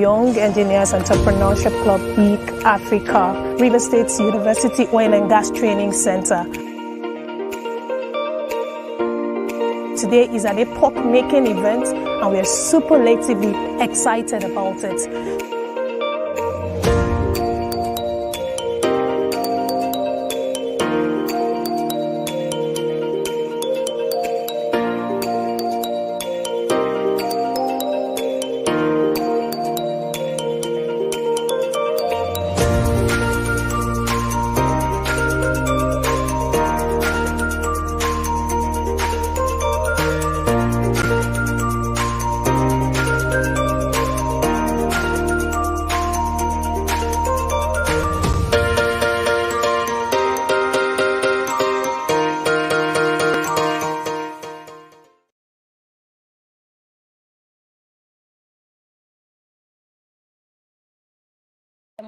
Young Engineers Entrepreneurship Club, YEEC Africa, River State University Oil and Gas Training Center. Today is an epoch-making event, and we are superlatively excited about it.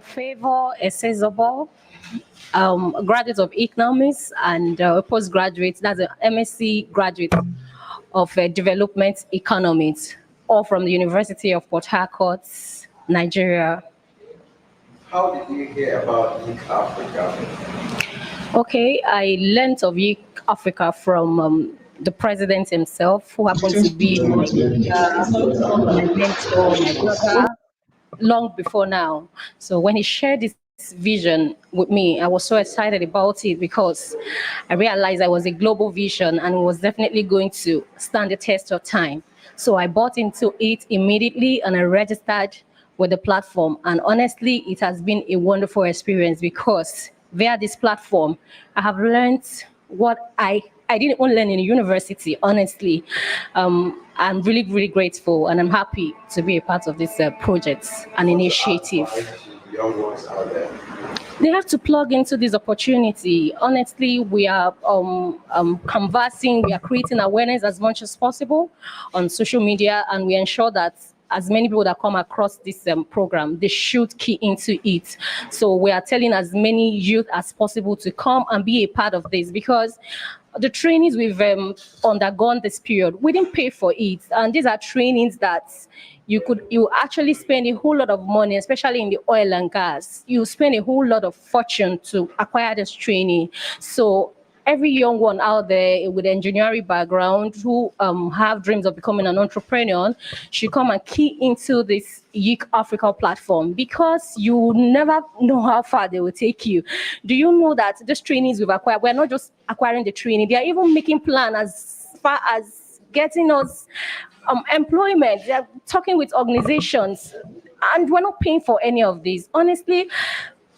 Favor Esezobor, a graduate of economics and a postgraduate, that's an MSc graduate of development economics, all from the University of Port Harcourt, Nigeria. How did you hear about YEEC Africa? Okay, I learned of YEEC Africa from the president himself, who happened to be my mentor, my brother, long before now. So when he shared this vision with me, I was so excited about it because I realized I was a global vision and it was definitely going to stand the test of time. So I bought into it immediately and I registered with the platform. And honestly, it has been a wonderful experience because via this platform, I have learned what I didn't even learn in university, honestly. I'm really, really grateful and I'm happy to be a part of this project and initiative. Young ones out there. They have to plug into this opportunity. Honestly, we are canvassing, we are creating awareness as much as possible on social media, and we ensure that as many people that come across this program, they should key into it. So we are telling as many youth as possible to come and be a part of this, because the trainings we've undergone this period, we didn't pay for it. And these are trainings that you actually spend a whole lot of money, especially in the oil and gas. You spend a whole lot of fortune to acquire this training. So every young one out there with engineering background who have dreams of becoming an entrepreneur should come and key into this YEEC Africa platform, because you never know how far they will take you. Do you know that these trainings we've acquired, we're not just acquiring the training, they are even making plans as far as getting us employment. They're talking with organizations, and we're not paying for any of this. Honestly,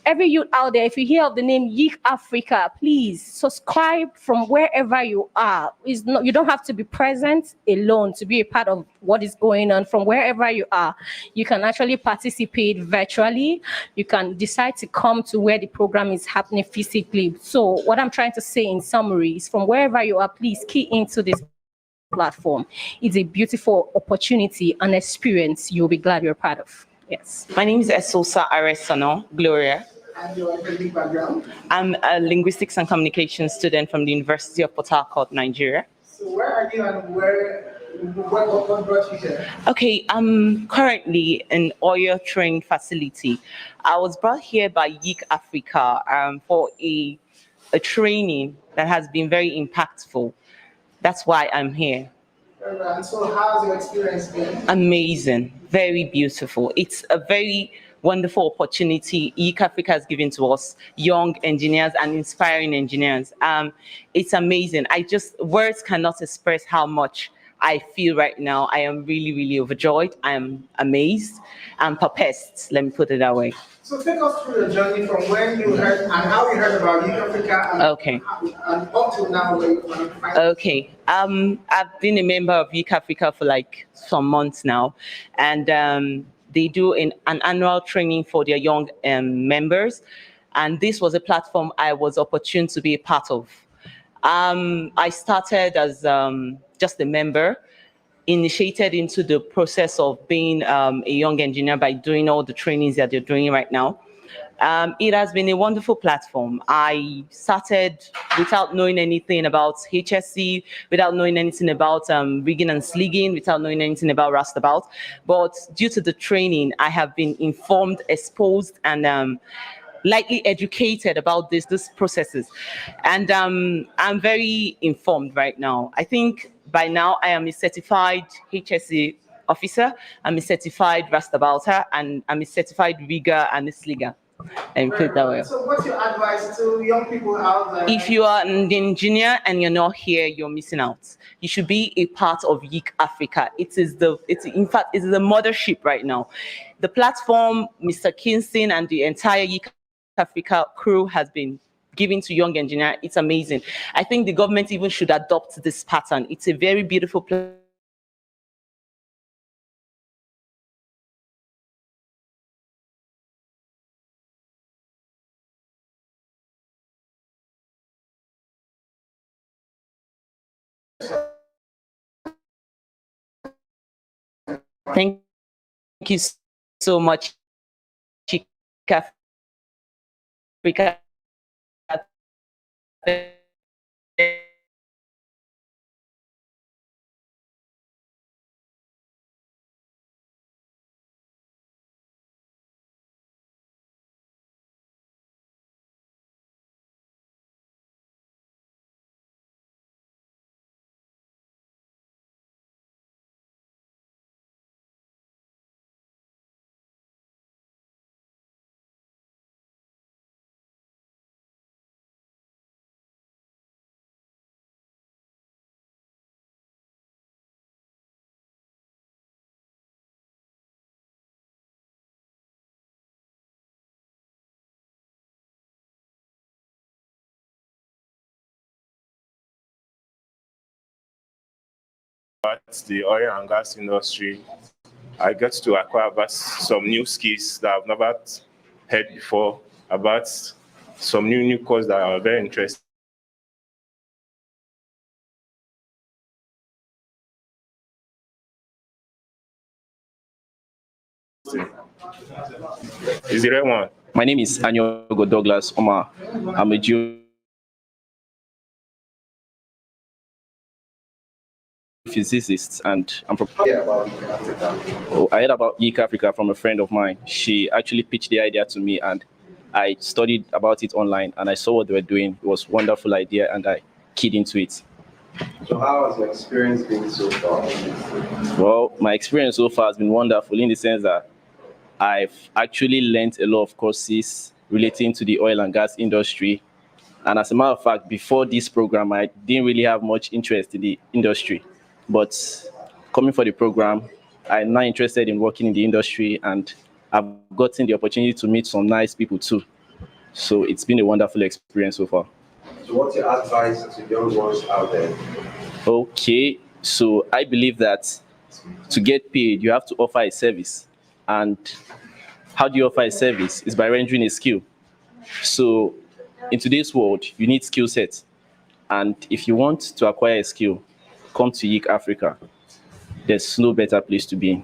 every youth out there, if you hear of the name YEEC Africa, please subscribe from wherever you are. You don't have to be present alone to be a part of what is going on. From wherever you are, you can actually participate virtually. You can decide to come to where the program is happening physically. So what I'm trying to say in summary is, from wherever you are, please key into this platform. It's a beautiful opportunity and experience you'll be glad you're part of. Yes. My name is Esosa Aresono Gloria. And your academic background? I'm a linguistics and communications student from the University of Port Harcourt, Nigeria. So where are you and what brought you here? Okay, I'm currently in Oyo Training Facility. I was brought here by YEEC Africa for a training that has been very impactful. That's why I'm here. And so how's your experience been? Amazing, very beautiful. It's a very wonderful opportunity YEEC Africa has given to us, young engineers and inspiring engineers. It's amazing. Words cannot express how much I feel right now. I am really, really overjoyed. I am amazed. I'm perplexed, let me put it that way. So take us through your journey from when you heard and how you heard about YEEC Africa and, okay. And up to now where you want to find Okay. I've been a member of YEEC Africa for like some months now, and they do an annual training for their young members, and this was a platform I was opportune to be a part of. I started as just a member, initiated into the process of being a young engineer by doing all the trainings that they're doing right now. It has been a wonderful platform. I started without knowing anything about HSC, without knowing anything about rigging and sligging, without knowing anything about Rastabout. But due to the training, I have been informed, exposed, and lightly educated about these processes. And I'm very informed right now. I think by now I am a certified HSC officer, I'm a certified Rastabouter, and I'm a certified rigger and a sligger. And put it that way. So what's your advice to young people out there? If you are an engineer and you're not here, you're missing out. You should be a part of YIC Africa. In fact, it's the mothership right now. The platform, Mr. Kingston and the entire YIC Africa crew has been giving to young engineers. It's amazing. I think the government even should adopt this pattern. It's a very beautiful platform. Thank you so much, YIC Africa. The oil and gas industry, I get to acquire about some new skills that I've never heard before, about some new courses that are very interesting. Is the right one? My name is Anyogo Douglas Omar. I'm a geophysicist and I'm from. I heard about YIC Africa from a friend of mine. She actually pitched the idea to me and I studied about it online and I saw what they were doing. It was a wonderful idea and I keyed into it. So how has your experience been so far? Well, my experience so far has been wonderful in the sense that I've actually learned a lot of courses relating to the oil and gas industry. And as a matter of fact, before this program, I didn't really have much interest in the industry. But coming for the program, I'm now interested in working in the industry and I've gotten the opportunity to meet some nice people too. So it's been a wonderful experience so far. So what's your advice to young ones out there? Okay, so I believe that to get paid, you have to offer a service. And how do you offer a service? It's by rendering a skill. So in today's world, you need skill sets. And if you want to acquire a skill, come to YIC Africa. There's no better place to be.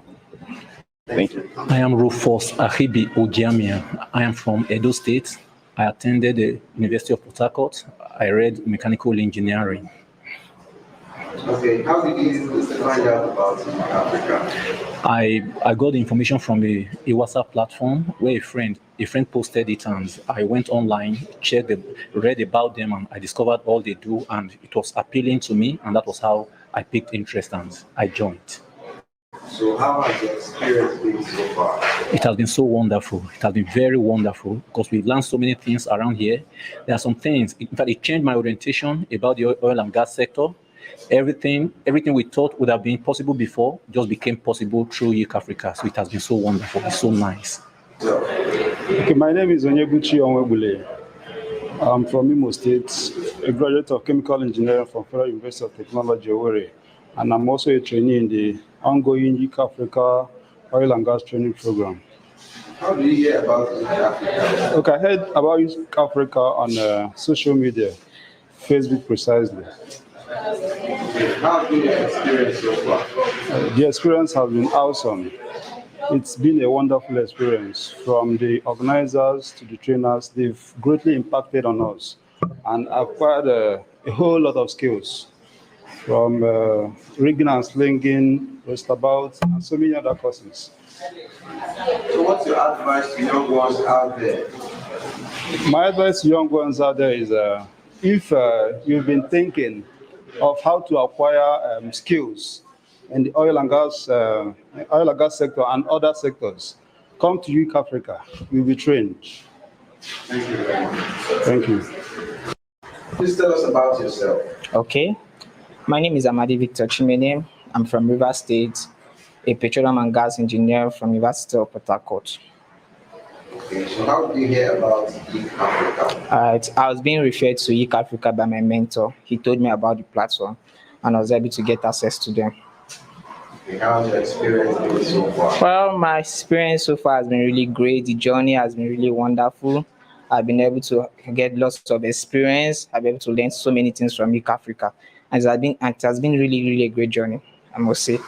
Thank you. I am Rufus Ahibi Ojiamia. I am from Edo State. I attended the University of Port Harcourt. I read mechanical engineering. Okay, how did you find out about YIC Africa? I got the information from a WhatsApp platform where a friend posted it, and I went online, checked them, read about them, and I discovered all they do, and it was appealing to me, and that was how I picked interest and I joined. So how has your experience been so far? It has been so wonderful. It has been very wonderful because we've learned so many things around here. There are some things, in fact, it changed my orientation about the oil and gas sector. Everything we thought would have been possible before just became possible through YIC Africa. So it has been so wonderful. It's so nice. Okay, my name is Onyebuchi Onwebule. I'm from Imo State, a graduate of chemical engineering from Federal University of Technology, Owerri, and I'm also a trainee in the ongoing YIC Africa oil and gas training program. How do you hear about YIC Africa? Okay, I heard about YIC Africa on social media, Facebook precisely. How has been your experience so far? The experience has been awesome. It's been a wonderful experience. From the organizers to the trainers, they've greatly impacted on us and acquired a whole lot of skills from rigging and slinging, restabouts, and so many other courses. So what's your advice to young ones out there? My advice to young ones out there is if you've been thinking of how to acquire skills in the oil and gas sector and other sectors, come to UIC Africa. You'll be trained. Thank you very much. Thank you. Please tell us about yourself. Okay. My name is Amadi Victor Chimene. I'm from Rivers State, a petroleum and gas engineer from University of Port Harcourt. Okay, so how did you hear about UIC Africa? I was being referred to UIC Africa by my mentor. He told me about the platform, and I was able to get access to them. Okay, how's your experience been so far? Well, my experience so far has been really great. The journey has been really wonderful. I've been able to get lots of experience. I've been able to learn so many things from UIC Africa. And it has been really, really a great journey, I must say. So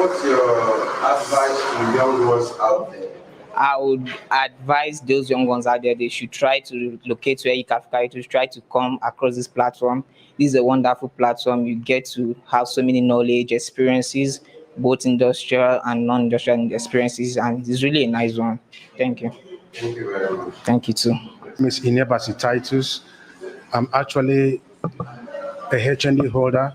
what's your advice to young ones out there? I would advise those young ones out there, they should try to locate where UIC Africa, to try to come across this platform. This is a wonderful platform. You get to have so many knowledge, experiences, both industrial and non-industrial experiences, and it's really a nice one. Thank you. Thank you very much. Thank you too. Ms. Inebasi Titus. I'm actually a HND holder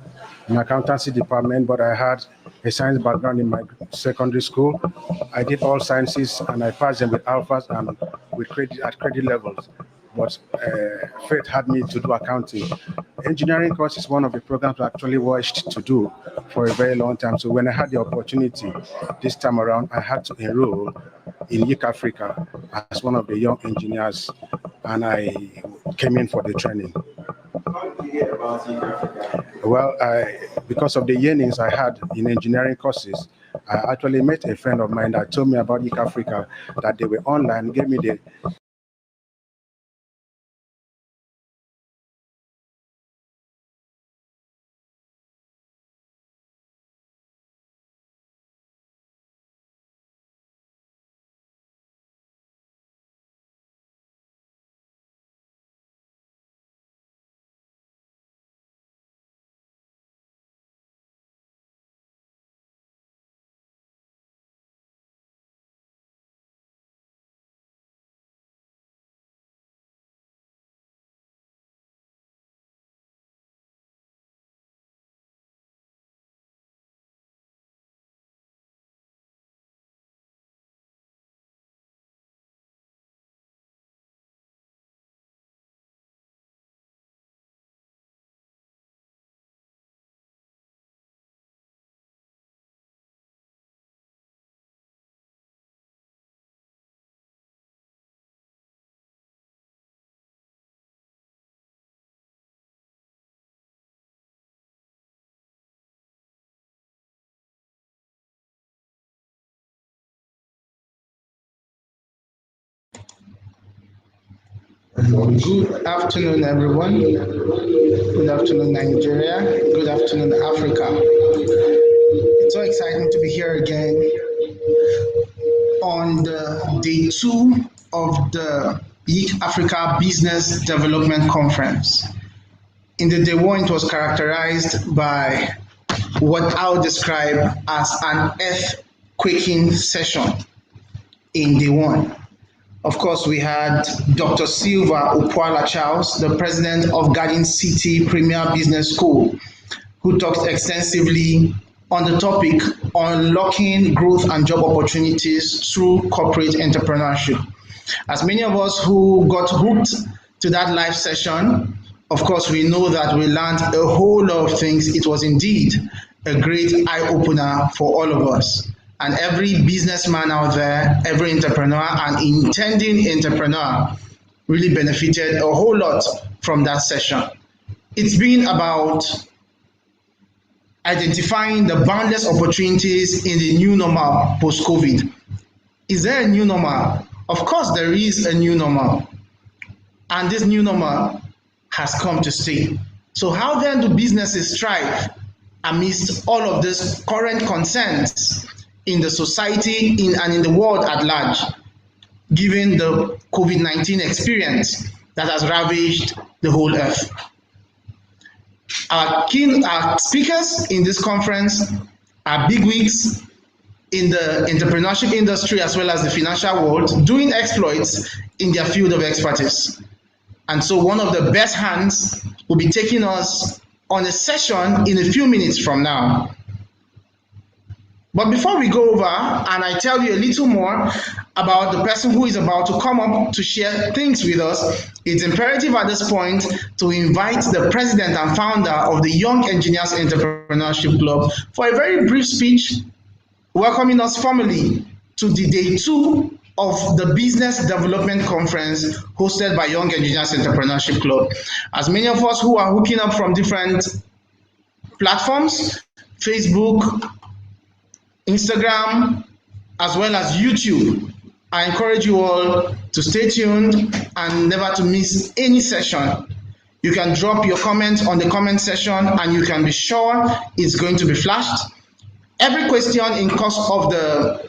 in accountancy department, but I had a science background in my secondary school. I did all sciences and I passed them with alphas and with credit levels. But fate had me to do accounting. Engineering course is one of the programs I actually wished to do for a very long time. So when I had the opportunity this time around, I had to enroll in UIC Africa as one of the young engineers, and I came in for the training. How did you hear about UIC Africa? Well, because of the yearnings I had in engineering courses, I actually met a friend of mine that told me about UIC Africa, that they were online, gave me the Good afternoon, everyone. Good afternoon, Nigeria. Good afternoon, Africa. It's so exciting to be here again on the day 2 of the UIC Africa Business Development Conference. In the day 1, it was characterized by what I would describe as an earth-quaking session in day 1. Of course, we had Dr. Silva Upuala Charles, the president of Garden City Premier Business School, who talked extensively on the topic unlocking growth and job opportunities through corporate entrepreneurship. As many of us who got hooked to that live session, of course, we know that we learned a whole lot of things. It was indeed a great eye-opener for all of us. And every businessman out there, every entrepreneur and intending entrepreneur really benefited a whole lot from that session. It's been about identifying the boundless opportunities in the new normal post-COVID. Is there a new normal? Of course, there is a new normal. And this new normal has come to stay. So how then do businesses thrive amidst all of these current concerns in the society and in the world at large, given the COVID-19 experience that has ravaged the whole earth. Our speakers in this conference are bigwigs in the entrepreneurship industry as well as the financial world, doing exploits in their field of expertise. And so one of the best hands will be taking us on a session in a few minutes from now. But before we go over and I tell you a little more about the person who is about to come up to share things with us, it's imperative at this point to invite the president and founder of the Young Engineers Entrepreneurship Club for a very brief speech, welcoming us formally to the day 2 of the Business Development Conference hosted by Young Engineers Entrepreneurship Club. As many of us who are hooking up from different platforms, Facebook, Instagram, as well as YouTube, I encourage you all to stay tuned and never to miss any session. You can drop your comments on the comment section and you can be sure it's going to be flashed. Every question in course of the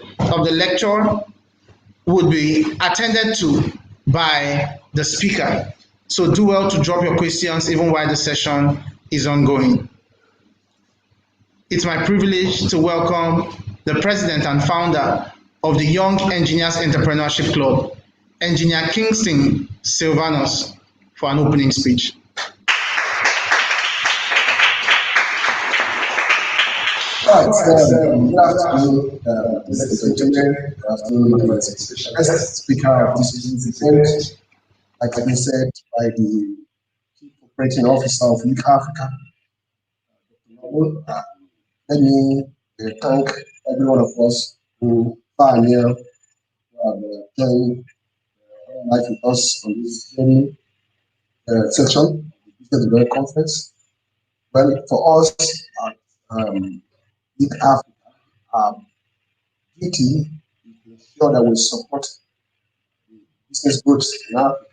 lecture would be attended to by the speaker. So do well to drop your questions even while the session is ongoing. It's my privilege to welcome the president and founder of the Young Engineers Entrepreneurship Club, Engineer Kingston Silvanus, for an opening speech. Good afternoon, ladies and gentlemen. Good afternoon, my special speaker of this event. Like I said, by the Chief Operating Officer of Youth Africa. Let me thank every one of us who are here, who have joined life with us on this very section of the Business Development Conference. Well, for us at Youth Africa, our duty is to ensure that we support the business groups in Africa.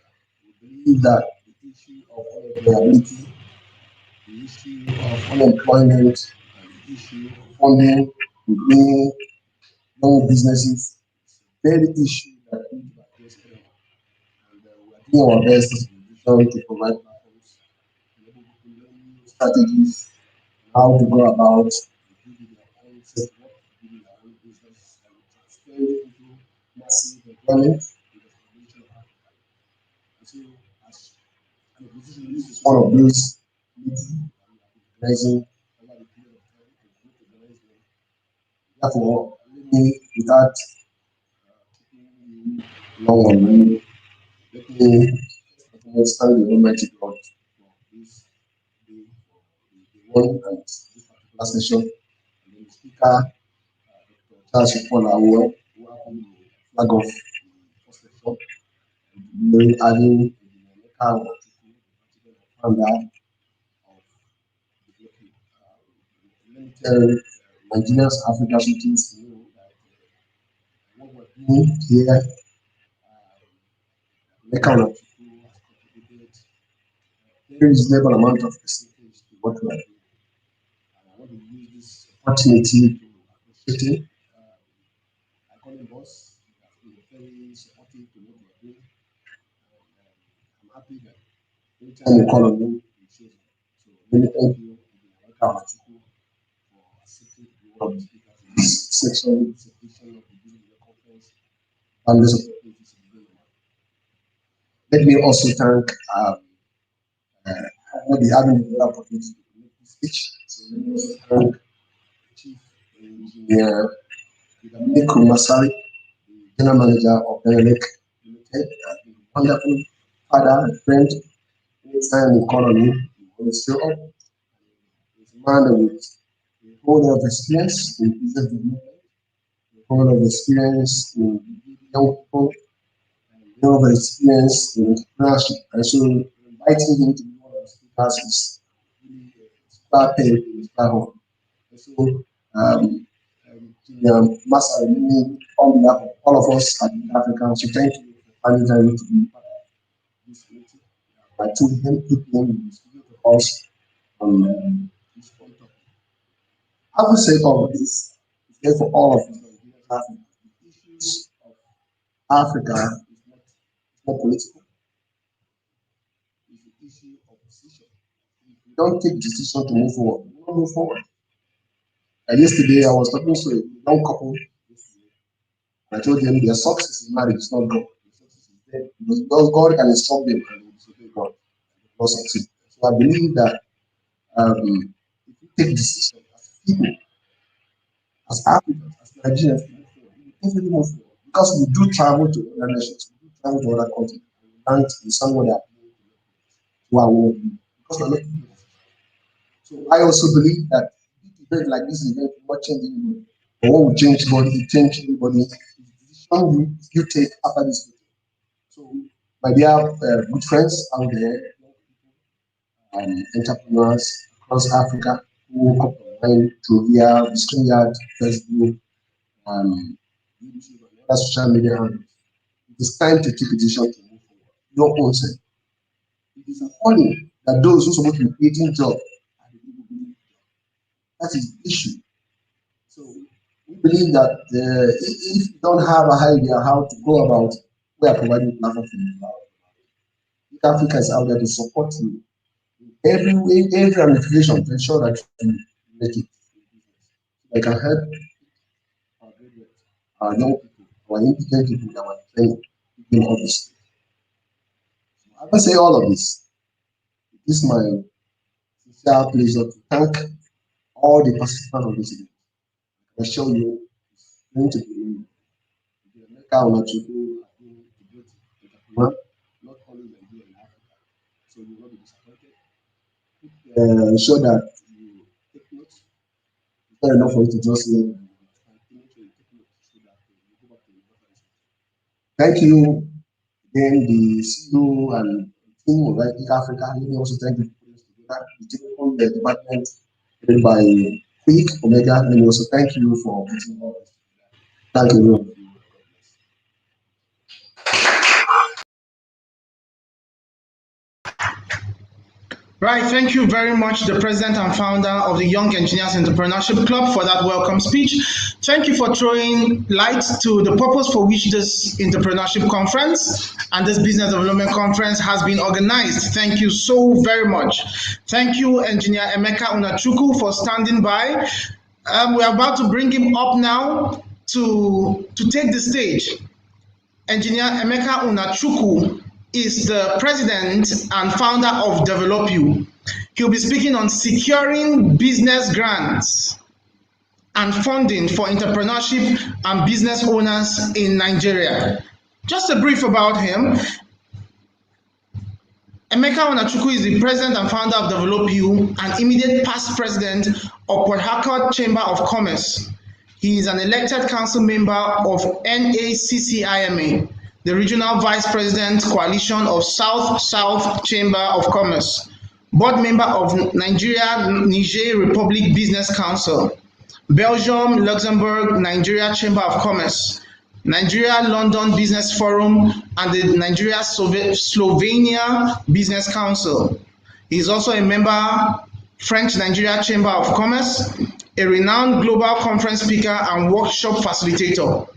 We believe that the issue of unemployability, the issue of unemployment, and the issue of funding to bring young businesses is a very issue that we need to address. And we are doing our best as a vision to provide platforms, strategies, how to go about massive employment. So, as an organization, this is one of those meetings organizing over the period of time to organize them. Therefore, let me, without keeping you long on me, let me thank the Almighty God for this day, for the one and this particular session, and the speaker, Dr. Charles Paul Awo, who happened to flag off the first session, and adding the founder of the let me tell Nigerians, African cities, you know, that what we're doing here, the kind of people has contributed a very reasonable amount of percentage to what we are doing. And I want to use this opportunity to appreciate it. I call him boss. He has been very supportive to what we are doing. I'm happy that anytime you call on him, he shows up. So let me thank you, for accepting to be one of the speakers in this section, this edition of the Business Conference, and this opportunity to be doing. Let me also thank for having the opportunity to make this speech. So let me also thank Chief Engineer Dominic Masari, the General Manager of Benelec Limited, a wonderful father and friend. Anytime you call on him, he always show up. He's a man with a whole lot of experience in business development, a whole lot of experience in young people, a lot of experience in entrepreneurship. And so inviting him to be one of the speakers is really inspired to inspire him. And so Master, on behalf of all of us at Africa, so thank you for finding time to be part of this meeting. I told him to be speaking to us on this point. I will say all of this is there for all of us Africa. The issues of Africa is not political. It's the issue of decision. If you don't take decision to move forward, you won't move forward. And yesterday I was talking to a young couple. I told them their success in marriage is not God. Success is there. Because God can instruct them and they will disobey God. They will not succeed. So I believe that if we take decisions as people, as Africans, as Nigerians, we definitely move forward. Because we do travel to other nations, we do travel to other countries, we learn in somewhere that who are will be. Because we're making decisions. So I also believe that event like this event will not change anybody. But what will change God, it change everybody. You take after this meeting. So, my dear good friends out there, entrepreneurs across Africa who come online through via StreamYard, Facebook, YouTube, and other social media handles, it is time to take a decision to move forward. Your own self. It is appalling that those who are supposed to be creating jobs are the people who need jobs. That is the issue. So, we believe that if you don't have an idea how to go about, we are providing platform for you. Africa is out there to support you in every way, every ramification to ensure that you make it. I can help our graduates, our young people, our intelligent people that were training in all this. So I can say all of this. It is my sincere pleasure to thank all the participants of this event. I assure you it's going to be Emeka Onachukwu not only Nigeria in Africa. So you will not be disappointed. Ensure that you take notes. It's not enough for you to just learn. Thank you again, the CEO and team of ITIC Africa. Let me also thank the the department headed by Quick Omega. Let me also thank you for putting all this. Thank you. Right, thank you very much, the president and founder of the Young Engineers Entrepreneurship Club, for that welcome speech. Thank you for throwing light to the purpose for which this entrepreneurship conference and this business development conference has been organized. Thank you so very much. Thank you, Engineer Emeka Onachukwu, for standing by. We're about to bring him up now to take the stage. Engineer Emeka Onachukwu is the president and founder of Develop You. He'll be speaking on securing business grants and funding for entrepreneurship and business owners in Nigeria. Just a brief about him. Emeka Onachukwu is the president and founder of Develop You and immediate past president of Port Harcourt Chamber of Commerce. He is an elected council member of NACCIMA, the Regional Vice President Coalition of South-South Chamber of Commerce, board member of Niger Republic Business Council, Belgium, Luxembourg, Nigeria Chamber of Commerce, Nigeria London Business Forum, and the Nigeria Slovenia Business Council. He is also a member French Nigeria Chamber of Commerce, a renowned global conference speaker and workshop facilitator.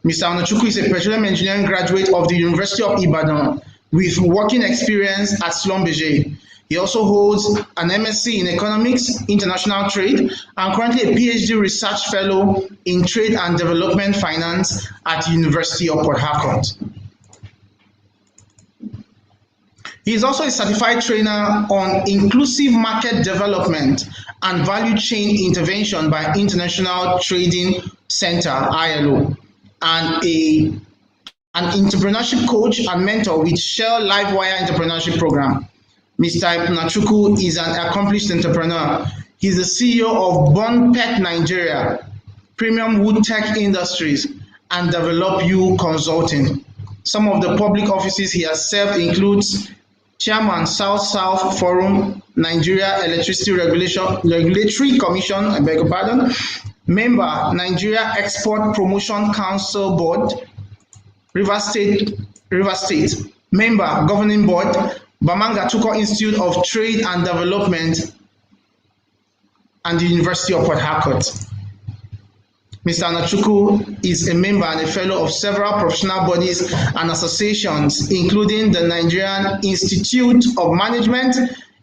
Mr. Onachukwu is a petroleum engineering graduate of the University of Ibadan with working experience at Schlumberger. He also holds an MSc in Economics, International Trade, and currently a PhD research fellow in Trade and Development Finance at the University of Port Harcourt. He is also a certified trainer on inclusive market development and value chain intervention by International Trading Center, ILO, and an entrepreneurship coach and mentor with Shell Livewire Entrepreneurship Program. Mr. Onachukwu is an accomplished entrepreneur. He's the CEO of Bonpec Nigeria, Premium Wood Tech Industries, and Develop You Consulting. Some of the public offices he has served includes Chairman South-South Forum, Nigeria Electricity Regulatory Commission, I beg your pardon, member, Nigeria Export Promotion Council Board, Rivers State, member, Governing Board, Bamanga Tuko Institute of Trade and Development, and the University of Port Harcourt. Mr. Onachukwu is a member and a fellow of several professional bodies and associations, including the Nigerian Institute of Management,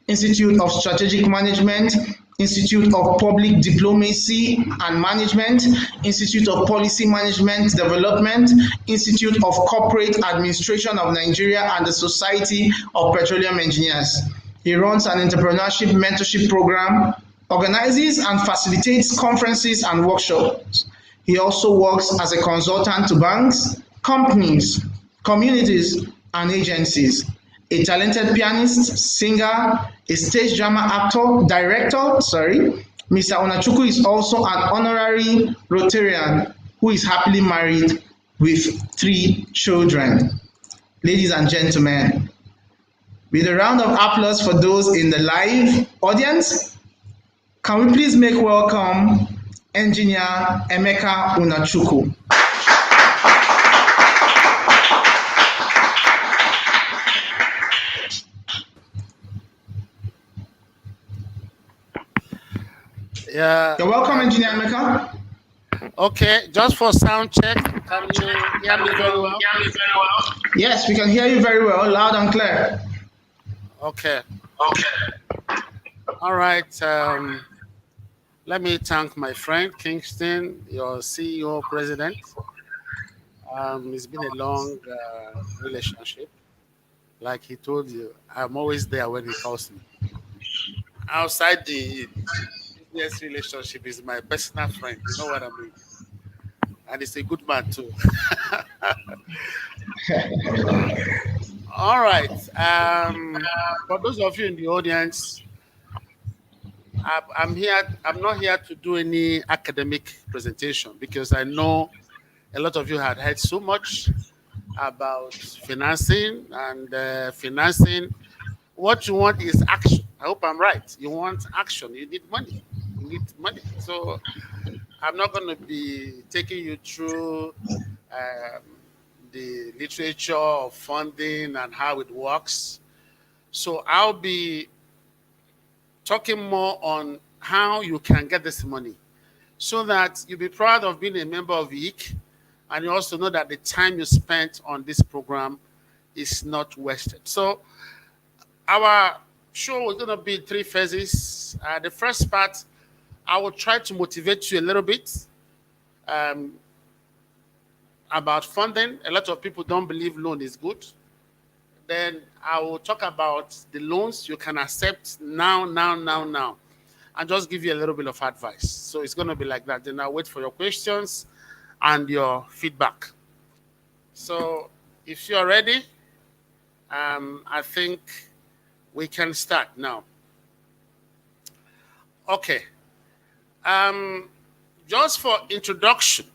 Institute of Strategic Management, Institute of Public Diplomacy and Management, Institute of Policy Management Development, Institute of Corporate Administration of Nigeria, and the Society of Petroleum Engineers. He runs an entrepreneurship mentorship program, organizes and facilitates conferences and workshops. He also works as a consultant to banks, companies, communities, and agencies. A talented pianist, singer, a stage drama actor, director, Mr. Onachukwu is also an honorary Rotarian who is happily married with 3 children. Ladies and gentlemen, with a round of applause for those in the live audience, can we please make welcome Engineer Emeka Onachukwu. Yeah. You're welcome, Engineer Emeka. Okay, just for sound check, can you hear me very well? Yes, we can hear you very well, loud and clear. Okay. All right. Let me thank my friend Kingston, your CEO, president. It's been a long relationship. Like he told you, I'm always there when he calls me. Outside the business relationship, is my personal friend. You know what I mean? And he's a good man too. All right. For those of you in the audience, I'm here. I'm not here to do any academic presentation because I know a lot of you had heard so much about financing and financing. What you want is action. I hope I'm right. You want action. You need money. You need money. So I'm not going to be taking you through the literature of funding and how it works. So I'll be talking more on how you can get this money so that you'll be proud of being a member of WIC, and you also know that the time you spent on this program is not wasted. So our show is going to be in 3 phases. The first part, I will try to motivate you a little bit about funding. A lot of people don't believe loan is good. Then I will talk about the loans you can accept now, and just give you a little bit of advice. So it's going to be like that. Then I'll wait for your questions and your feedback. So if you're ready, I think we can start now. Okay. Just for introduction,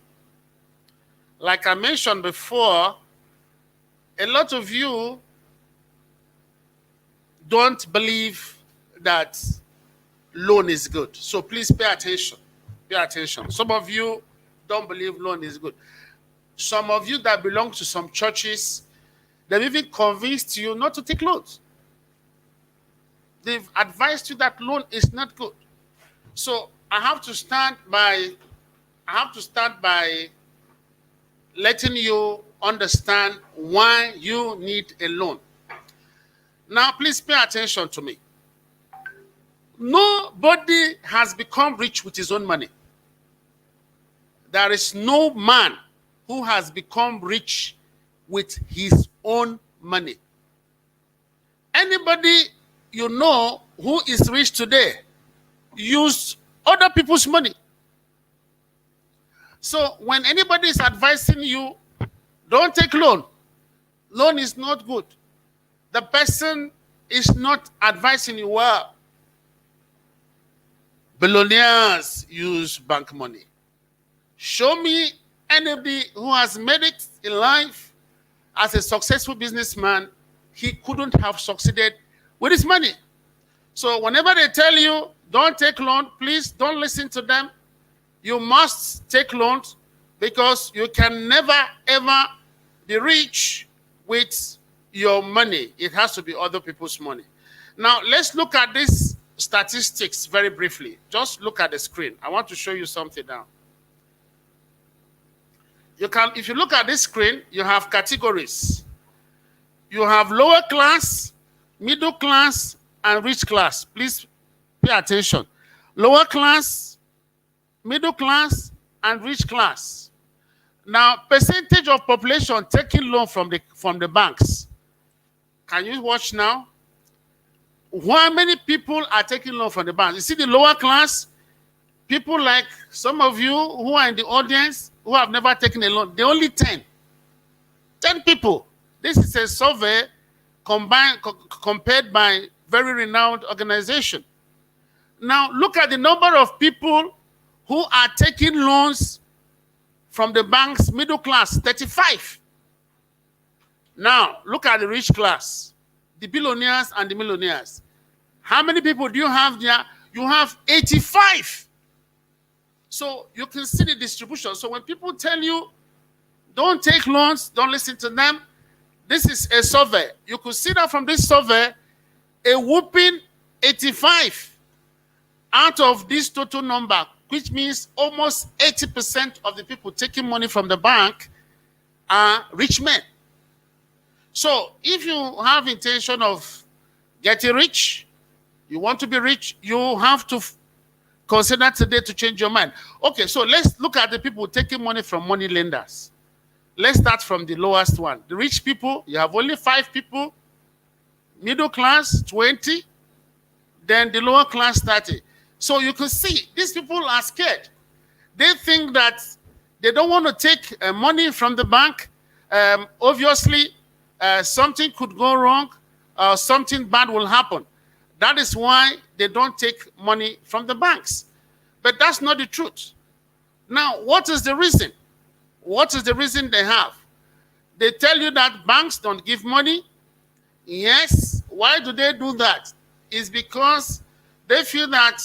like I mentioned before, a lot of you don't believe that loan is good. So please pay attention. Pay attention. Some of you don't believe loan is good. Some of you that belong to some churches, they've even convinced you not to take loans. They've advised you that loan is not good. So I have to start by letting you understand why you need a loan. Now, please pay attention to me. Nobody has become rich with his own money. There is no man who has become rich with his own money. Anybody you know who is rich today used other people's money. So when anybody is advising you, don't take loan. Loan is not good. The person is not advising you well. Billionaires use bank money. Show me anybody who has made it in life as a successful businessman. He couldn't have succeeded with his money. So whenever they tell you, don't take loan, please don't listen to them. You must take loans because you can never, ever be rich with your money. It has to be other people's money. Now, let's look at these statistics very briefly. Just look at the screen. I want to show you something now. You can, if you look at this screen, you have categories. You have lower class, middle class, and rich class. Please pay attention. Lower class, middle class, and rich class. Now, percentage of population taking loan from the banks. Can you watch now? How many people are taking loan from the banks? You see the lower class, people like some of you who are in the audience who have never taken a loan, they're only 10. 10 people. This is a survey compared by very renowned organization. Now, look at the number of people who are taking loans from the banks, middle class, 35. Now, look at the rich class, the billionaires and the millionaires. How many people do you have there? You have 85. So you can see the distribution. So when people tell you, don't take loans, don't listen to them, this is a survey. You could see that from this survey, a whooping 85 out of this total number, which means almost 80% of the people taking money from the bank are rich men. So if you have intention of getting rich, you want to be rich, you have to consider today to change your mind. Okay, so let's look at the people taking money from money lenders. Let's start from the lowest one. The rich people, you have only 5 people. Middle class, 20. Then the lower class, 30. So you can see, these people are scared. They think that they don't want to take money from the bank. Obviously, something could go wrong. Something bad will happen. That is why they don't take money from the banks. But that's not the truth. Now, what is the reason? What is the reason they have? They tell you that banks don't give money. Yes. Why do they do that? It's because they feel that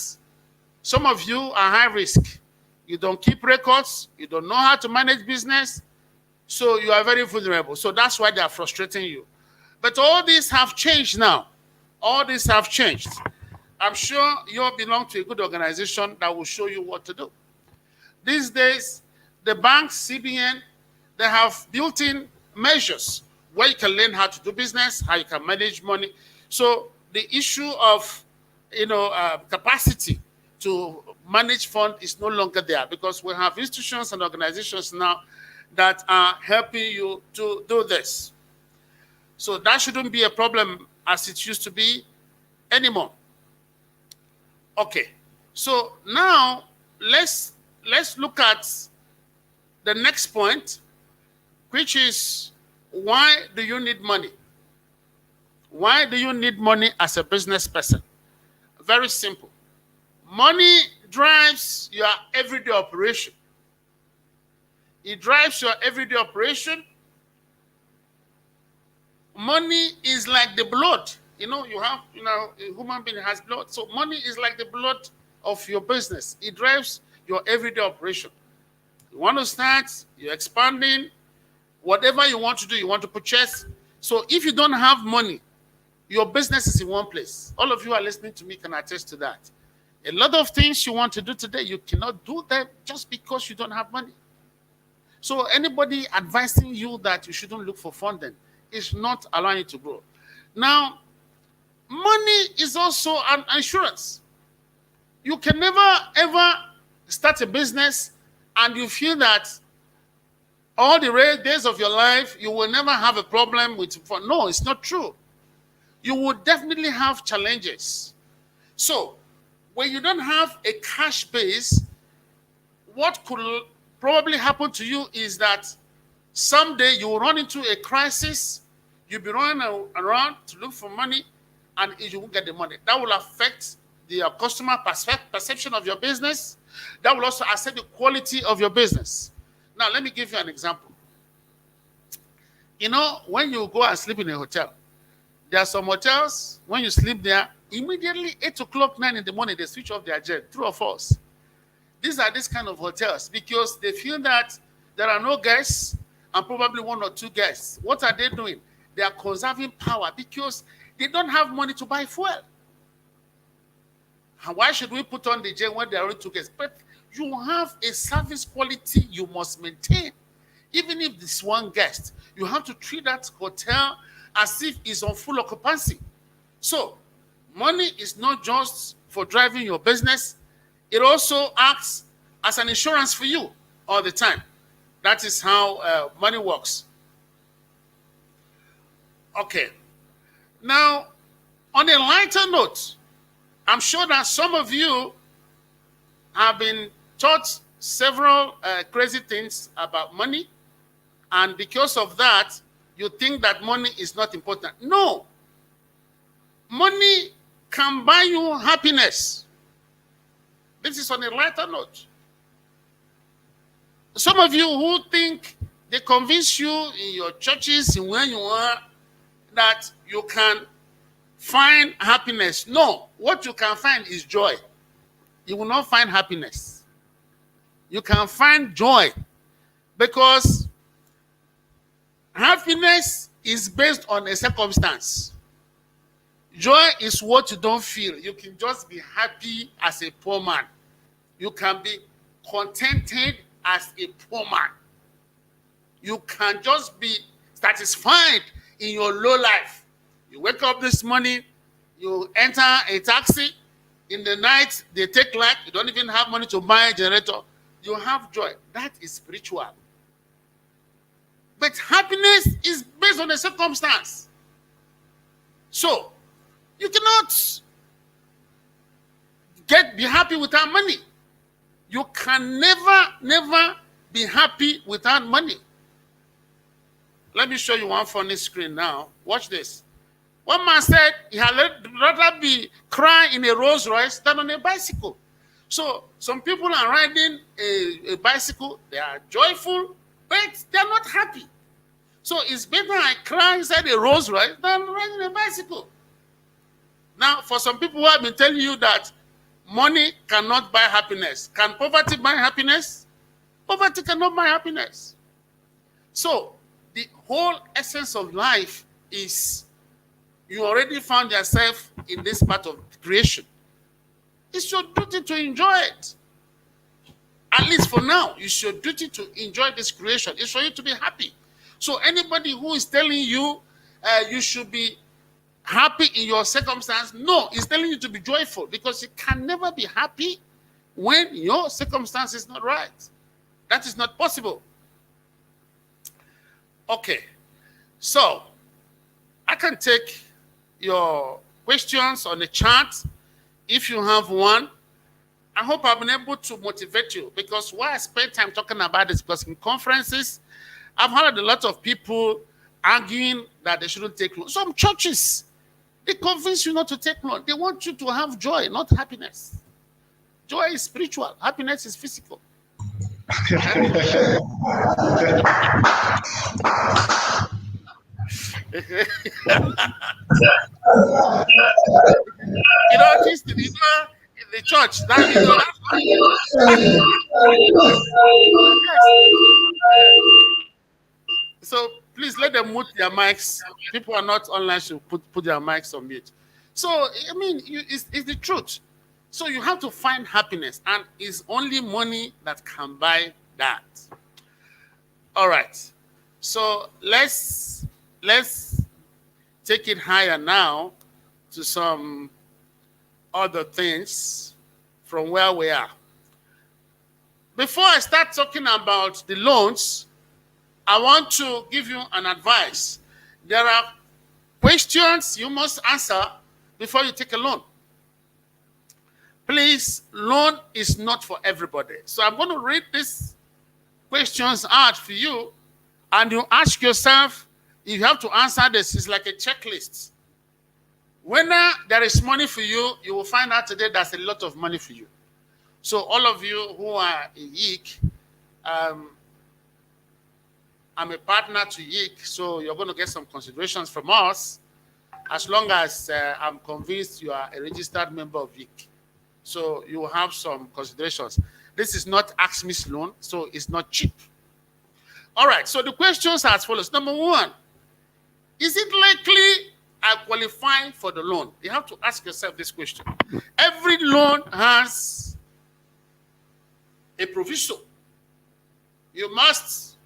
some of you are high risk. You don't keep records. You don't know how to manage business. So you are very vulnerable. So that's why they are frustrating you. But all these have changed now. All these have changed. I'm sure you belong to a good organization that will show you what to do. These days, the banks, CBN, they have built-in measures where you can learn how to do business, how you can manage money. So the issue of, capacity to manage fund is no longer there because we have institutions and organizations now that are helping you to do this. So that shouldn't be a problem as it used to be anymore. Okay, so now let's look at the next point, which is, why do you need money? Why do you need money as a business person? Very simple. Money drives your everyday operation. It drives your everyday operation. Money is like the blood. A human being has blood. So money is like the blood of your business. It drives your everyday operation. You want to start, you're expanding, whatever you want to do, you want to purchase. So if you don't have money, your business is in one place. All of you are listening to me can attest to that. A lot of things you want to do today, you cannot do them just because you don't have money. So anybody advising you that you shouldn't look for funding is not allowing you to grow. Now, money is also an insurance. You can never, ever start a business and you feel that all the days of your life, you will never have a problem with fund. No, it's not true. You will definitely have challenges. So, when you don't have a cash base, what could probably happen to you is that someday you will run into a crisis, you'll be running around to look for money, and you won't get the money. That will affect the customer perception of your business. That will also affect the quality of your business. Now, let me give you an example. When you go and sleep in a hotel, there are some hotels, when you sleep there, immediately 8 o'clock, 9 in the morning, they switch off their jet, true or false. These are these kind of hotels because they feel that there are no guests and probably 1 or 2 guests. What are they doing? They are conserving power because they don't have money to buy fuel. And why should we put on the jet when there are only 2 guests? But you have a service quality you must maintain. Even if this one guest, you have to treat that hotel as if it's on full occupancy. So money is not just for driving your business. It also acts as an insurance for you all the time. That is how money works. Okay. Now, on a lighter note, I'm sure that some of you have been taught several crazy things about money, and because of that, you think that money is not important. No. Money can buy you happiness. This is on a lighter note. Some of you who think they convince you in your churches, in where you are, that you can find happiness. No, what you can find is joy. You will not find happiness. You can find joy, because happiness is based on a circumstance. Joy is what you don't feel. You can just be happy as a poor man. You can be contented as a poor man. You can just be satisfied in your low life. You wake up this morning, you enter a taxi. In the night, they take light. You don't even have money to buy a generator. You have joy. That is spiritual. But happiness is based on a circumstance. So, you cannot be happy without money. You can never be happy without money. Let me show you one funny screen now. Watch this. One man said he had rather be crying in a Rolls Royce than on a bicycle. So some people are riding a bicycle, they are joyful, but they're not happy. So it's better I cry inside a Rolls Royce than riding a bicycle. Now, for some people who have been telling you that money cannot buy happiness, can poverty buy happiness? Poverty cannot buy happiness. So the whole essence of life is you already found yourself in this part of creation. It's your duty to enjoy it. At least for now, it's your duty to enjoy this creation. It's for you to be happy. So anybody who is telling you you should be happy in your circumstance, no, it's telling you to be joyful, because you can never be happy when your circumstance is not right. That is not possible. Okay, so I can take your questions on the chat if you have one. I hope I've been able to motivate you, because why I spend time talking about this, because in conferences, I've heard a lot of people arguing that they shouldn't take loans. Some churches, they convince you not to take loans. They want you to have joy, not happiness. Joy is spiritual. Happiness is physical. You know, just in the church, that so please let them mute their mics. People are not online, should put their mics on mute. So, I mean, it's the truth. So you have to find happiness, and it's only money that can buy that. All right. So let's take it higher now to some other things from where we are. Before I start talking about the loans, I want to give you an advice. There are questions you must answer before you take a loan. Please, loan is not for everybody. So I'm going to read these questions out for you, and you ask yourself, if you have to answer this, it's like a checklist. When there is money for you, you will find out today there's a lot of money for you. So all of you who are in YIC, I'm a partner to YIC, so you're going to get some considerations from us, as long as I'm convinced you are a registered member of YIC. So you will have some considerations. This is not Ask Miss Loan, so it's not cheap. All right, so the questions are as follows. Number one, is it likely I qualify for the loan? You have to ask yourself this question. Every loan has a provision. You must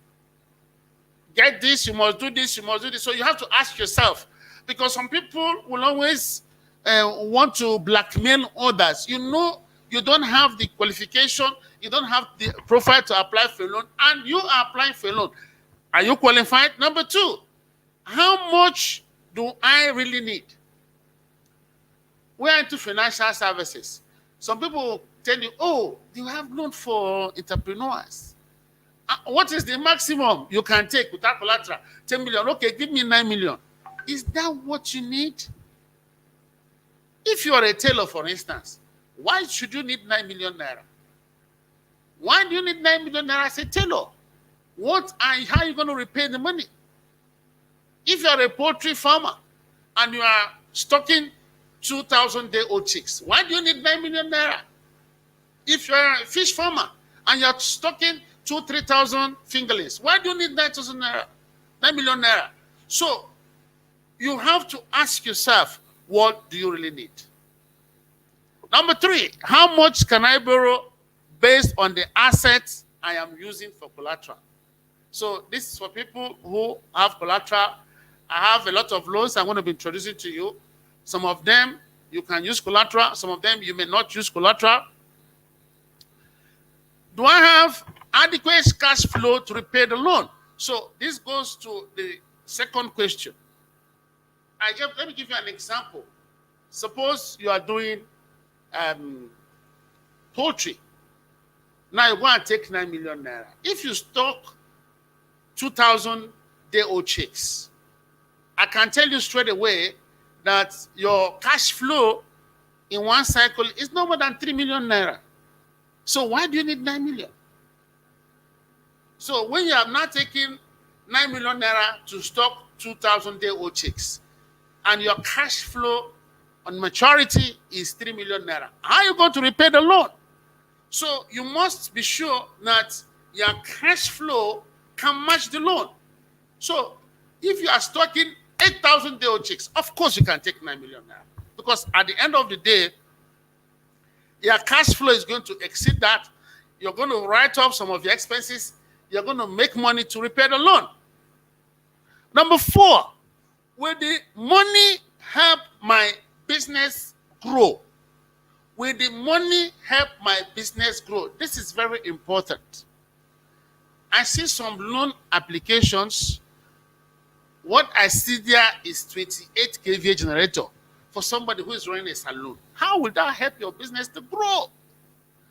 get this, you must do this, you must do this. So you have to ask yourself, because some people will always want to blackmail others. You know, you don't have the qualification, you don't have the profile to apply for a loan, and you are applying for a loan. Are you qualified? Number two, how much do I really need? We are into financial services. Some people will tell you, oh, you have loan for entrepreneurs. What is the maximum you can take without collateral? 10 million. Okay, give me 9 million. Is that what you need? If you are a tailor, for instance, why should you need 9 million naira? Why do you need 9 million naira as a tailor? How are you going to repay the money? If you are a poultry farmer and you are stocking 2,000-day-old chicks, why do you need 9 million naira? If you are a fish farmer and you are stocking 2,000-3,000 fingerlings, why do you need 9,000 naira? 9 million naira. So you have to ask yourself, what do you really need? Number three, how much can I borrow based on the assets I am using for collateral? So this is for people who have collateral. I have a lot of loans I'm going to be introducing to you. Some of them you can use collateral. Some of them you may not use collateral. Do I have adequate cash flow to repay the loan? So this goes to the second question. Let me give you an example. Suppose you are doing poultry. Now you go and take 9 million naira. If you stock 2,000-day-old chicks, I can tell you straight away that your cash flow in one cycle is no more than 3 million naira. So why do you need 9 million? So when you have not taken 9 million naira to stock 2,000-day-old chicks, and your cash flow on maturity is 3 million naira, how are you going to repay the loan? So you must be sure that your cash flow can match the loan. So if you are stocking 8,000-day-old chicks, of course you can take 9 million naira, because at the end of the day, your cash flow is going to exceed that. You're going to write off some of your expenses. You're going to make money to repay the loan. Number four, will the money help my business grow? Will the money help my business grow? This is very important. I see some loan applications. What I see there is 28 kVA generator for somebody who is running a salon. How will that help your business to grow?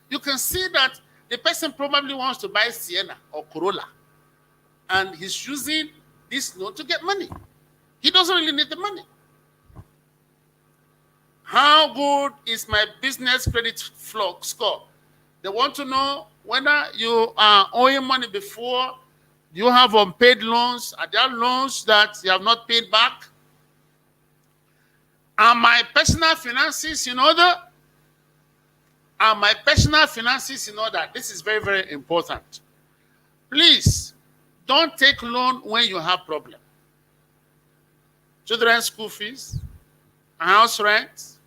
You can see that the person probably wants to buy Sienna or Corolla, and he's using this loan to get money. He doesn't really need the money. How good is my business credit score? They want to know whether you are owing money before. Do you have unpaid loans? Are there loans that you have not paid back? Are my personal finances in order? Are my personal finances in order? This is very, very important. Please, don't take loan when you have problem. Children's school fees, house rent,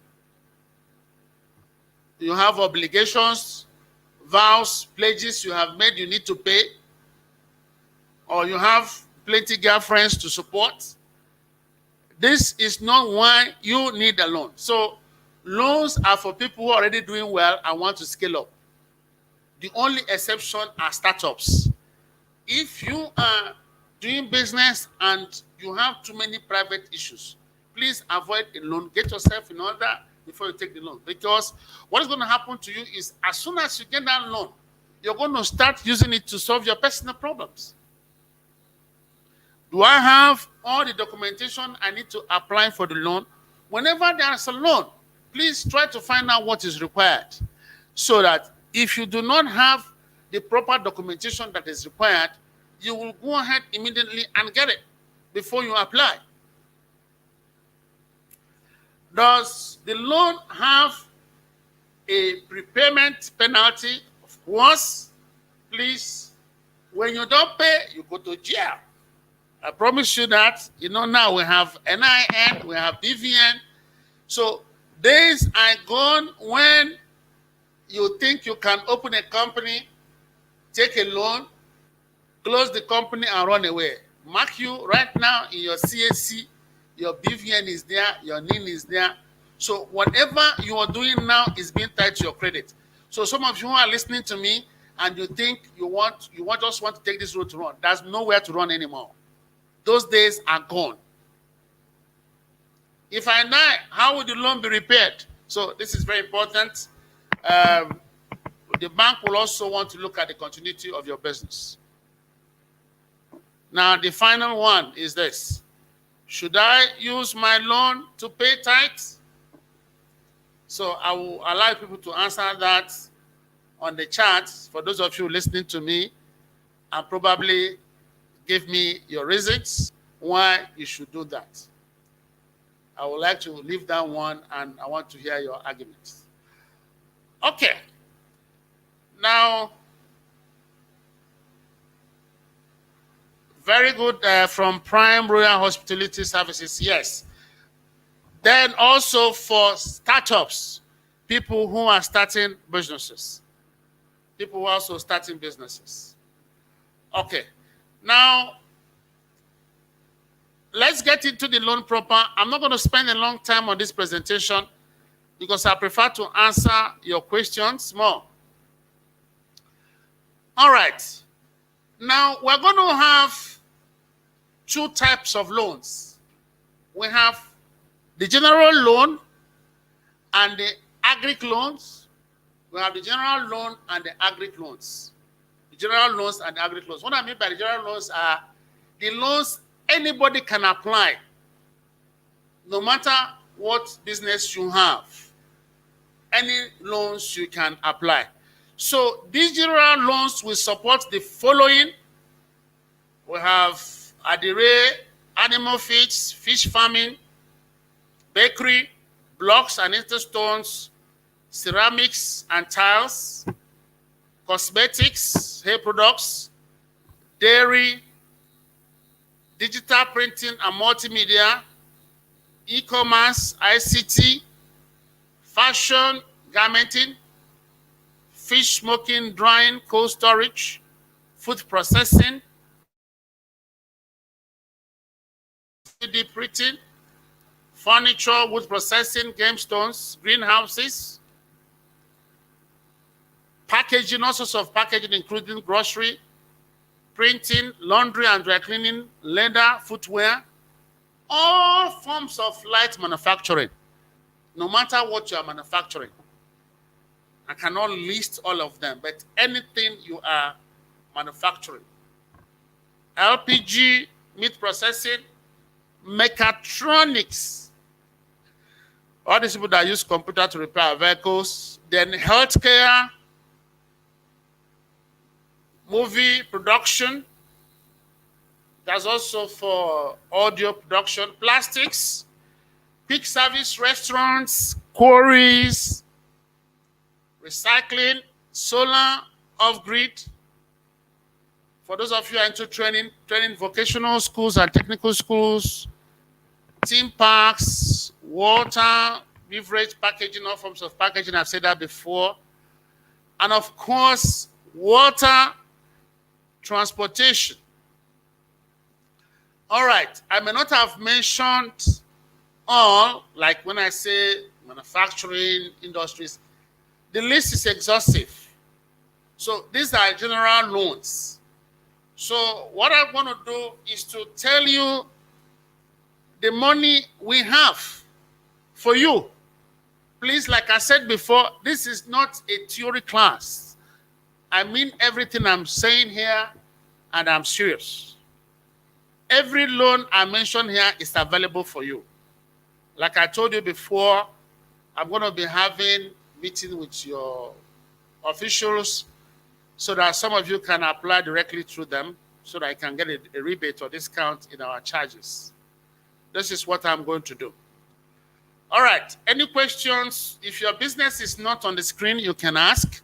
you have obligations, vows, pledges you have made you need to pay, or you have plenty girlfriends to support. This is not why you need a loan. So loans are for people who are already doing well and want to scale up. The only exception are startups. If you are doing business and you have too many private issues, please avoid a loan. Get yourself in order before you take the loan. Because what is going to happen to you is as soon as you get that loan, you're going to start using it to solve your personal problems. Do I have all the documentation I need to apply for the loan? Whenever there is a loan, please try to find out what is required, so that if you do not have the proper documentation that is required, you will go ahead immediately and get it before you apply. Does the loan have a prepayment penalty? Of course. Please, when you don't pay, you go to jail. I promise you that. You know, now we have NIN, we have BVN. So days are gone when you think you can open a company, take a loan, close the company and run away. mark you right now in your CAC, your BVN is there, your NIN is there. So whatever you are doing now is being tied to your credit. So some of you who are listening to me and you think you just want to take this road to run, there's nowhere to run anymore. Those days are gone. If I die, how would the loan be repaired? So this is very important. The bank will also want to look at the continuity of your business. Now, the final one is this. Should I use my loan to pay tithes? So I will allow people to answer that on the chat for those of you listening to me, and probably give me your reasons why you should do that. I would like to leave that one, and I want to hear your arguments. Okay. Now, very good from Prime Royal Hospitality Services, yes. Then also for startups, people who are starting businesses. People who are also starting businesses. Okay. Now, let's get into the loan proper. I'm not going to spend a long time on this presentation because I prefer to answer your questions more. All right. Now, we're going to have two types of loans. We have the general loan and the agric loans. We have the general loan and the agric loans. The general loans and the agric loans. What I mean by the general loans are the loans anybody can apply, no matter what business you have. Any loans you can apply. So these general loans will support the following. We have Adire, animal feeds, fish farming, bakery, blocks and interstones, ceramics and tiles, cosmetics, hair products, dairy, digital printing and multimedia, e-commerce, ICT, fashion, garmenting, fish smoking, drying, cold storage, food processing, 3D printing, furniture, wood processing, game stones, greenhouses, packaging, all sorts of packaging, including grocery, printing, laundry and dry cleaning, leather, footwear, all forms of light manufacturing, no matter what you are manufacturing. I cannot list all of them, but anything you are manufacturing. LPG, meat processing, mechatronics, all these people that use computer to repair vehicles, then healthcare, movie production, that's also for audio production, plastics, quick service restaurants, quarries, recycling, solar, off-grid. For those of you who are into training vocational schools and technical schools, theme parks, water, beverage packaging, all forms of packaging, I've said that before. And of course, water, transportation. All right, I may not have mentioned all, like when I say manufacturing, industries, the list is exhaustive. So these are general loans. So what I'm going to do is to tell you the money we have for you. Please, like I said before, this is not a theory class. I mean everything I'm saying here, and I'm serious. Every loan I mentioned here is available for you. Like I told you before, I'm going to be having meeting with your officials so that some of you can apply directly through them so that I can get a rebate or discount in our charges. This is what I'm going to do. All right, any questions? If your business is not on the screen, you can ask.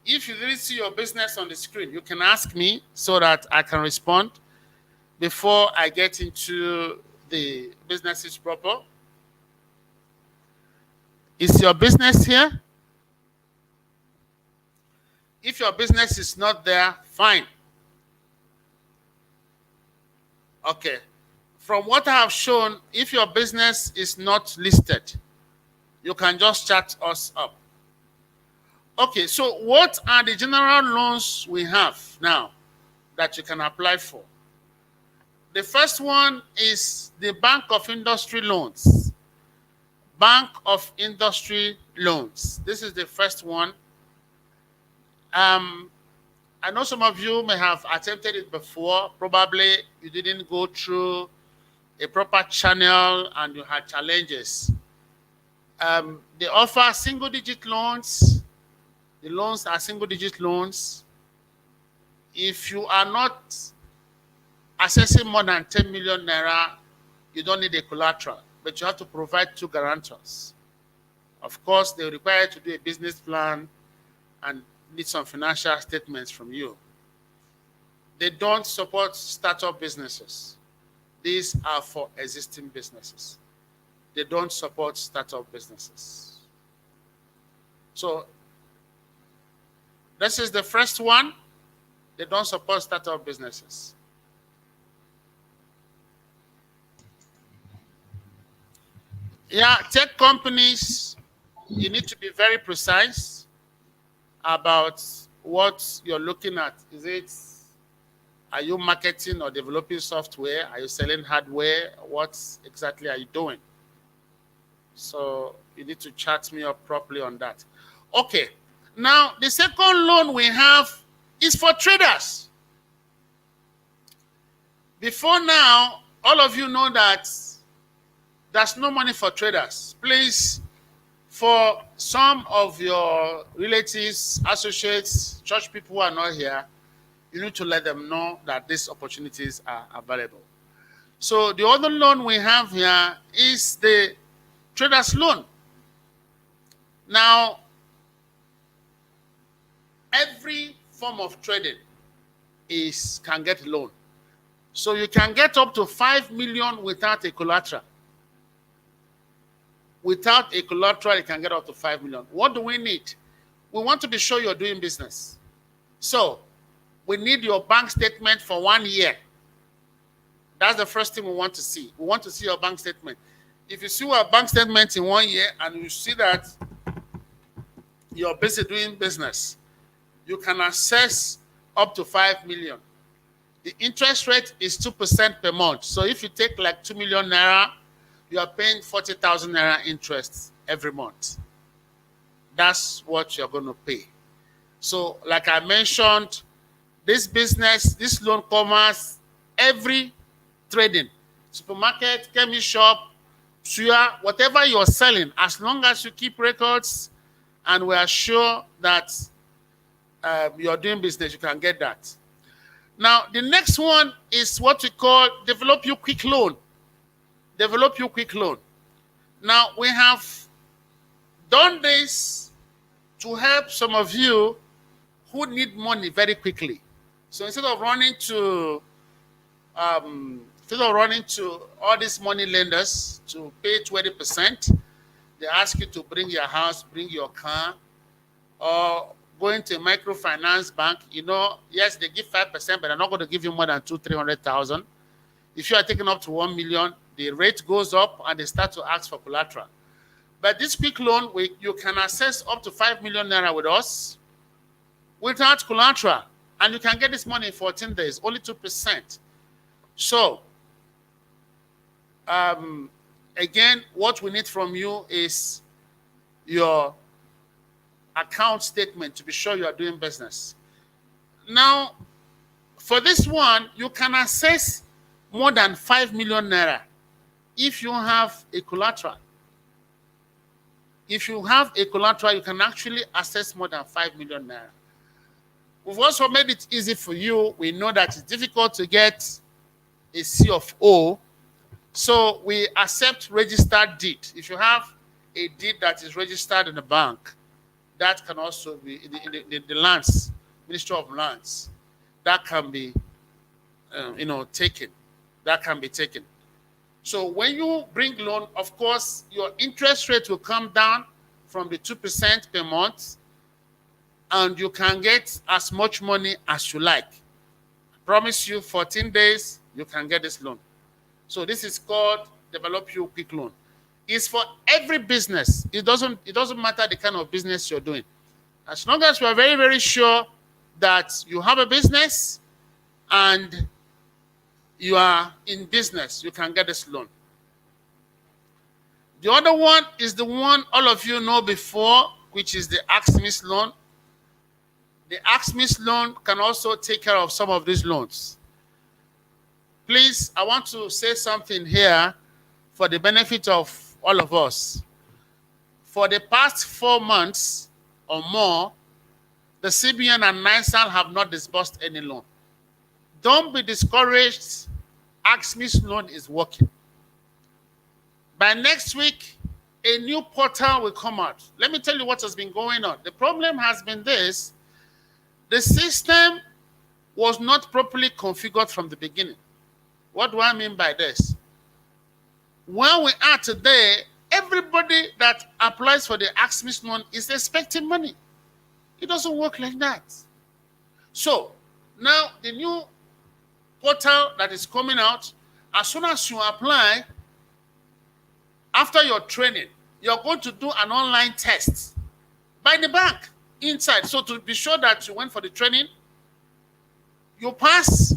If you didn't see your business on the screen, you can ask me so that I can respond before I get into the businesses proper. Is your business here? If your business is not there, fine. Okay. From what I have shown, if your business is not listed, you can just chat us up. Okay, so what are the general loans we have now that you can apply for? The first one is the Bank of Industry Loans. Bank of Industry Loans. This is the first one. I know some of you may have attempted it before. Probably you didn't go through a proper channel and you had challenges. They offer single-digit loans. The loans are single-digit loans. If you are not accessing more than 10 million naira, you don't need a collateral, but you have to provide 2 guarantors. Of course, they require you to do a business plan and need some financial statements from you. They don't support startup businesses. These are for existing businesses. They don't support startup businesses. So this is the first one. They don't support startup businesses. Yeah, tech companies, you need to be very precise about what you're looking at. Are you marketing or developing software? Are you selling hardware? What exactly are you doing? So you need to chat me up properly on that. Okay. Now, the second loan we have is for traders. Before now, all of you know that there's no money for traders. Please, for some of your relatives, associates, church people who are not here, you need to let them know that these opportunities are available. So the other loan we have here is the traders loan. Now, every form of trading can get loan. So you can get up to 5 million without a collateral. Without a collateral, you can get up to 5 million. What do we need? We want to be sure you're doing business. So we need your bank statement for 1 year. That's the first thing we want to see. We want to see your bank statement. If you see our bank statement in 1 year and you see that you're busy doing business, you can access up to 5 million. The interest rate is 2% per month. So if you take like 2 million naira, you are paying 40,000 naira interest every month. That's what you're going to pay. So like I mentioned, this business, this loan covers every trading, supermarket, chemist shop, suya, whatever you're selling, as long as you keep records and we are sure that you're doing business, you can get that. Now, the next one is what we call Develop You Quick Loan. Develop You Quick Loan. Now, we have done this to help some of you who need money very quickly. So instead of running to all these money lenders to pay 20%, they ask you to bring your house, bring your car, or go into a microfinance bank. You know, yes, they give 5%, but they're not going to give you more than 200,000-300,000. If you are taking up to 1 million, the rate goes up and they start to ask for collateral. But this quick loan, you can access up to 5 million naira with us without collateral. And you can get this money in 14 days, only 2%. So, again, what we need from you is your account statement to be sure you are doing business. Now, for this one, you can access more than 5 million naira if you have a collateral. If you have a collateral, you can actually access more than 5 million naira. We've also made it easy for you. We know that it's difficult to get a C of O, so we accept registered deed. If you have a deed that is registered in the bank, that can also be in the lands, Ministry of Lands, that can be, taken. That can be taken. So when you bring loan, of course, your interest rate will come down from the 2% per month, and you can get as much money as you like. I promise you 14 days, you can get this loan. So this is called Develop You Quick Loan. It's for every business. It doesn't matter the kind of business you're doing. As long as you are very, very sure that you have a business and you are in business, you can get this loan. The other one is the one all of you know before, which is the AXMIS loan. The AXMIS loan can also take care of some of these loans. Please, I want to say something here for the benefit of all of us. For the past 4 months or more, the CBN and NISAL have not disbursed any loan. Don't be discouraged. AXMIS loan is working. By next week, a new portal will come out. Let me tell you what has been going on. The problem has been this. The system was not properly configured from the beginning. What do I mean by this? Where we are today, everybody that applies for the AXMIS loan is expecting money. It doesn't work like that. So now the new portal that is coming out, as soon as you apply, after your training, you're going to do an online test by the bank inside. So to be sure that you went for the training, you pass,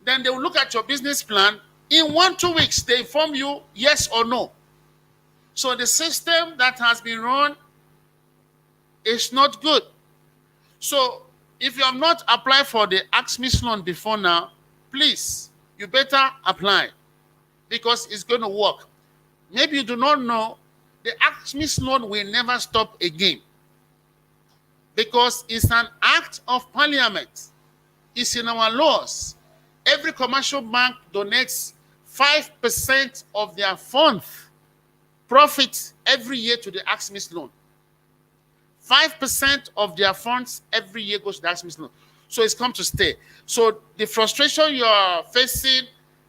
then they will look at your business plan. In 1-2 weeks, they inform you yes or no. So the system that has been run is not good. So if you have not applied for the AXMIS loan before now, please, you better apply because it's going to work. Maybe you do not know, the AXMIS loan will never stop again because it's an act of parliament. It's in our laws. Every commercial bank donates 5% of their funds, profits every year to the AXMIS loan. 5% of their funds every year goes to the AXMIS loan. So it's come to stay. So the frustration you are facing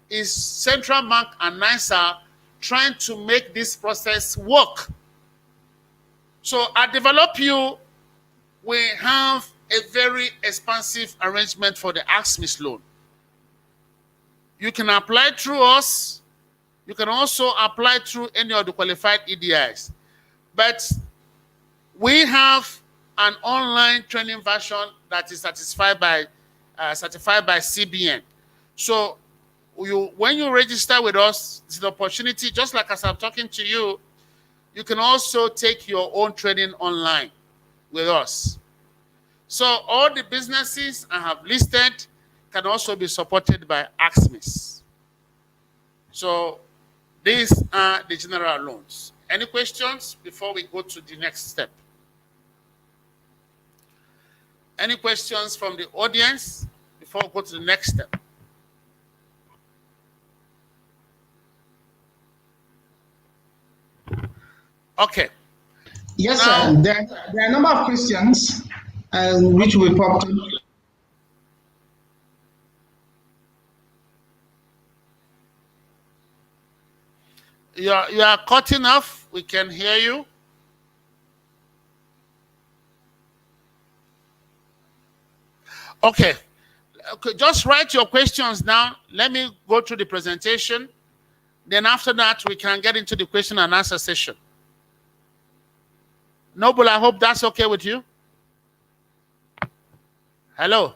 is Central Bank and NISA trying to make this process work. So at Develop You, we have a very expansive arrangement for the AXMIS loan. You can apply through us. You can also apply through any of the qualified EDIs. But we have an online training version that is certified by CBN. So when you register with us, it's an opportunity, just like as I'm talking to you, you can also take your own training online with us. So all the businesses I have listed can also be supported by AXMIS. So these are the general loans. Any questions before we go to the next step? Any questions from the audience before we go to the next step? Okay. Yes, sir. There are a number of questions which will pop up. You are cutting off. We can hear you. Okay. Just write your questions down. Let me go through the presentation. Then after that, we can get into the question and answer session. Noble, I hope that's okay with you. Hello.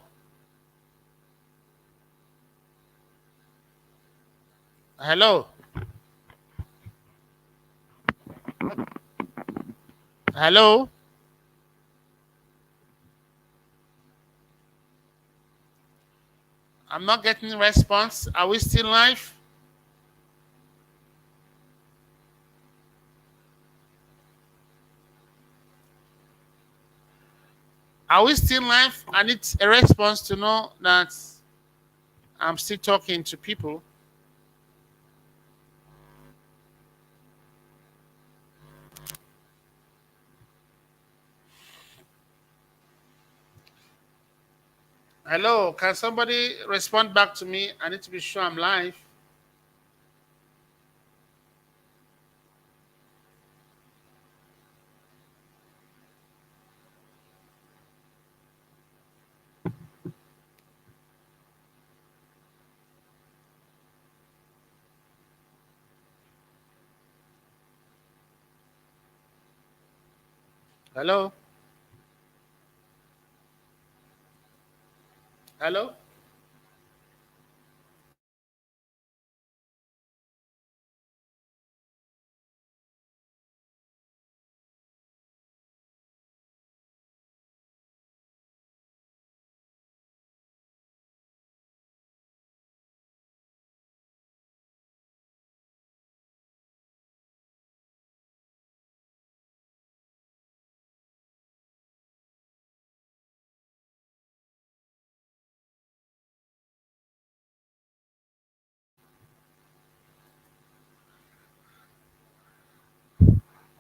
Hello. Hello. I'm not getting a response. Are we still live? Are we still live? I need a response to know that I'm still talking to people. Hello, can somebody respond back to me? I need to be sure I'm live. Hello? Hello?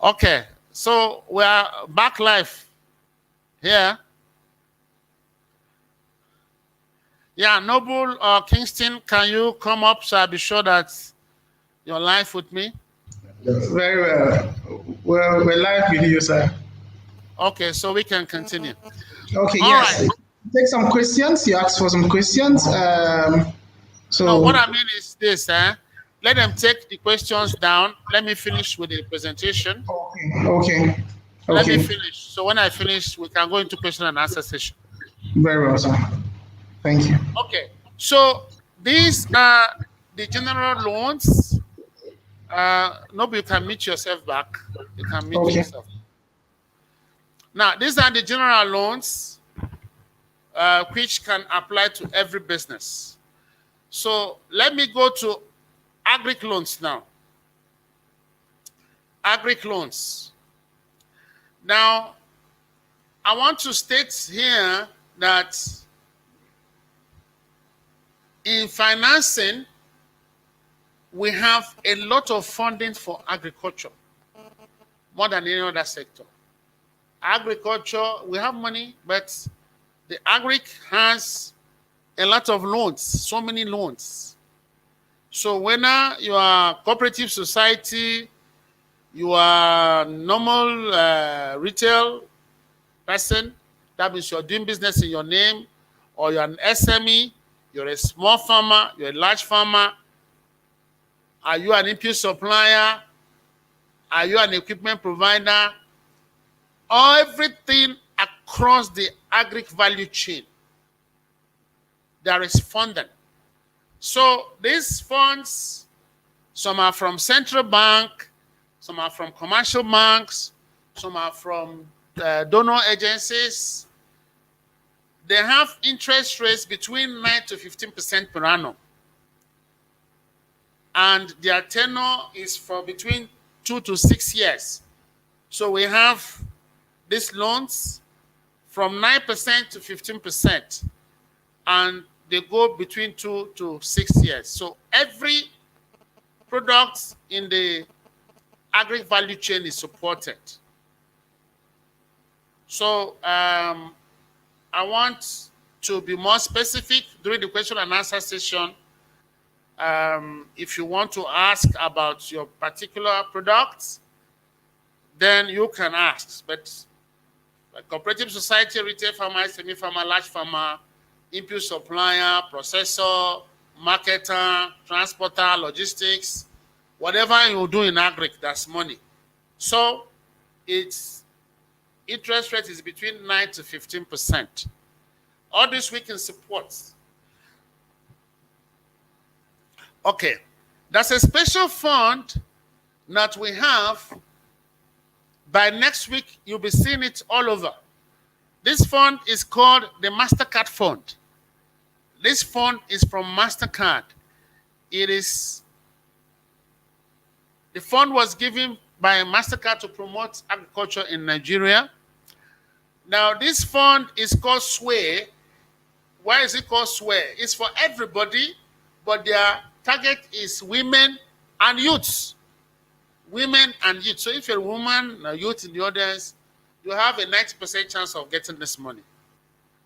Okay, so we are back live here. Yeah, Noble Kingston, can you come up so I'll be sure that you're live with me? Very well. Well, we're live with you, sir. Okay, so we can continue. Okay, All yes. right. Take some questions. You asked for some questions. So No, what I mean is this, let them take the questions down. Let me finish with the presentation. Okay. Let me finish. So when I finish, we can go into question and answer session. Very well, sir. Thank you. Okay. So these are the general loans. Nobody, you can meet yourself back. You can meet yourself. Now, these are the general loans which can apply to every business. So let me go to agri loans now. Agri loans. Now, I want to state here that in financing, we have a lot of funding for agriculture, more than any other sector. Agriculture, we have money, but the agric has a lot of loans, so many loans. So whether you are cooperative society, you are normal retail person, that means you're doing business in your name, or you're an SME, you're a small farmer, you're a large farmer, are you an input supplier, are you an equipment provider, everything across the agri value chain, there is funding. So these funds, some are from central bank, some are from commercial banks, some are from donor agencies. They have interest rates between 9 to 15% per annum. And their tenure is for between 2 to 6 years. So we have these loans from 9% to 15%, and they go between 2 to 6 years. So every product in the agri value chain is supported. So I want to be more specific during the question and answer session. If you want to ask about your particular products, then you can ask. But cooperative society, retail farmer, semi-farmer, large farmer, input supplier, processor, marketer, transporter, logistics, whatever you do in agri, that's money. So its interest rate is between 9 to 15%. All this we can support. Okay, that's a special fund that we have. By next week, you'll be seeing it all over. This fund is called the MasterCard Fund. This fund is from MasterCard. The fund was given by MasterCard to promote agriculture in Nigeria. Now, this fund is called SWAY. Why is it called SWAY? It's for everybody, but their target is women and youths. Women and youth. So if you're a woman, a youth in the audience, you have a 90% chance of getting this money.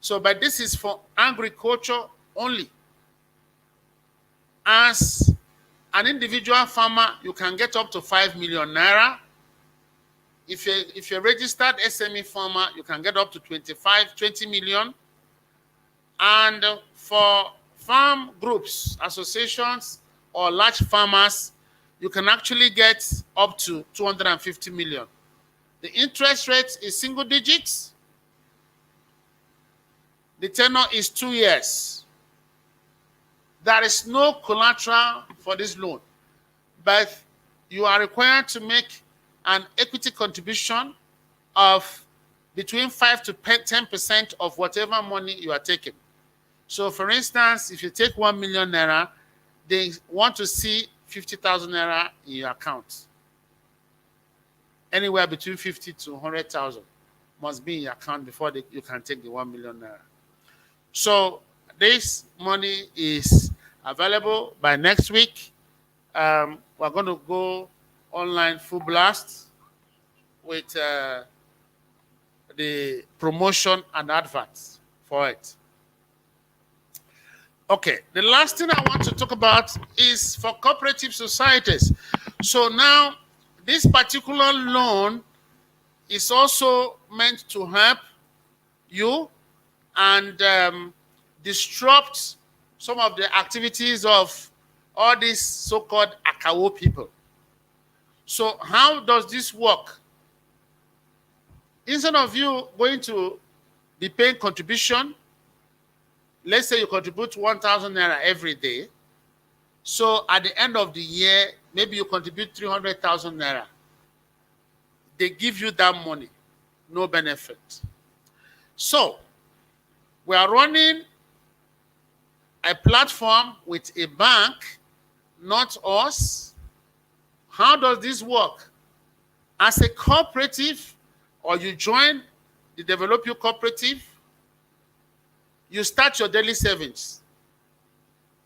So, but this is for agriculture only. As an individual farmer, you can get up to 5 million naira. If you're a registered SME farmer, you can get up to 20 million. And for farm groups, associations, or large farmers, you can actually get up to 250 million. The interest rate is single digits. The tenure is 2 years. There is no collateral for this loan, but you are required to make an equity contribution of between 5 to 10% of whatever money you are taking. So for instance, if you take 1 million naira, they want to see 50,000 naira in your account. Anywhere between 50 to 100,000 must be in your account before you can take the 1 million naira. So this money is available by next week. We're going to go online full blast with the promotion and adverts for it. Okay, the last thing I want to talk about is for cooperative societies. So now, this particular loan is also meant to help you and disrupt some of the activities of all these so-called Akawo people. So how does this work? Instead of you going to be paying contribution, let's say you contribute 1,000 naira every day. So at the end of the year, maybe you contribute 300,000 naira. They give you that money, no benefit. So we are running a platform with a bank, not us. How does this work? As a cooperative, or you join the Develop You Cooperative, you start your daily savings.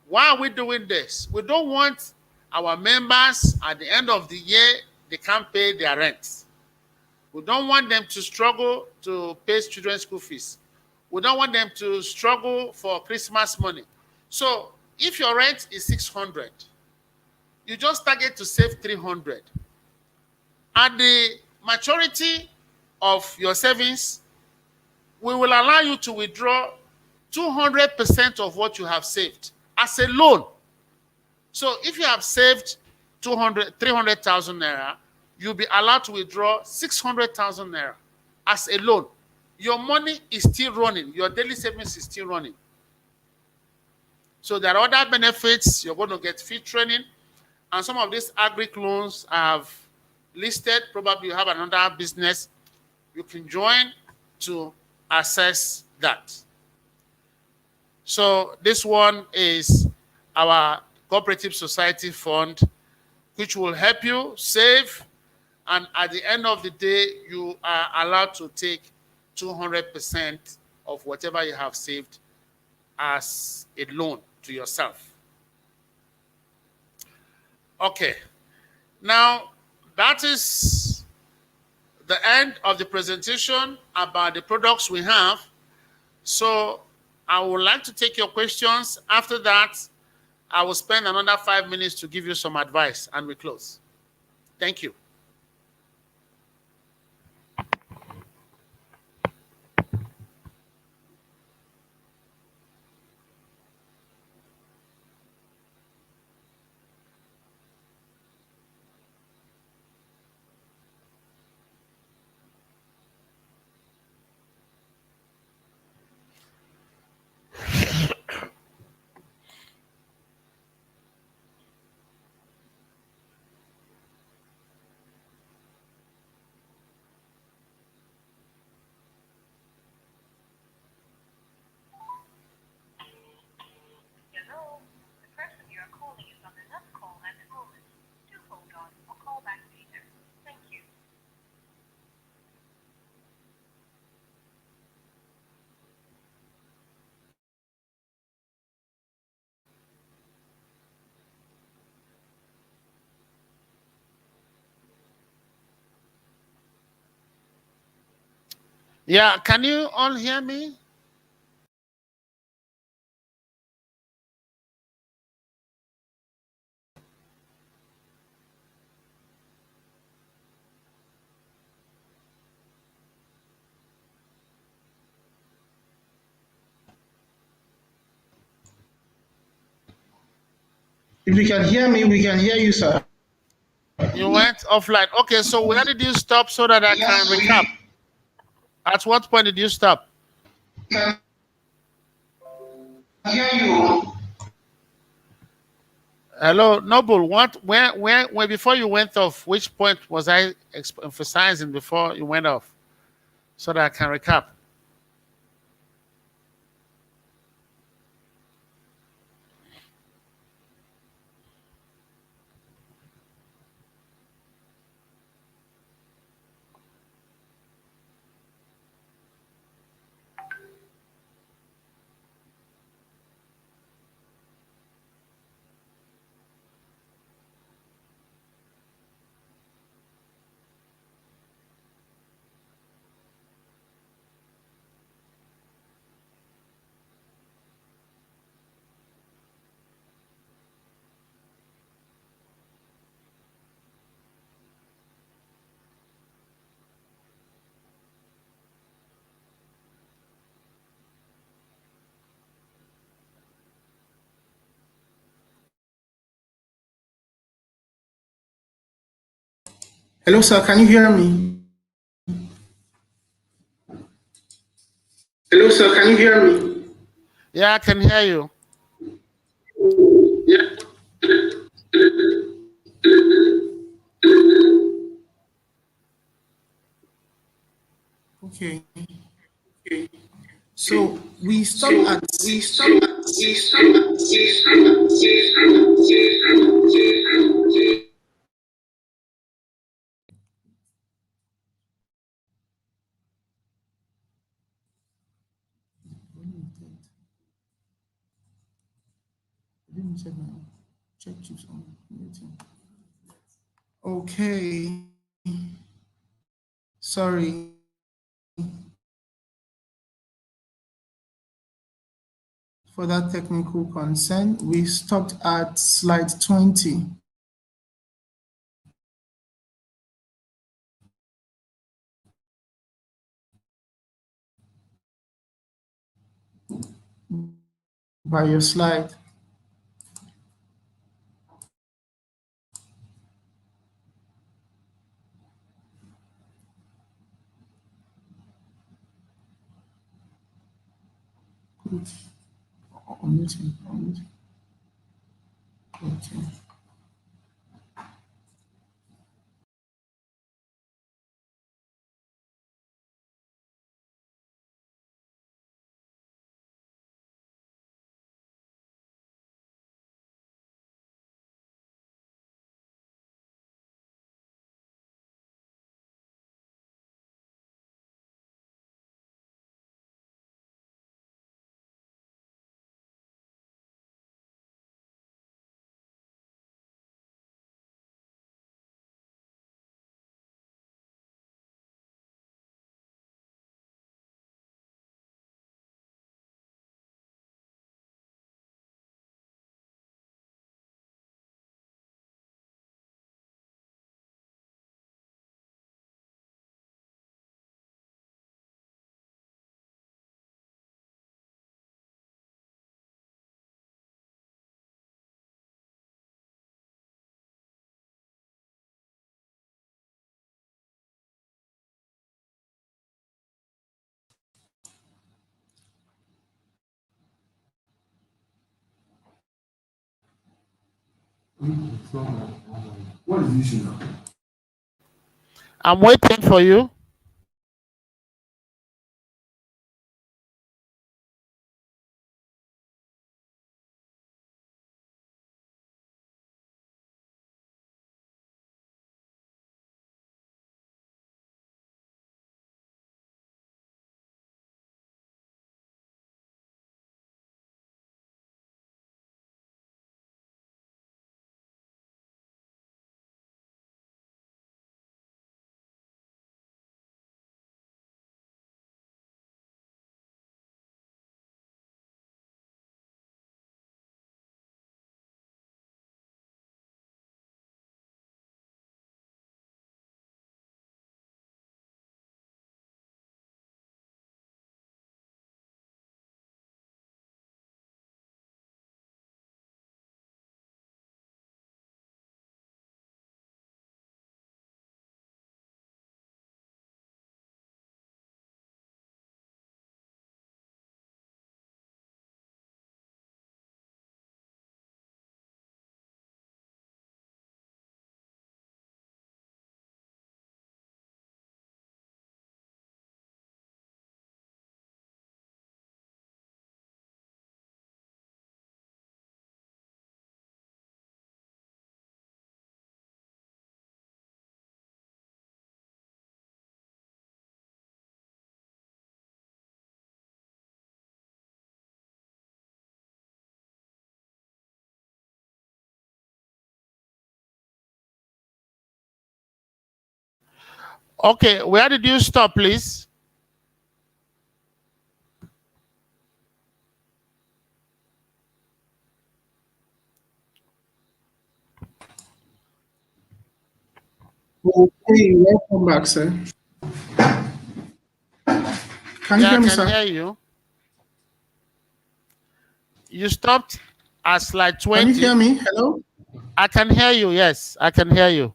Why are we doing this? We don't want our members at the end of the year, they can't pay their rent. We don't want them to struggle to pay children's school fees. We don't want them to struggle for Christmas money. So if your rent is 600, you just target to save 300. At the maturity of your savings, we will allow you to withdraw 200% of what you have saved as a loan. So if you have saved 300,000 naira, you'll be allowed to withdraw 600,000 naira as a loan. Your money is still running. Your daily savings is still running. So there are other benefits. You're going to get free training. And some of these agri loans I have listed. Probably you have another business. You can join to access that. So this one is our Cooperative Society Fund, which will help you save. And at the end of the day, you are allowed to take 200% of whatever you have saved as a loan to yourself. Okay. Now, that is the end of the presentation about the products we have. So I would like to take your questions. After that, I will spend another 5 minutes to give you some advice, and we close. Thank you. Yeah, can you all hear me? If you can hear me, we can hear you, sir. You went offline. Okay, so where did you stop so that I can recap? At what point did you stop? Can hear you. Hello, Noble. Where, before you went off, which point was I emphasizing before you went off so that I can recap? Hello, sir. Can you hear me? Hello, sir. Can you hear me? Yeah, I can hear you. Yeah. Okay. Okay. So we stop at check chips on meeting. Okay. Sorry. For that technical concern, we stopped at slide 20. By your slide. Good. On meeting. Okay. What is the issue now? I'm waiting for you. Okay, where did you stop, please? Okay, welcome back, sir. Can you Yeah, hear I me, can sir? hear you. You stopped at slide Can you 20. hear me? Hello? I can hear you. Yes, I can hear you.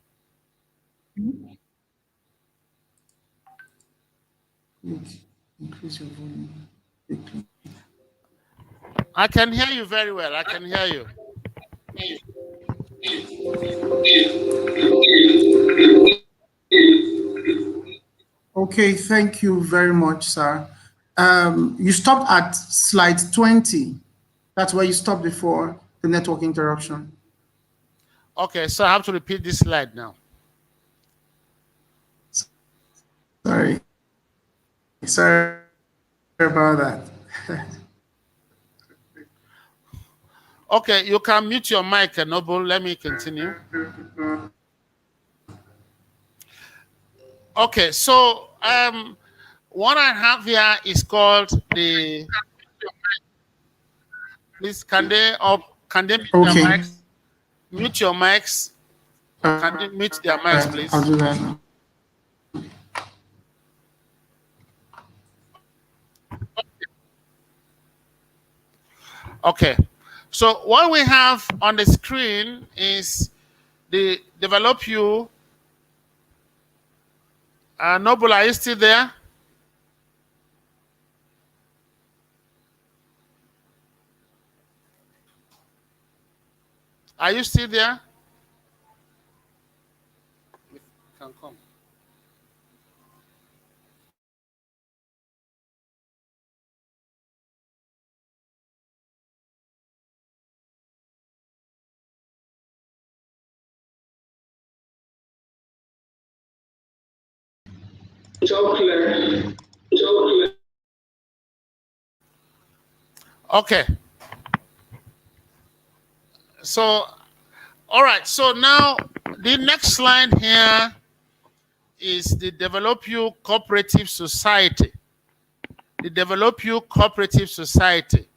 Increase your volume. I can hear you very well. I can hear you. Okay, thank you very much, sir. You stopped at slide 20. That's where you stopped before the network interruption. Okay, so I have to repeat this slide now. Sorry. Sorry about that. Okay, you can mute your mic, Noble. Let me continue. Okay, so what I have here is called the. Please, can they mute their Okay. mics? Mute your mics. Can they mute their mics, please? I'll do that now. Okay, so what we have on the screen is the develop you. Noble, are you still there? Are you still there? You can come. Okay. So, all right. So now the next slide here is the Develop You Cooperative Society. The Develop You Cooperative Society.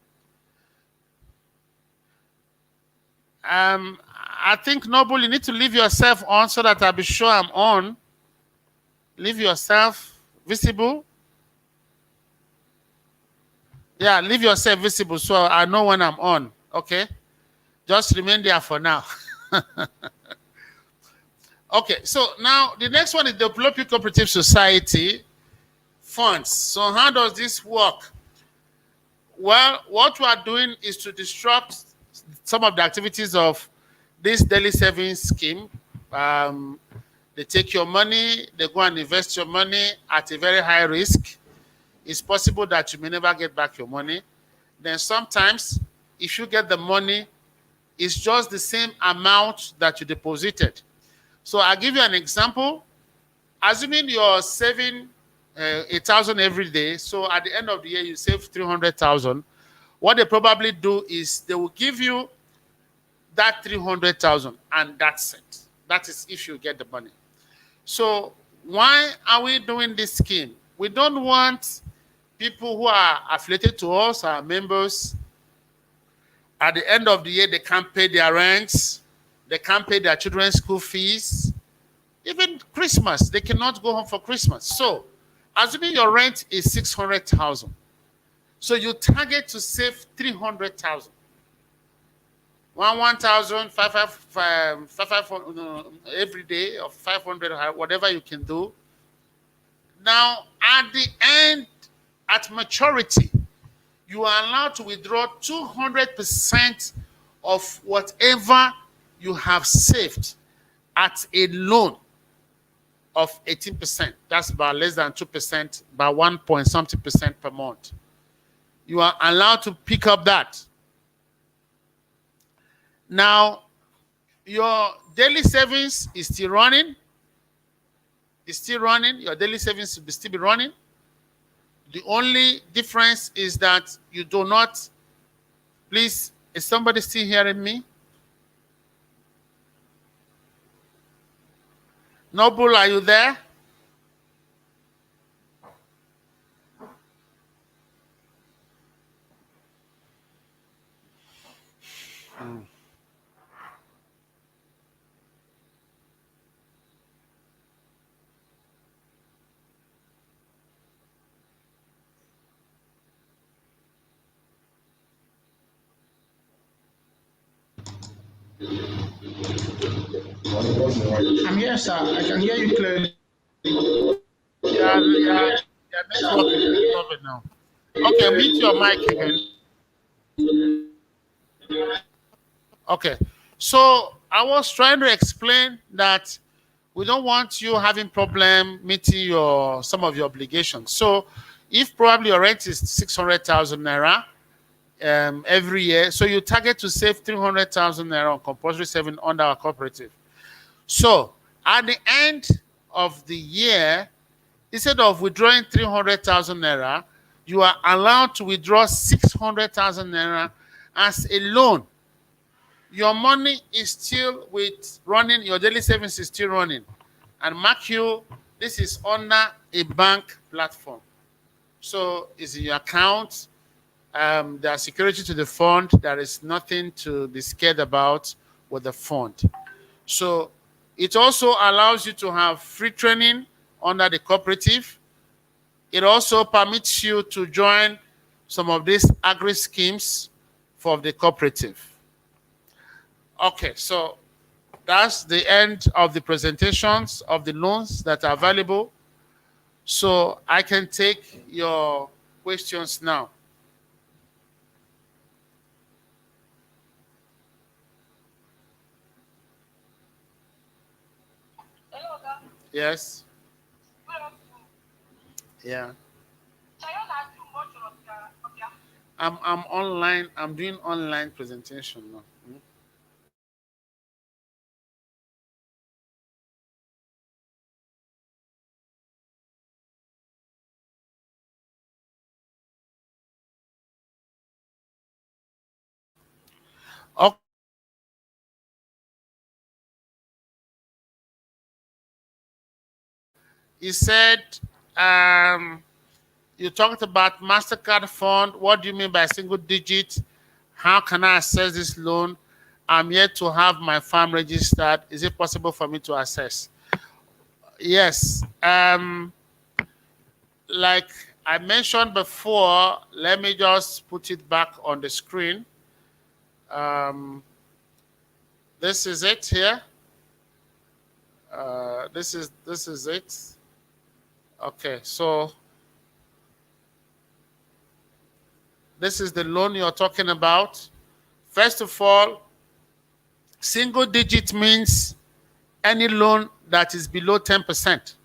I think, Noble, you need to leave yourself on so that I'll be sure I'm on. Leave yourself visible. Yeah, leave yourself visible so I know when I'm on. Okay? Just remain there for now. Okay, so now the next one is the Develop You Cooperative Society funds. So how does this work? Well, what we are doing is to disrupt some of the activities of this daily savings scheme. They take your money, they go and invest your money at a very high risk. It's possible that you may never get back your money. Then sometimes, if you get the money, it's just the same amount that you deposited. So I'll give you an example. Assuming you're saving 1,000 every day, so at the end of the year, you save 300,000. What they probably do is they will give you that 300,000 and that's it. That is if you get the money. So why are we doing this scheme? We don't want people who are affiliated to us, our members, at the end of the year, they can't pay their rents, they can't pay their children's school fees. Even Christmas, they cannot go home for Christmas. So, assuming your rent is 600,000, so you target to save 300,000. 1,000, 500 every day, or 500, whatever you can do. Now, at the end, at maturity, you are allowed to withdraw 200% of whatever you have saved at a loan of 18%. That's about less than 2%, about 1 point something percent per month. You are allowed to pick up that. Now, your daily savings is still running. It's still running. Your daily savings will still be running. The only difference is that you do not, please, is somebody still hearing me? Noble, are you there? I'm here, sir. I can hear you clearly. Yeah, network is disturbing now. Okay, mute your mic again. Okay, so I was trying to explain that we don't want you having problem meeting some of your obligations. So if probably your rent is 600,000 naira every year, so you target to save 300,000 naira on compulsory saving under our cooperative. So at the end of the year, instead of withdrawing 300,000 naira, you are allowed to withdraw 600,000 naira as a loan. Your money is still running, your daily savings is still running. And mark you, this is under a bank platform. So it's in your account. There's security to the fund. There is nothing to be scared about with the fund. So it also allows you to have free training under the cooperative. It also permits you to join some of these agri schemes for the cooperative. Okay, so that's the end of the presentations of the loans that are available. So I can take your questions now. Yes. Yeah. I'm online. I'm doing online presentation now. Okay. He said, you talked about MasterCard fund. What do you mean by single digit? How can I access this loan? I'm yet to have my farm registered. Is it possible for me to access? Yes. Like I mentioned before, let me just put it back on the screen. This is it here. This is it. Okay, so this is the loan you're talking about. First of all, single digit means any loan that is below 10%.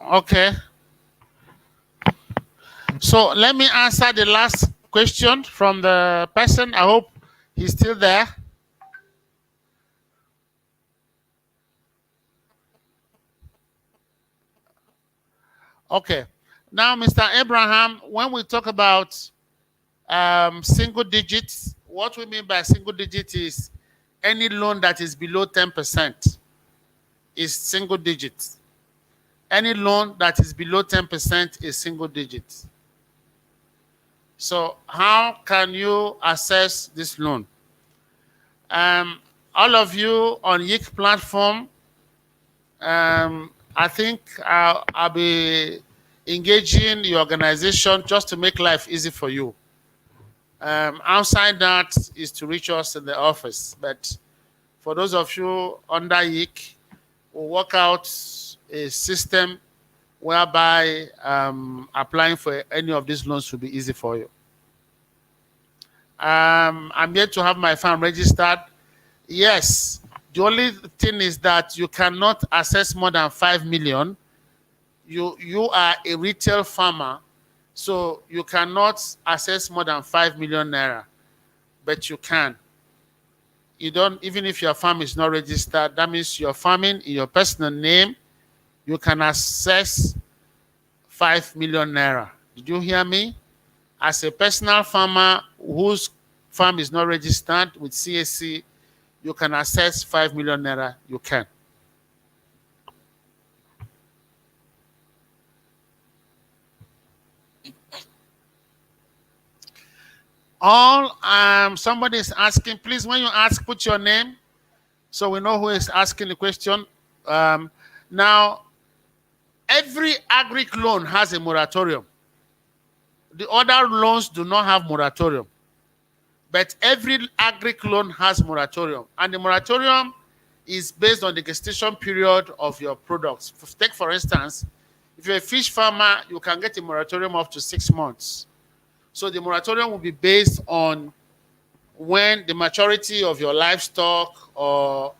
Okay. So let me answer the last question from the person. I hope he's still there. Okay. Now, Mr. Abraham, when we talk about single digits, what we mean by single digit is any loan that is below 10% is single digit. Any loan that is below 10% is single digit. So how can you assess this loan? All of you on YIC platform, I think I'll be engaging the organization just to make life easy for you. Outside that is to reach us in the office. But for those of you under YIC, we'll work out a system whereby applying for any of these loans will be easy for you. I'm yet to have my farm registered. Yes, the only thing is that you cannot access more than 5 million. You are a retail farmer, so you cannot access more than 5 million naira, but you can. You don't, even if your farm is not registered, that means you're farming in your personal name, you can access 5 million naira. Did you hear me? As a personal farmer whose farm is not registered with CAC, you can access 5 million naira. You can. All somebody is asking, please, when you ask, put your name so we know who is asking the question. Now, every agric loan has a moratorium. The other loans do not have moratorium, but every agric loan has moratorium, and the moratorium is based on the gestation period of your products. Take, for instance, if you're a fish farmer, you can get a moratorium up to 6 months. So the moratorium will be based on when the maturity of your livestock or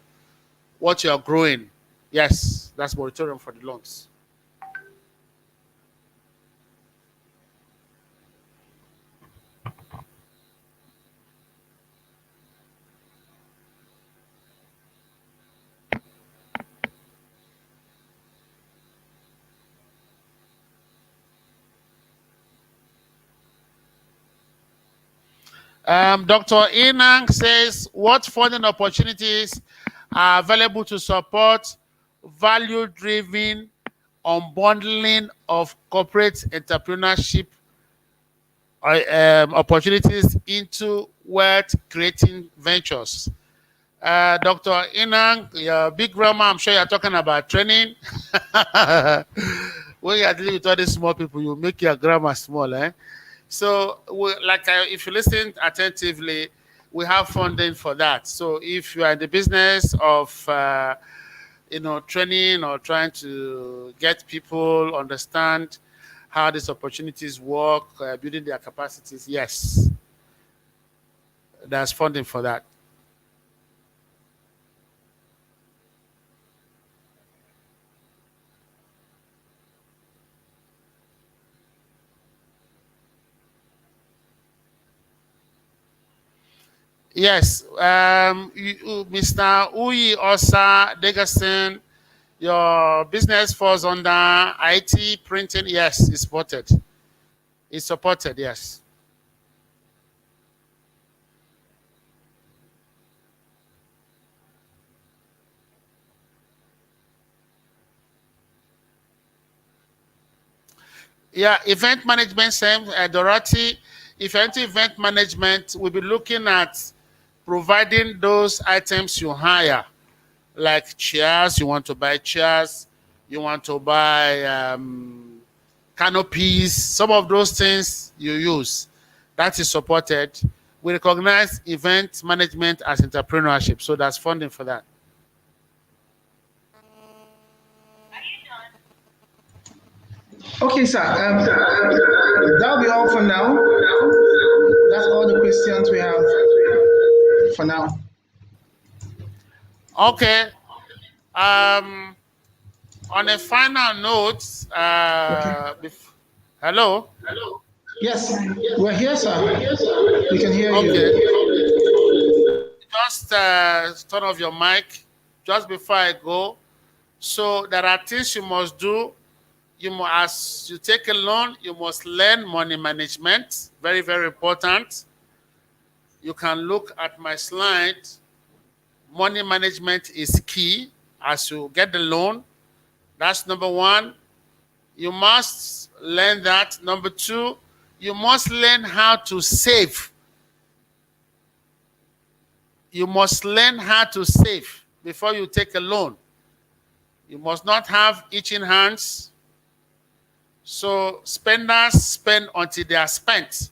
what you're growing. Yes, that's moratorium for the loans. Dr. Inang says, what funding opportunities are available to support value-driven unbundling of corporate entrepreneurship opportunities into wealth-creating ventures? Dr. Inang, your big grammar, I'm sure you're talking about training. When you're dealing with all these small people, you make your grammar small, eh? So, if you listen attentively, we have funding for that. So, if you are in the business of, training or trying to get people understand how these opportunities work, building their capacities, yes, there's funding for that. Yes, Mr. Uyi Osa Degason, your business falls under IT printing. Yes, it's supported. It's supported, yes. Yeah, event management, same. Dorothy, if you're into event management, we'll be looking at providing those items you hire, like chairs. You want to buy chairs, you want to buy canopies, some of those things you use. That is supported. We recognize event management as entrepreneurship, so that's funding for that. Okay, sir. That'll be all for now. That's all the questions we have for now. Okay. On a final note, hello? Yes, we're here, sir. We can hear you. Just turn off your mic just before I go. So there are things you must do. As you take a loan, you must learn money management. Very, very important. You can look at my slide. Money management is key as you get the loan. That's number one. You must learn that. Number two, you must learn how to save. You must learn how to save before you take a loan. You must not have itching hands. So spenders spend until they are spent.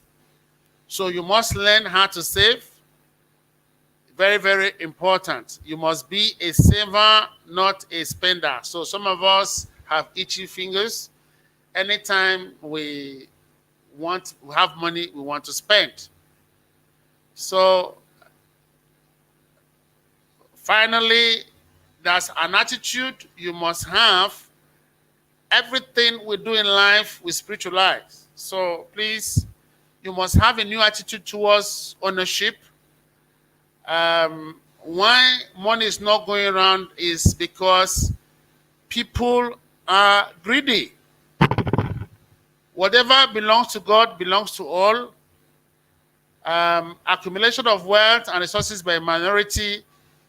So you must learn how to save. Very, very important. You must be a saver, not a spender. So some of us have itchy fingers. anytime we have money, we want to spend. So finally, there's an attitude you must have. Everything we do in life, we spiritualize. So please, you must have a new attitude towards ownership. Why money is not going around is because people are greedy. Whatever belongs to God belongs to all. Accumulation of wealth and resources by a minority,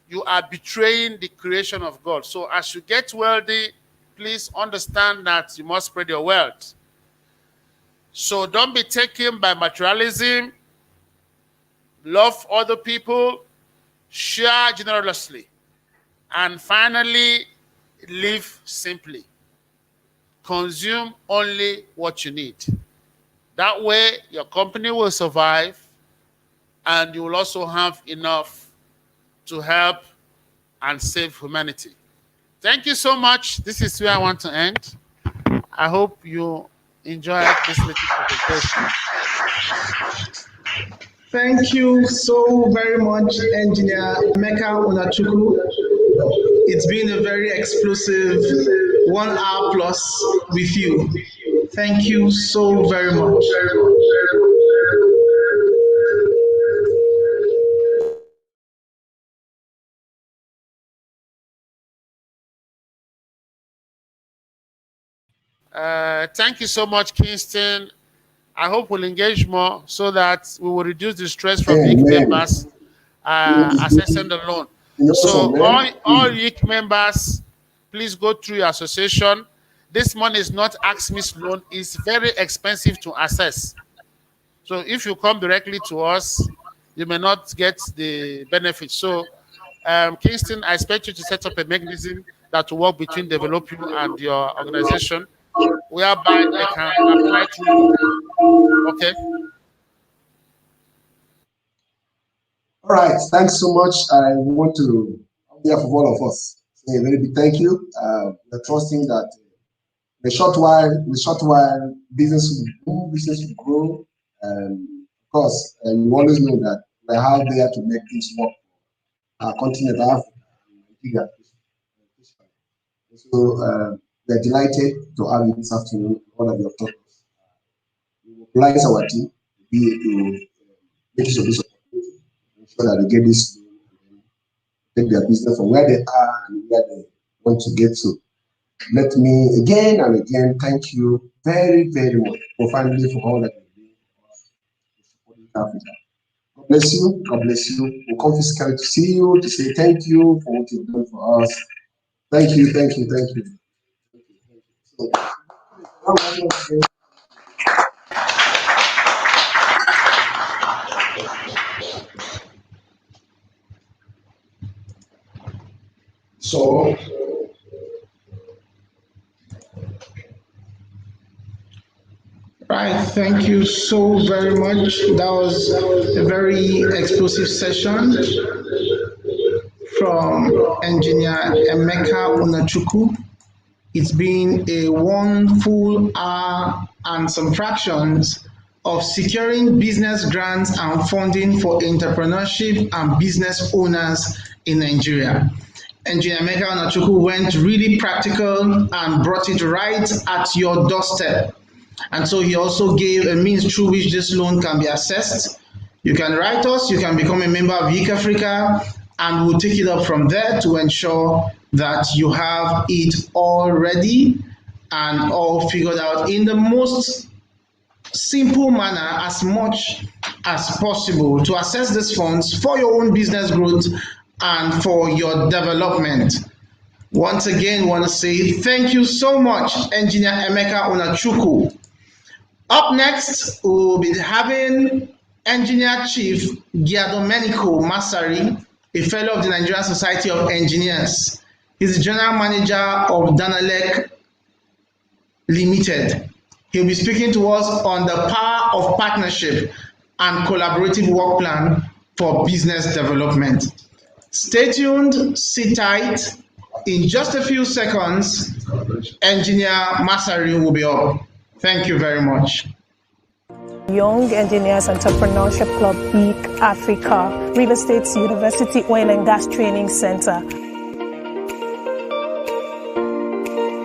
you are betraying the creation of God. So as you get wealthy, please understand that you must spread your wealth. So don't be taken by materialism. Love other people. Share generously. And finally, live simply. Consume only what you need. That way, your company will survive, and you will also have enough to help and save humanity. Thank you so much. This is where I want to end. I hope you enjoyed this little presentation. Thank you so very much, Engineer Emeka Onachukwu. It's been a very explosive 1 hour plus with you. Thank you so very much. Thank you so much, Kingston. I hope we'll engage more so that we will reduce the stress from YIC members assessing the loan. So all YIC members, please go through your association. This money is not AXMIS loan. It's very expensive to assess. So if you come directly to us, you may not get the benefit. So Kingston, I expect you to set up a mechanism that will work between Develop You and your organization, whereby they can apply to you. Okay. All right. Thanks so much. I want to, on behalf of all of us, say a very big thank you. We're trusting that in a short while, business will boom, business will grow. Of course, you always know that we're out there to make things work. Our continent, Africa, so we're delighted to have you this afternoon. All of your talks. We will mobilize our team to be able to make use of this opportunity, ensure that they get this, take their business from where they are and where they want to get to. Let me again and again thank you very, very much profoundly for all that you do for Africa. God bless you. God bless you. We'll come physically to see you, to say thank you for what you've done for us. Thank you, thank you, thank you. So, right, thank you so very much. That was a very explosive session from Engineer Emeka Onachukwu. It's been a 1 full hour and some fractions of securing business grants and funding for entrepreneurship and business owners in Nigeria. Engineer Emeka Onachukwu went really practical and brought it right at your doorstep. And so he also gave a means through which this loan can be assessed. You can write us, you can become a member of YIC Africa, and we'll take it up from there to ensure that you have it all ready and all figured out in the most simple manner as much as possible to access these funds for your own business growth and for your development. Once again, I want to say thank you so much, Engineer Emeka Onachukwu. Up next, we'll be having Engineer Chief Giadomenico Massari, a fellow of the Nigerian Society of Engineers. He's the General Manager of Danalek Limited. He'll be speaking to us on the power of partnership and collaborative work plan for business development. Stay tuned, sit tight. In just a few seconds, Engineer Massari will be up. Thank you very much. Young Engineers Entrepreneurship Club, YEEC Africa, River State University Oil and Gas Training Center.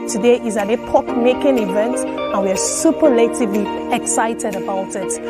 Today is an epoch-making event, and we are superlatively excited about it.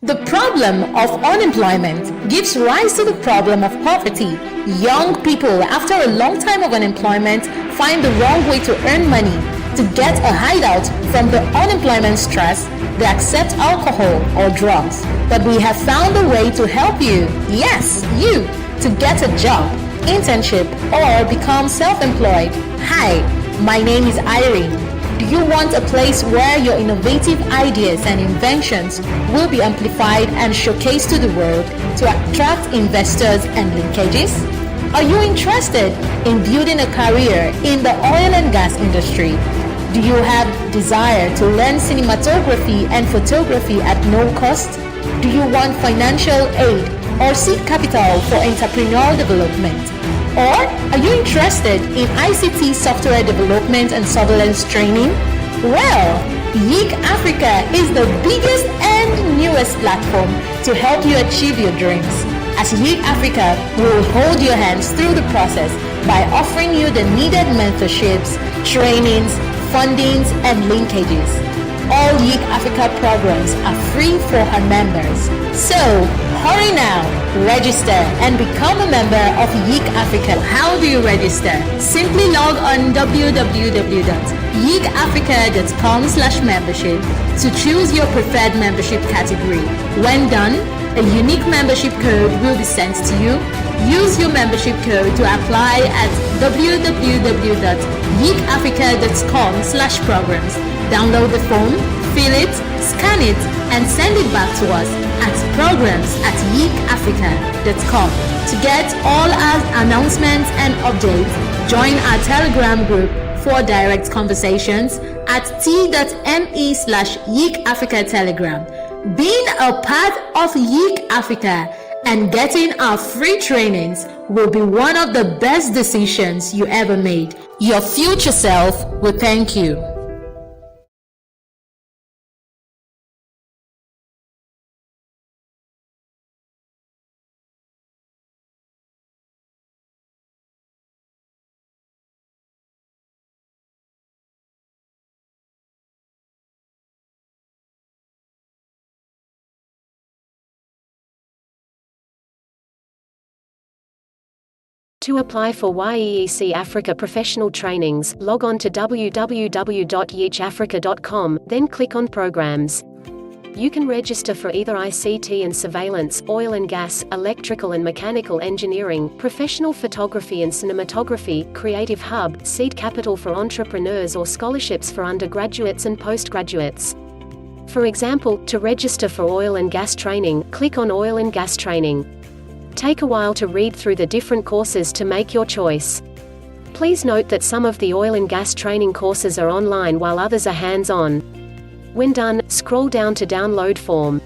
The problem of unemployment gives rise to the problem of poverty. Young people, after a long time of unemployment, find the wrong way to earn money. To get a hideout from the unemployment stress, they accept alcohol or drugs. But we have found a way to help you, yes, you, to get a job, internship, or become self-employed. Hi, my name is Irene. Do you want a place where your innovative ideas and inventions will be amplified and showcased to the world to attract investors and linkages? Are you interested in building a career in the oil and gas industry? Do you have desire to learn cinematography and photography at no cost? Do you want financial aid or seek capital for entrepreneurial development? Or are you interested in ICT software development and surveillance training? Well, YEEC Africa is the biggest and newest platform to help you achieve your dreams. As YEEC Africa, we will hold your hands through the process by offering you the needed mentorships, trainings, fundings, and linkages. All YEEC Africa programs are free for her members. So, hurry now, register and become a member of YEEC Africa. How do you register? Simply log on www.yeekafrica.com/membership to choose your preferred membership category. When done, a unique membership code will be sent to you. Use your membership code to apply at www.yeekafrica.com/programs. Download the form, fill it, scan it, and send it back to us at programs@yeekafrica.com. To get all our announcements and updates, join our Telegram group for direct conversations at t.me/YEEC Telegram. Being a part of YEEC Africa and getting our free trainings will be one of the best decisions you ever made. Your future self will thank you. To apply for YEEC Africa professional trainings, log on to www.yeekafrica.com, then click on Programs. You can register for either ICT and surveillance, oil and gas, electrical and mechanical engineering, professional photography and cinematography, Creative Hub, seed capital for entrepreneurs, or scholarships for undergraduates and postgraduates. For example, to register for oil and gas training, click on Oil and Gas Training. Take a while to read through the different courses to make your choice. Please note that some of the oil and gas training courses are online while others are hands-on. When done, scroll down to Download Form.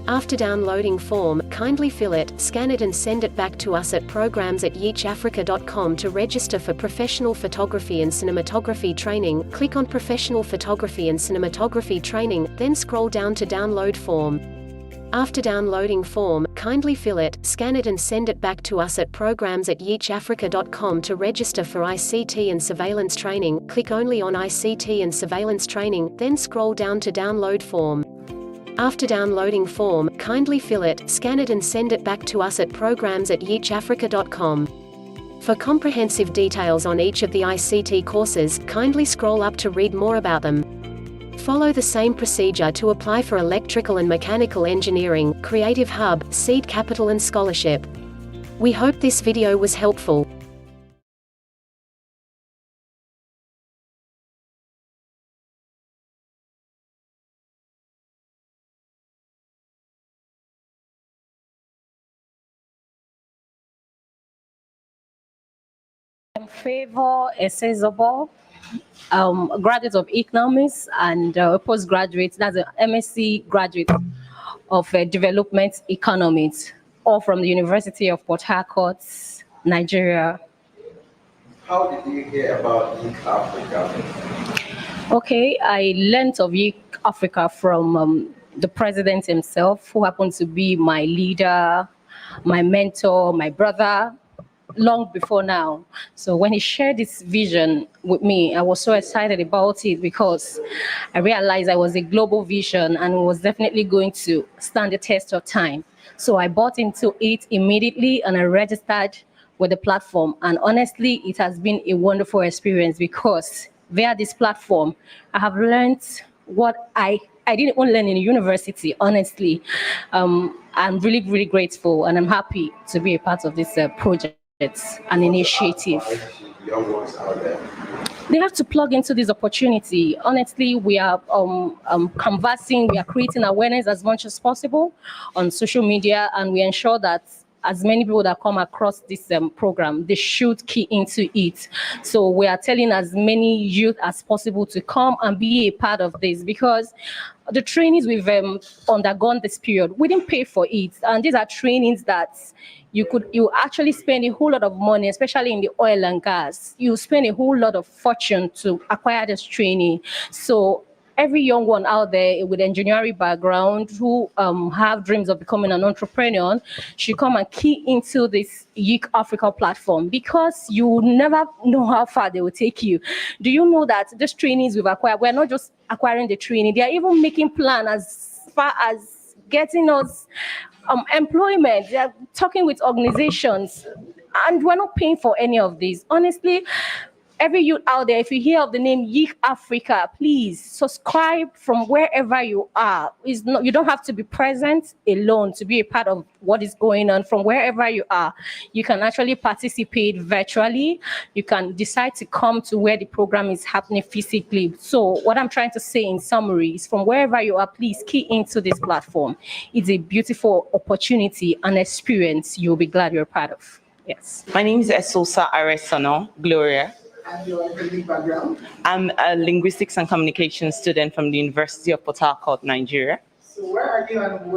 After downloading form, kindly fill it, scan it and send it back to us at programs@yeekafrica.com to register for professional photography and cinematography training. Click on Professional Photography and Cinematography Training, then scroll down to Download Form. After downloading form, kindly fill it, scan it and send it back to us at programs@yeekafrica.com to register for ICT and surveillance training. Click only on ICT and surveillance training, then scroll down to Download Form. After downloading form, kindly fill it, scan it and send it back to us at programs@yeekafrica.com. For comprehensive details on each of the ICT courses, kindly scroll up to read more about them. Follow the same procedure to apply for electrical and mechanical engineering, Creative Hub, Seed Capital and Scholarship. We hope this video was helpful. Favor Esezobor, a graduate of economics and a postgraduate, that's an MSc graduate of development economics, all from the University of Port Harcourt, Nigeria. How did you hear about Youth Africa? Okay, I learned of Youth Africa from the president himself, who happened to be my leader, my mentor, my brother, long before now. So when he shared this vision with me, I was so excited about it because I realized I was a global vision and it was definitely going to stand the test of time. So I bought into it immediately and I registered with the platform. And honestly, it has been a wonderful experience because via this platform, I have learned what I didn't even learn in university, honestly. I'm really, really grateful and I'm happy to be a part of this project. It's an initiative. They have to plug into this opportunity. Honestly, we are canvassing, we are creating awareness as much as possible on social media, and we ensure that as many people that come across this program, they should key into it. So we are telling as many youth as possible to come and be a part of this, because the trainings we've undergone this period, we didn't pay for it. And these are trainings that you actually spend a whole lot of money, especially in the oil and gas. You spend a whole lot of fortune to acquire this training. So every young one out there with engineering background who have dreams of becoming an entrepreneur should come and key into this Youth Africa platform, because you never know how far they will take you. Do you know that these trainings we've acquired, we're not just acquiring the training, they are even making plans as far as getting us employment. They are talking with organizations, and we're not paying for any of this. Honestly, every youth out there, if you hear of the name Youth Africa, please subscribe from wherever you are. You don't have to be present alone to be a part of what is going on. From wherever you are, you can actually participate virtually. You can decide to come to where the program is happening physically. So what I'm trying to say in summary is, from wherever you are, please key into this platform. It's a beautiful opportunity and experience you'll be glad you're part of. Yes. My name is Esosa Aresono Gloria. And your academic background? I'm a linguistics and communications student from the University of Port Harcourt, Nigeria. So where are you and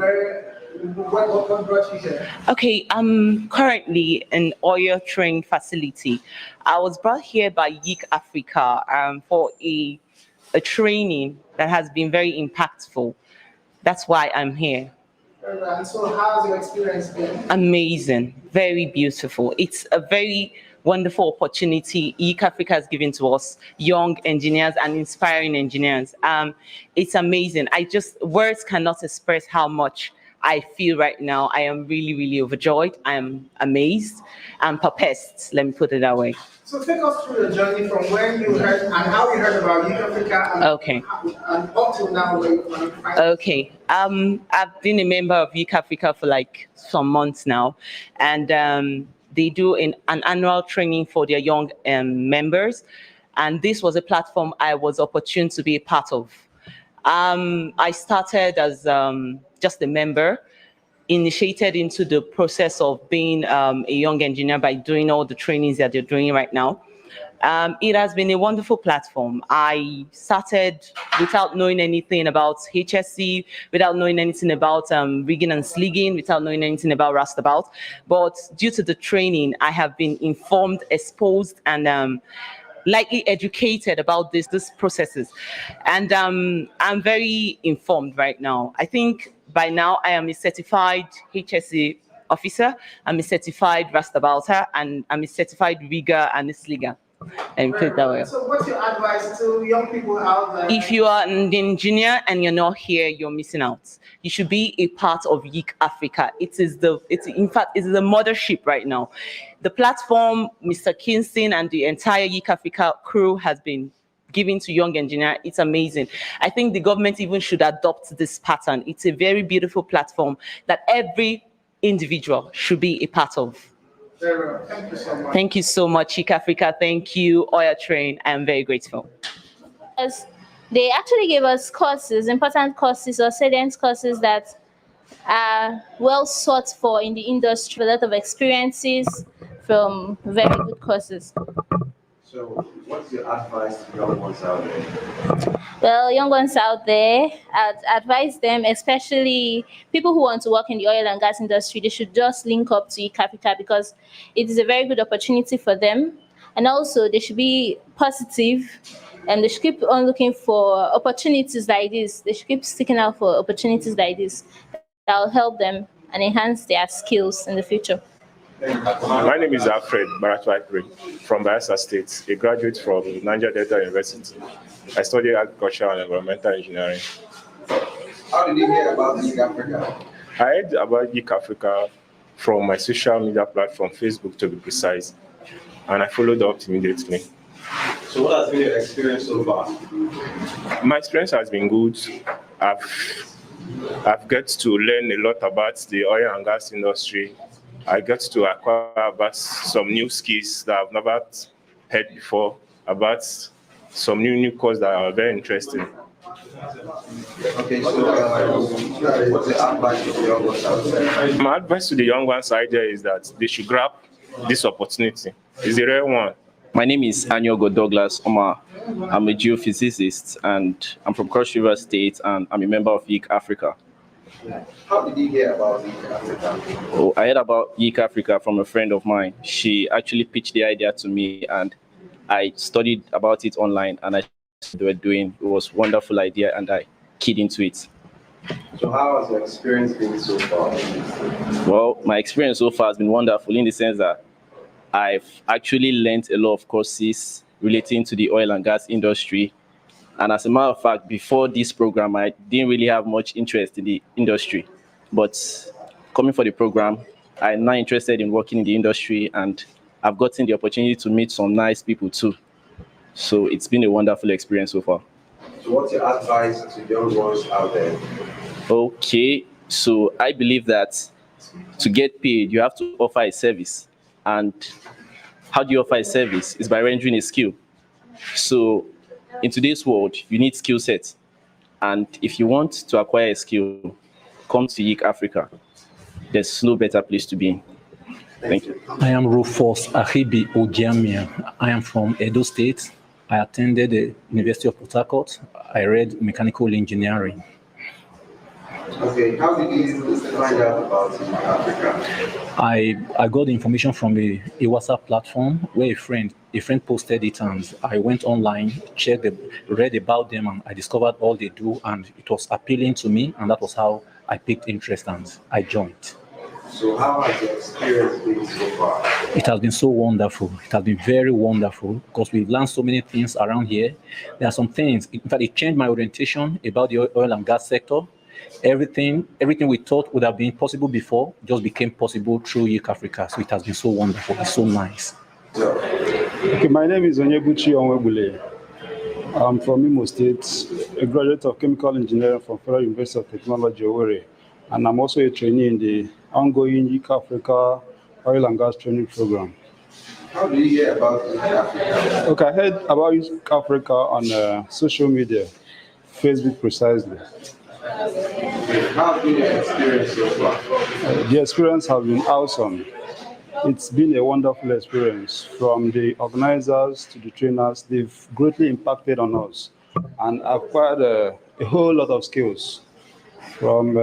what brought you here? Okay, I'm currently in Oyo Training Facility. I was brought here by Youth Africa for a training that has been very impactful. That's why I'm here. And so how's your experience been? Amazing, very beautiful. It's a very wonderful opportunity Youth Africa has given to us, young engineers and inspiring engineers. It's amazing. Words cannot express how much I feel right now. I am really, really overjoyed. I am amazed. I'm perplexed, let me put it that way. So take us through the journey from when you heard and how you heard about Youth Africa and up till now. Okay. I've been a member of Youth Africa for like some months now, and they do an annual training for their young members. And this was a platform I was opportune to be a part of. I started as just a member, initiated into the process of being a young engineer by doing all the trainings that they're doing right now. It has been a wonderful platform. I started without knowing anything about HSC, without knowing anything about rigging and sligging, without knowing anything about Rustabout. But due to the training, I have been informed, exposed, and lightly educated about these processes. And I'm very informed right now. I think by now I am a certified HSC officer, I'm a certified Rustabouter, and I'm a certified rigger and a sligger. and put it that way. So what's your advice to young people out there? If you are an engineer and you're not here, you're missing out. You should be a part of YIC Africa. In fact, it's the mothership right now. The platform Mr. Kingston and the entire YIC Africa crew has been giving to young engineers, it's amazing. I think the government even should adopt this pattern. It's a very beautiful platform that every individual should be a part of. Very well. Thank you so much. Thank you so much, YIC Africa. Thank you, Oya Train. I am very grateful. As they actually gave us courses, important courses or salient courses that are well sought for in the industry, a lot of experiences from very good courses. So what's your advice to young ones out there? Well, young ones out there, I'd advise them, especially people who want to work in the oil and gas industry, they should just link up to YIC Africa because it is a very good opportunity for them. And also, they should be positive and they should keep on looking for opportunities like this. They should keep sticking out for opportunities like this that will help them and enhance their skills in the future. My name is Alfred Baratwaikri from Bayelsa State, a graduate from Niger Delta University. I study agriculture and environmental engineering. How did you hear about YIC Africa? I heard about YIC Africa from my social media platform, Facebook to be precise, and I followed up immediately. So what has been your experience so far? My experience has been good. I've got to learn a lot about the oil and gas industry. I get to acquire about some new skills that I've never heard before, about some new courses that are very interesting. Okay, so what's the advice to the young ones out there? My advice to the young ones out there is that they should grab this opportunity. It's a rare one. My name is Anyogo Douglas Omar. I'm a geophysicist and I'm from Cross River State and I'm a member of YIC Africa. How did you hear about YIC Africa? Oh, I heard about YIC Africa from a friend of mine. She actually pitched the idea to me and I studied about it online and I they were doing. It was a wonderful idea and I keyed into it. So how has your experience been so far? Well, my experience so far has been wonderful in the sense that I've actually learned a lot of courses relating to the oil and gas industry. And as a matter of fact, before this program, I didn't really have much interest in the industry. But coming for the program, I'm now interested in working in the industry and I've gotten the opportunity to meet some nice people too. So it's been a wonderful experience so far. So what's your advice to young ones out there? Okay, so I believe that to get paid, you have to offer a service. And how do you offer a service? It's by rendering a skill. So in today's world, you need skill sets. And if you want to acquire a skill, come to YIC Africa. There's no better place to be in. Thank you. I am Rufus Ahibi Ogiamia. I am from Edo State. I attended the University of Port Harcourt. I read mechanical engineering. Okay, how did you find out about YIC Africa? I got the information from a WhatsApp platform where a friend posted it, and I went online, read about them, and I discovered all they do, and it was appealing to me, and that was how I picked interest and I joined. So how has your experience been so far? It has been so wonderful. It has been very wonderful because we've learned so many things around here. There are some things, in fact, it changed my orientation about the oil and gas sector. Everything we thought would have been possible before just became possible through YIC Africa. So it has been so wonderful. It's so nice. Okay, my name is Onyebuchi Onwebule. I'm from Imo State, a graduate of chemical engineering from Federal University of Technology, Owerri. And I'm also a trainee in the ongoing YIC Africa Oil and Gas Training Program. How do you hear about YIC Africa? Okay, I heard about YIC Africa on social media, Facebook precisely. How has been your experience so far? The experience has been awesome. It's been a wonderful experience. From the organizers to the trainers, they've greatly impacted on us. And I've acquired a whole lot of skills, from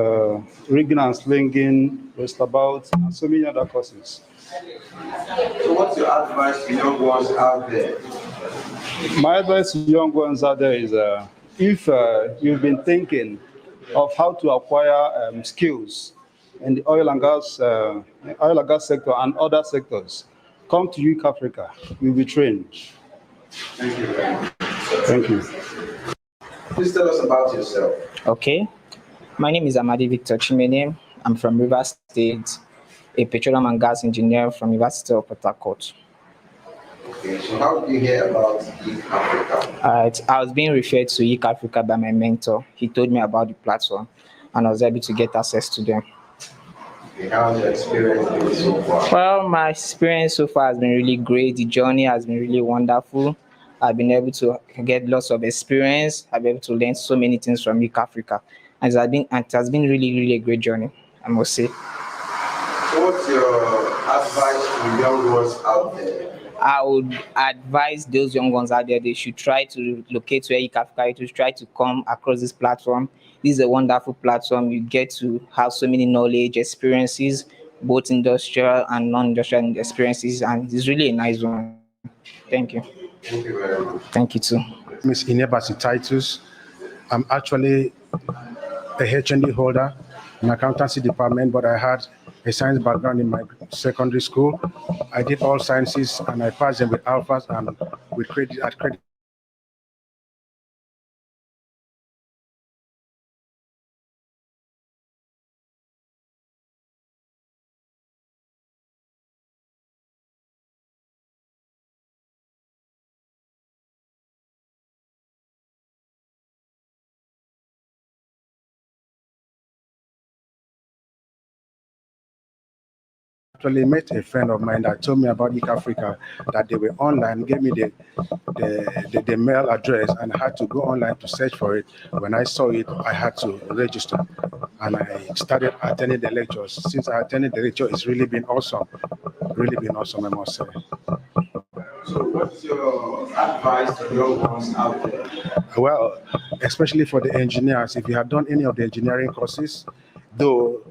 rigging and slinging, restabouts, and so many other courses. So what's your advice to young ones out there? My advice to young ones out there is if you've been thinking of how to acquire skills in the oil and gas sector and other sectors, come to YIC Africa. You'll be trained. Thank you very much. Thank you. Please tell us about yourself. Okay. My name is Amadi Victor Chimene. I'm from Rivers State, a petroleum and gas engineer from University of Port Harcourt. Okay, so how did you hear about Geek Africa? Alright, I was being referred to Geek Africa by my mentor. He told me about the platform and I was able to get access to them. Okay, how's your experience been so far? Well, my experience so far has been really great. The journey has been really wonderful. I've been able to get lots of experience. I've been able to learn so many things from Geek Africa. And it has been really a great journey, I must say. So what's your advice to young ones out there? I would advise those young ones out there, they should try to locate where Geek Africa, to try to come across this platform. This is a wonderful platform. You get to have so many knowledge, experiences, both industrial and non-industrial experiences, and it's really a nice one. Thank you. Thank you very much. Thank you too. Miss Inebasi Titus. I'm actually a HND holder in accountancy department, but I had a science background in my secondary school. I did all sciences and I passed them with alphas and with credit at credit. Actually met a friend of mine that told me about Geek Africa, that they were online, gave me the mail address, and I had to go online to search for it. When I saw it, I had to register, and I started attending the lectures. Since I attended the lecture, it's really been awesome, I must say. So what's your advice to young ones out there? Well, especially for the engineers, if you have done any of the engineering courses, though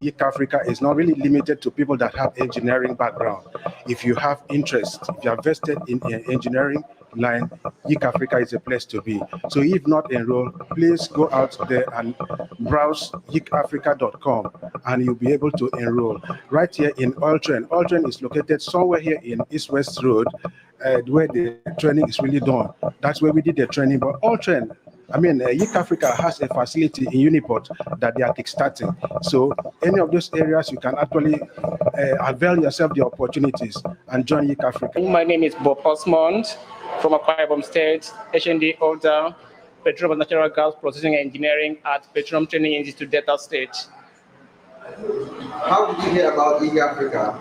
Geek Africa is not really limited to people that have engineering background. If you have interest, if you are vested in an engineering line, Geek Africa is a place to be. So if not enrolled, please go out there and browse geekafrica.com and you'll be able to enroll. Right here in Oil Train. Oil Train is located somewhere here in East West Road, where the training is really done. That's where we did the training. But Oil Train, Geek Africa has a facility in Uniport that they are kickstarting. So any of those areas, you can actually avail yourself the opportunities and join Geek Africa. My name is Bob Osmond from Akwa Ibom State, HND holder, Petroleum and Natural Gas Processing Engineering at Petroleum Training Institute, Delta State. How did you hear about Geek Africa?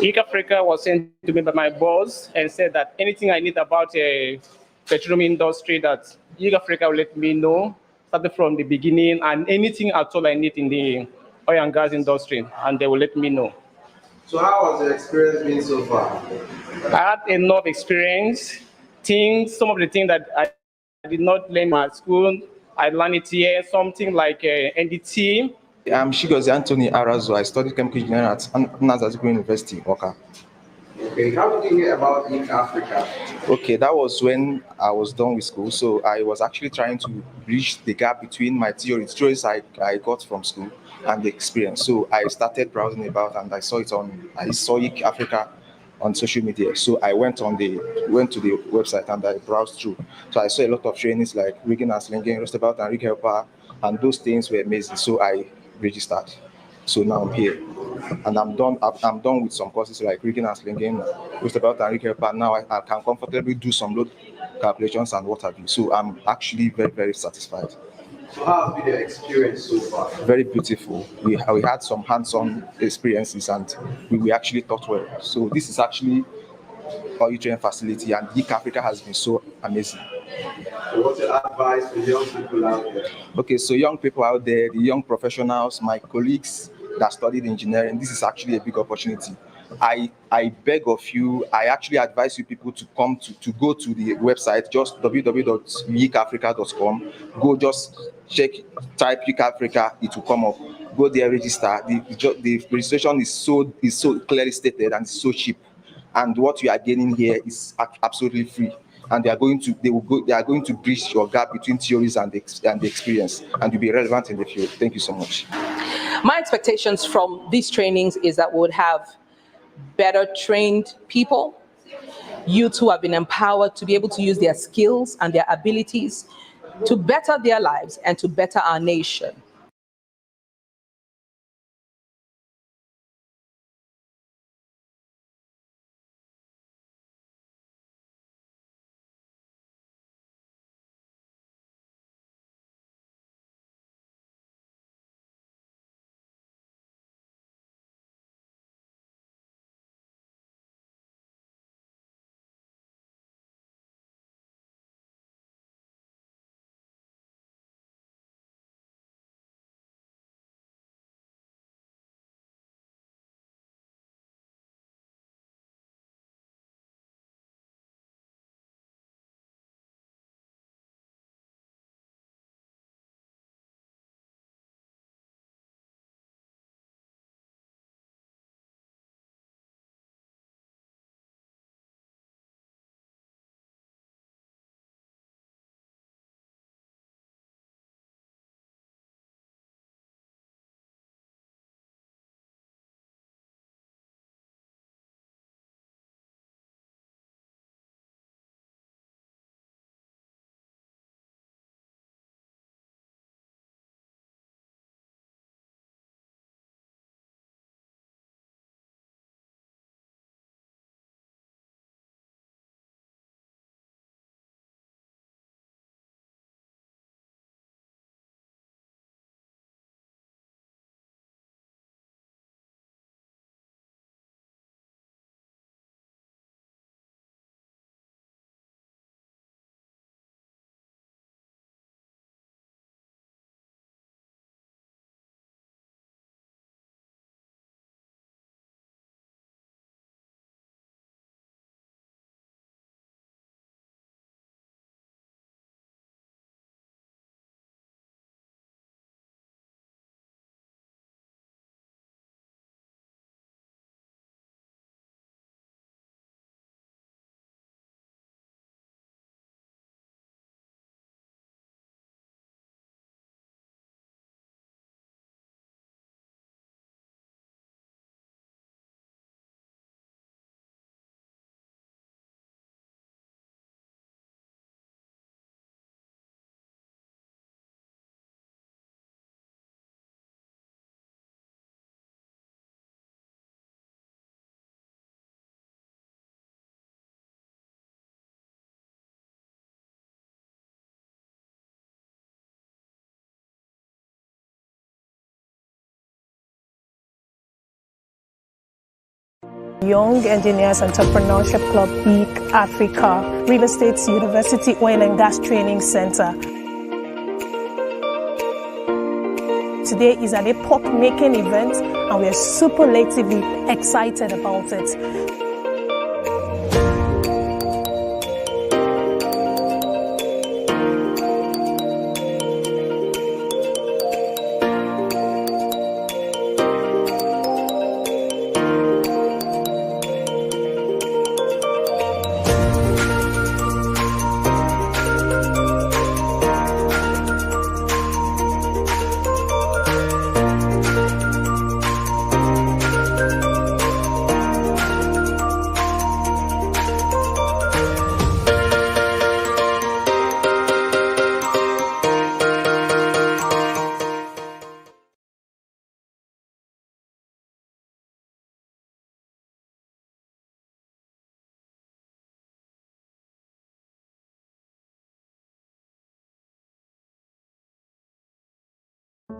Geek Africa was sent to me by my boss and said that anything I need about a petroleum industry, that Geek Africa will let me know, started from the beginning, and anything at all I need in the oil and gas industry, and they will let me know. So how has your experience been so far? I had enough experience. Some of the things that I did not learn at school, I learned it here, something like NDT. I'm Shigozi Anthony Arazo. I studied chemical engineering at Nazareth University, Oka. Okay, how did you hear about Geek Africa? Okay, that was when I was done with school. So I was actually trying to bridge the gap between my theories I got from school and the experience. So I started browsing about and I saw Geek Africa on social media. So I went to the website and I browsed through. So I saw a lot of trainings like rigging and slinging, rostabout and rig helper, and those things were amazing. So I registered. So now I'm here. And I'm done with some courses like rigging and slinging, rostabout and rig helper. Now I can comfortably do some load calculations and what have you. So I'm actually very satisfied. So how has been your experience so far? Very beautiful. We had some hands-on experiences and we actually taught well. So this is actually Oil Train facility, and Geek Africa has been so amazing. So what's your advice for young people out there? Okay, so young people out there, the young professionals, my colleagues that studied engineering, this is actually a big opportunity. I beg of you, I actually advise you people to come to go to the website, just www.geekafrica.com. Go just type Geek Africa, it will come up. Go there, register. The registration is so clearly stated and it's so cheap. And what you are getting here is absolutely free. And they are going to bridge your gap between theories and the experience, and you'll be relevant in the field. Thank you so much. My expectations from these trainings is that we would have better trained people, youth who have been empowered to be able to use their skills and their abilities to better their lives and to better our nation. Young Engineers Entrepreneurship Club Week Africa, River State University Oil and Gas Training Center. Today is an epoch-making event and we are superlatively excited about it.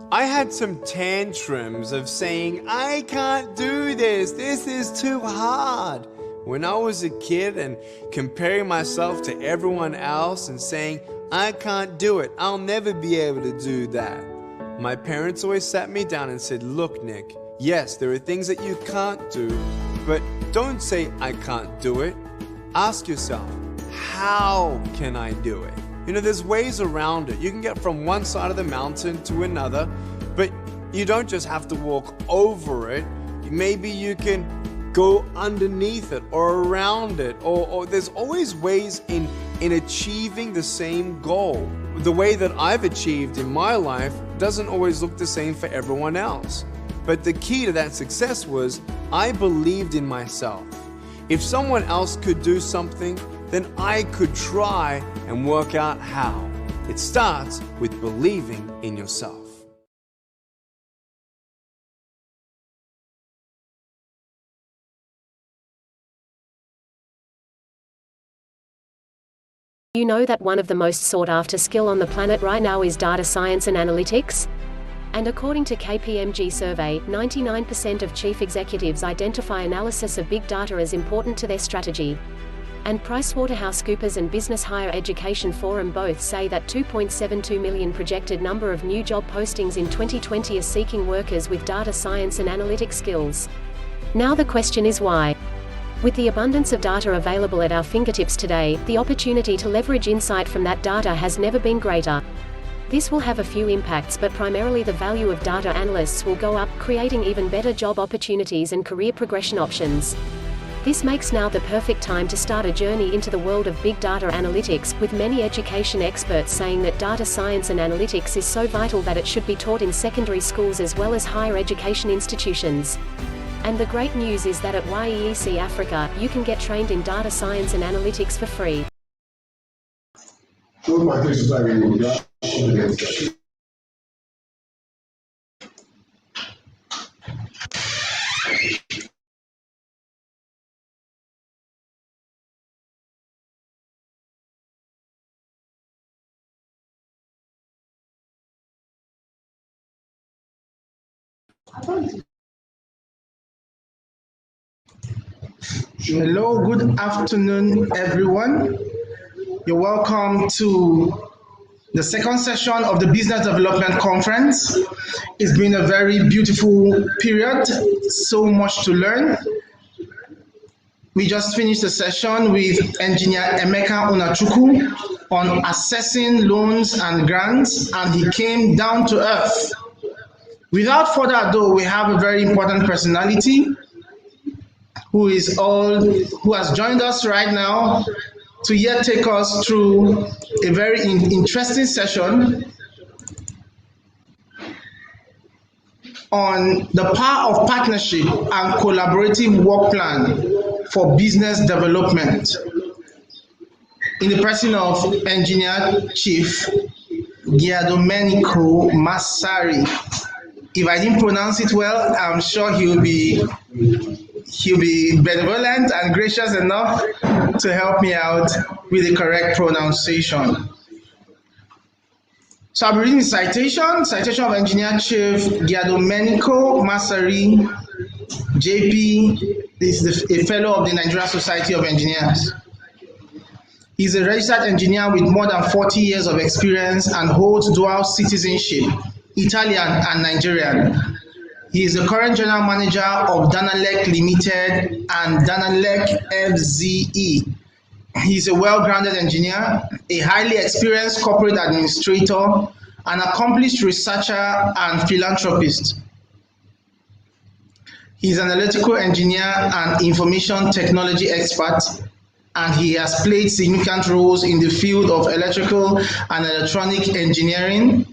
I had some tantrums of saying, I can't do this is too hard. When I was a kid and comparing myself to everyone else and saying, I can't do it, I'll never be able to do that. My parents always sat me down and said, look, Nick, yes, there are things that you can't do, but don't say, I can't do it. Ask yourself, how can I do it? You know, there's ways around it. You can get from one side of the mountain to another, but you don't just have to walk over it. Maybe you can go underneath it or around it, or there's always ways in achieving the same goal. The way that I've achieved in my life doesn't always look the same for everyone else. But the key to that success was I believed in myself. If someone else could do something, then I could try and work out how. It starts with believing in yourself. You know that one of the most sought-after skill on the planet right now is data science and analytics? And according to KPMG survey, 99% of chief executives identify analysis of big data as important to their strategy. And PricewaterhouseCoopers and Business Higher Education Forum both say that 2.72 million projected number of new job postings in 2020 are seeking workers with data science and analytics skills. Now the question is why? With the abundance of data available at our fingertips today, the opportunity to leverage insight from that data has never been greater. This will have a few impacts, but primarily the value of data analysts will go up, creating even better job opportunities and career progression options. This makes now the perfect time to start a journey into the world of big data analytics, with many education experts saying that data science and analytics is so vital that it should be taught in secondary schools as well as higher education institutions. And the great news is that at YEEC Africa, you can get trained in data science and analytics for free. Hello, good afternoon, everyone. You're welcome to the second session of the Business Development Conference. It's been a very beautiful period, so much to learn. We just finished a session with Engineer Emeka Onachukwu on assessing loans and grants, and he came down to earth. Without further ado, we have a very important personality who has joined us right now to yet take us through a very interesting session on the power of partnership and collaborative work plan for business development, in the person of Engineer Chief Giandomenico Massari. If I didn't pronounce it well, I'm sure he'll be benevolent and gracious enough to help me out with the correct pronunciation. So I'll be reading the citation of Engineer Chief Giandomenico Massari, JP. This is a fellow of the Nigerian Society of Engineers. He's a registered engineer with more than 40 years of experience and holds dual citizenship, Italian and Nigerian. He is the current general manager of Danalec Limited and Danalec FZE. He's a well-grounded engineer, a highly experienced corporate administrator, an accomplished researcher and philanthropist. He's an electrical engineer and information technology expert, and he has played significant roles in the field of electrical and electronic engineering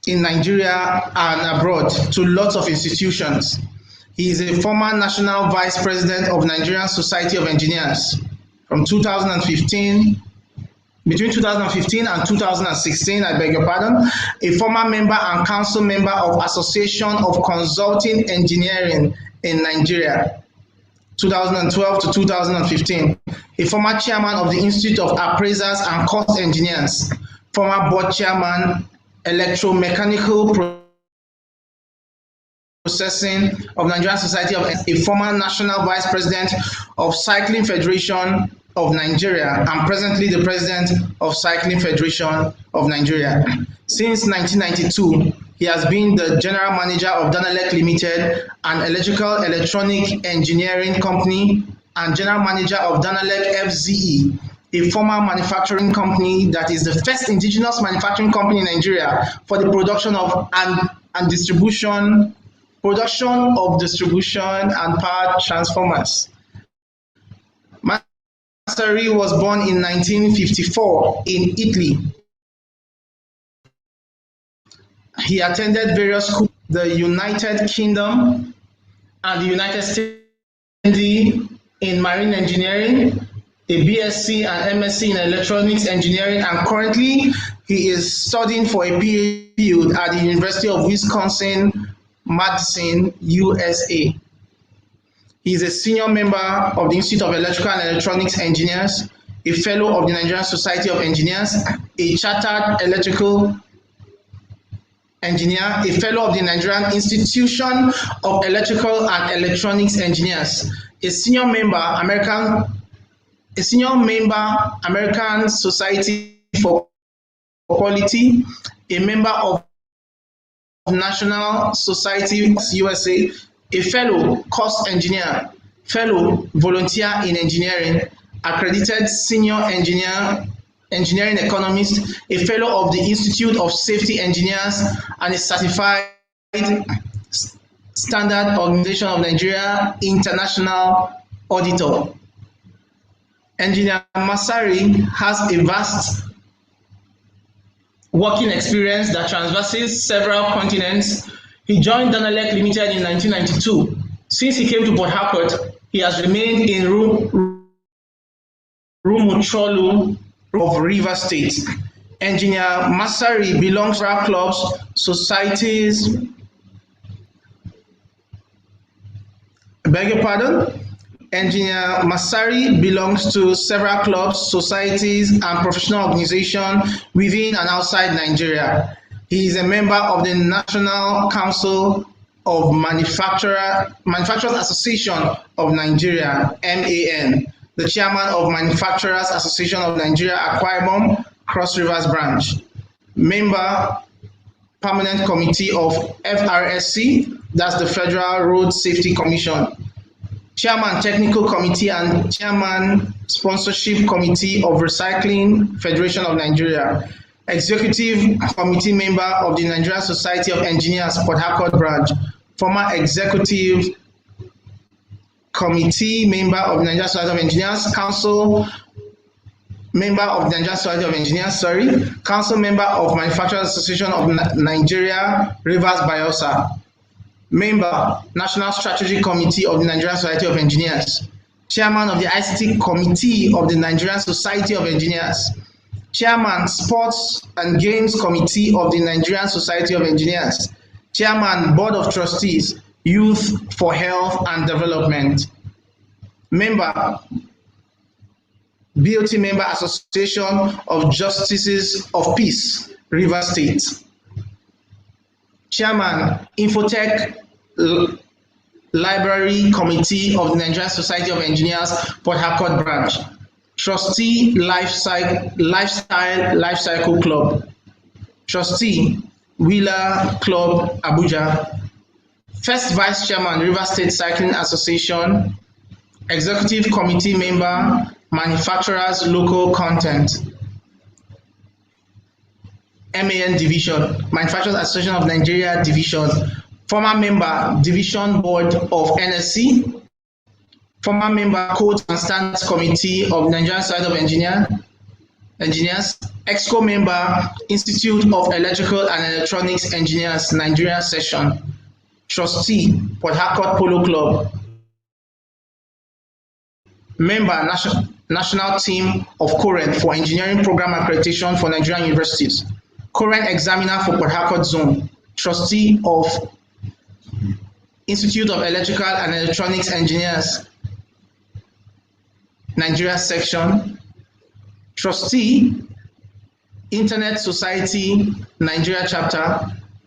in Nigeria and abroad to lots of institutions. He is a former national vice president of Nigerian Society of Engineers from 2015, between 2015 and 2016, I beg your pardon, a former member and council member of Association of Consulting Engineering in Nigeria, 2012 to 2015, a former chairman of the Institute of Appraisers and Cost Engineers, former board chairman, electromechanical processing of Nigerian Society of, a former national vice president of Cycling Federation of Nigeria, and presently the president of Cycling Federation of Nigeria. Since 1992, he has been the general manager of Danalec Limited, an electrical electronic engineering company, and general manager of Danalec FZE, a former manufacturing company that is the first indigenous manufacturing company in Nigeria for the production of and distribution and power transformers. Massari was born in 1954 in Italy. He attended various schools in the United Kingdom and the United States in marine engineering, a BSc and MSc in electronics engineering, and currently he is studying for a PhD at the University of Wisconsin-Madison, USA. He is a senior member of the Institute of Electrical and Electronics Engineers, a fellow of the Nigerian Society of Engineers, a chartered electrical engineer, a fellow of the Nigerian Institution of Electrical and Electronics Engineers, a senior member American Society for Quality, a member of National Society USA, a fellow cost engineer, fellow volunteer in engineering, accredited senior engineering economist, a fellow of the Institute of Safety Engineers, and a certified Standard Organization of Nigeria international auditor. Engineer Masari has a vast working experience that traverses several continents. He joined Danelec Limited in 1992. Since he came to Port Harcourt, he has remained in Rumucholu of Rivers State. Engineer Masari belongs to clubs, societies. I beg your pardon? Engineer Masari belongs to several clubs, societies, and professional organizations within and outside Nigeria. He is a member of the National Council of Manufacturers Association of Nigeria, MAN, the chairman of Manufacturers Association of Nigeria, Akwa Ibom, Cross Rivers Branch, member Permanent Committee of FRSC, that's the Federal Road Safety Commission, Chairman Technical Committee and Chairman Sponsorship Committee of Recycling Federation of Nigeria, Executive Committee member of the Nigerian Society of Engineers, Port Harcourt Branch, former Executive Committee member of the Nigerian Society of Engineers, Council member of the Nigerian Society of Engineers, Council member of Manufacturers Association of Nigeria, Rivers Bayelsa, member, National Strategy Committee of the Nigerian Society of Engineers, Chairman of the ICT Committee of the Nigerian Society of Engineers, Chairman, Sports and Games Committee of the Nigerian Society of Engineers, Chairman, Board of Trustees, Youth for Health and Development, member, BOT Member Association of Justices of Peace, Rivers State, Chairman, Infotech Library Committee of the Nigerian Society of Engineers, Port Harcourt Branch, Trustee Lifestyle Club, Trustee Wheeler Club, Abuja, First Vice Chairman, Rivers State Cycling Association, Executive Committee Member, Manufacturers Local Content, MAN Division, Manufacturers Association of Nigeria Division, former member, Division Board of NSC, former member, Codes and Standards Committee of Nigerian Society of Engineers, EXCO member, Institute of Electrical and Electronics Engineers, Nigeria Session, Trustee, Port Harcourt Polo Club, member, National Team of Current for Engineering Program Accreditation for Nigerian Universities, Current Examiner for Port Harcourt Zone, Trustee of Institute of Electrical and Electronics Engineers, Nigeria Section, Trustee, Internet Society, Nigeria Chapter,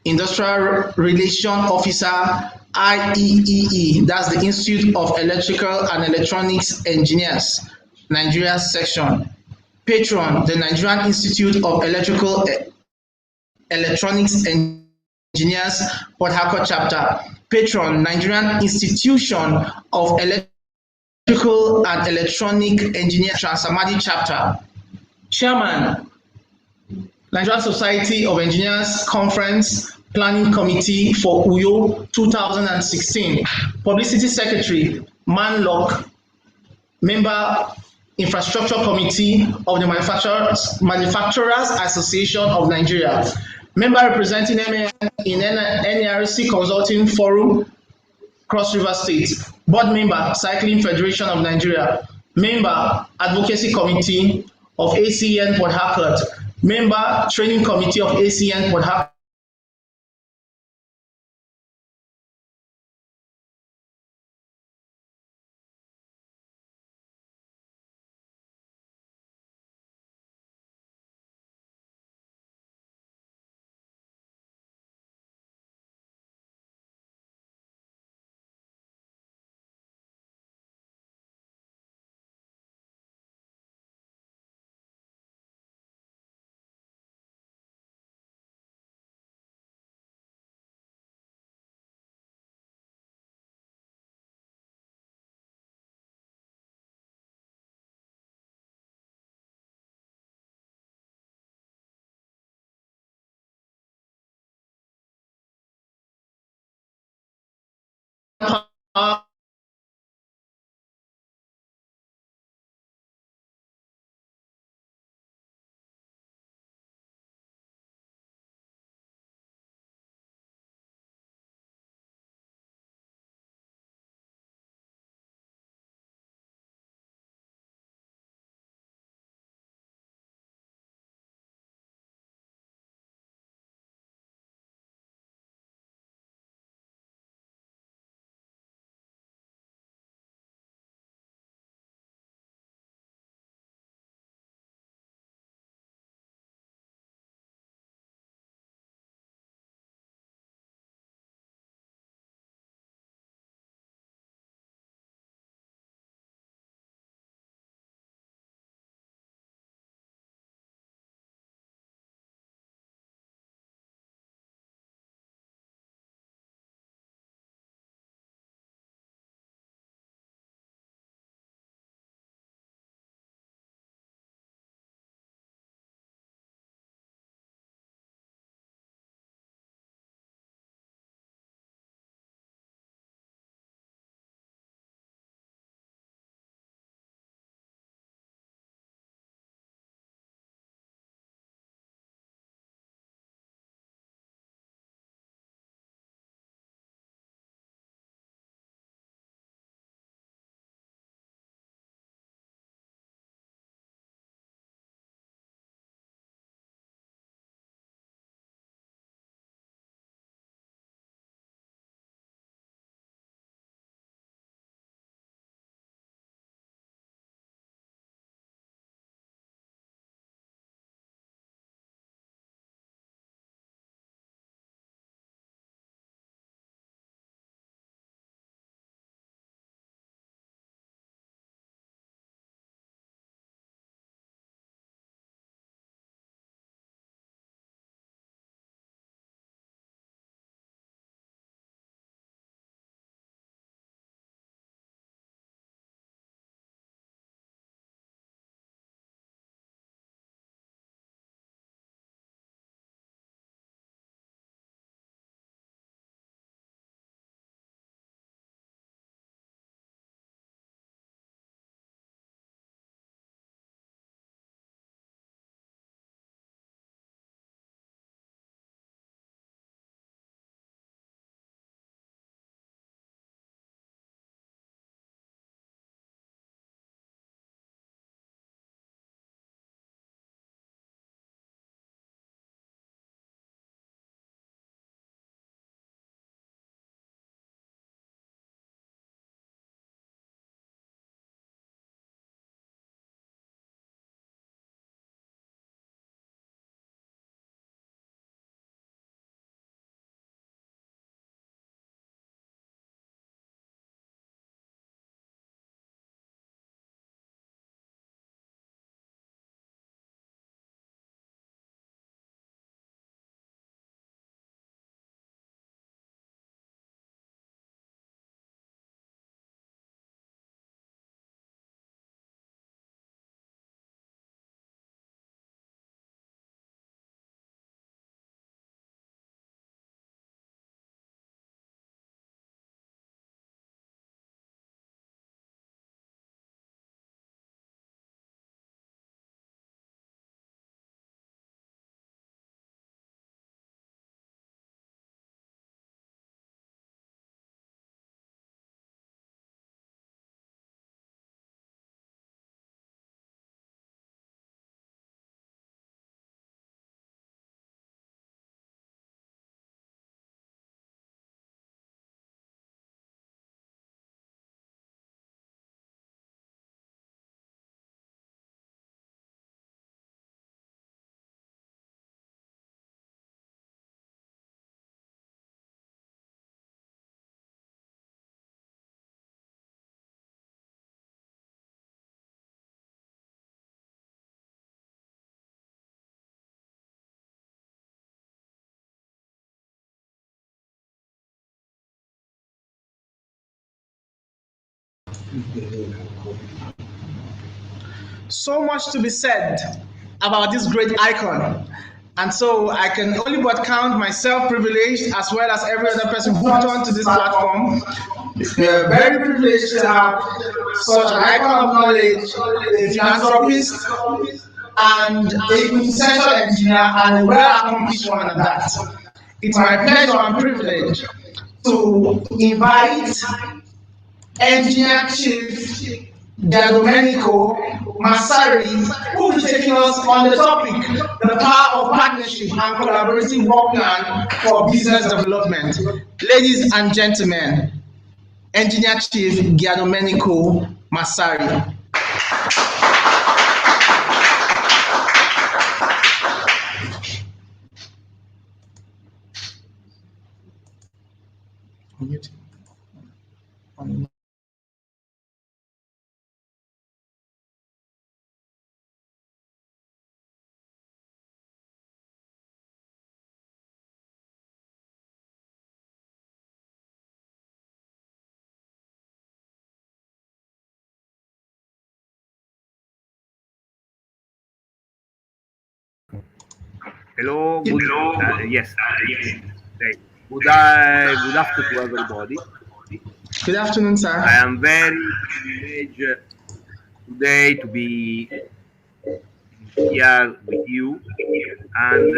Industrial Relation Officer, IEEE, that's the Institute of Electrical and Electronics Engineers, Nigeria Section, Patron, the Nigerian Institute of Electrical Electronics Engineers, Port Harcourt Chapter, Patron, Nigerian Institution of Electrical and Electronic Engineers, Transamadi Chapter, Chairman, Nigerian Society of Engineers Conference Planning Committee for Uyo 2016, Publicity Secretary, Manlock, Member, Infrastructure Committee of the Manufacturers Association of Nigeria, Member representing MAN in NERC Consulting Forum, Cross River State, board member, Cycling Federation of Nigeria, member, Advocacy Committee of ACN Port Harcourt, member, Training Committee of ACN Port Harcourt. So much to be said about this great icon. And so I can only but count myself privileged, as well as every other person who hooked onto this platform. We are very privileged to have such an icon of knowledge, a philanthropist, and a quintessential engineer, and a well-accomplished one at that. It's my pleasure and privilege to invite Engineer Chief Giandomenico Massari, who will be taking us on the topic, the power of partnership and collaborative work plan for business development. Ladies and gentlemen, Engineer Chief Giandomenico Massari. Hello, good afternoon to everybody. Good afternoon, sir. I am very privileged today to be here with you and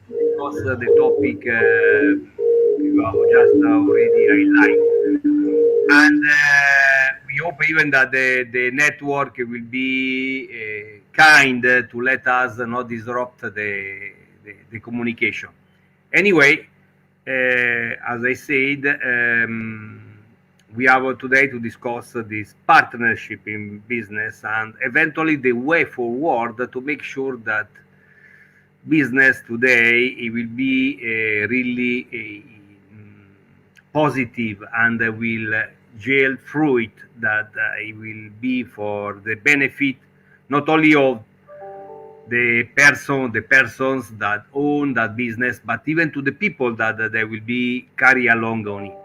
discuss the topic you have just already highlighted. And we hope even that the network will be kind to let us not disrupt the communication. Anyway, as I said, we have today to discuss this partnership in business and eventually the way forward to make sure that business today it will be really positive and will yield fruit that it will be for the benefit not only of the persons that own that business, but even to the people that they will be carry along on it.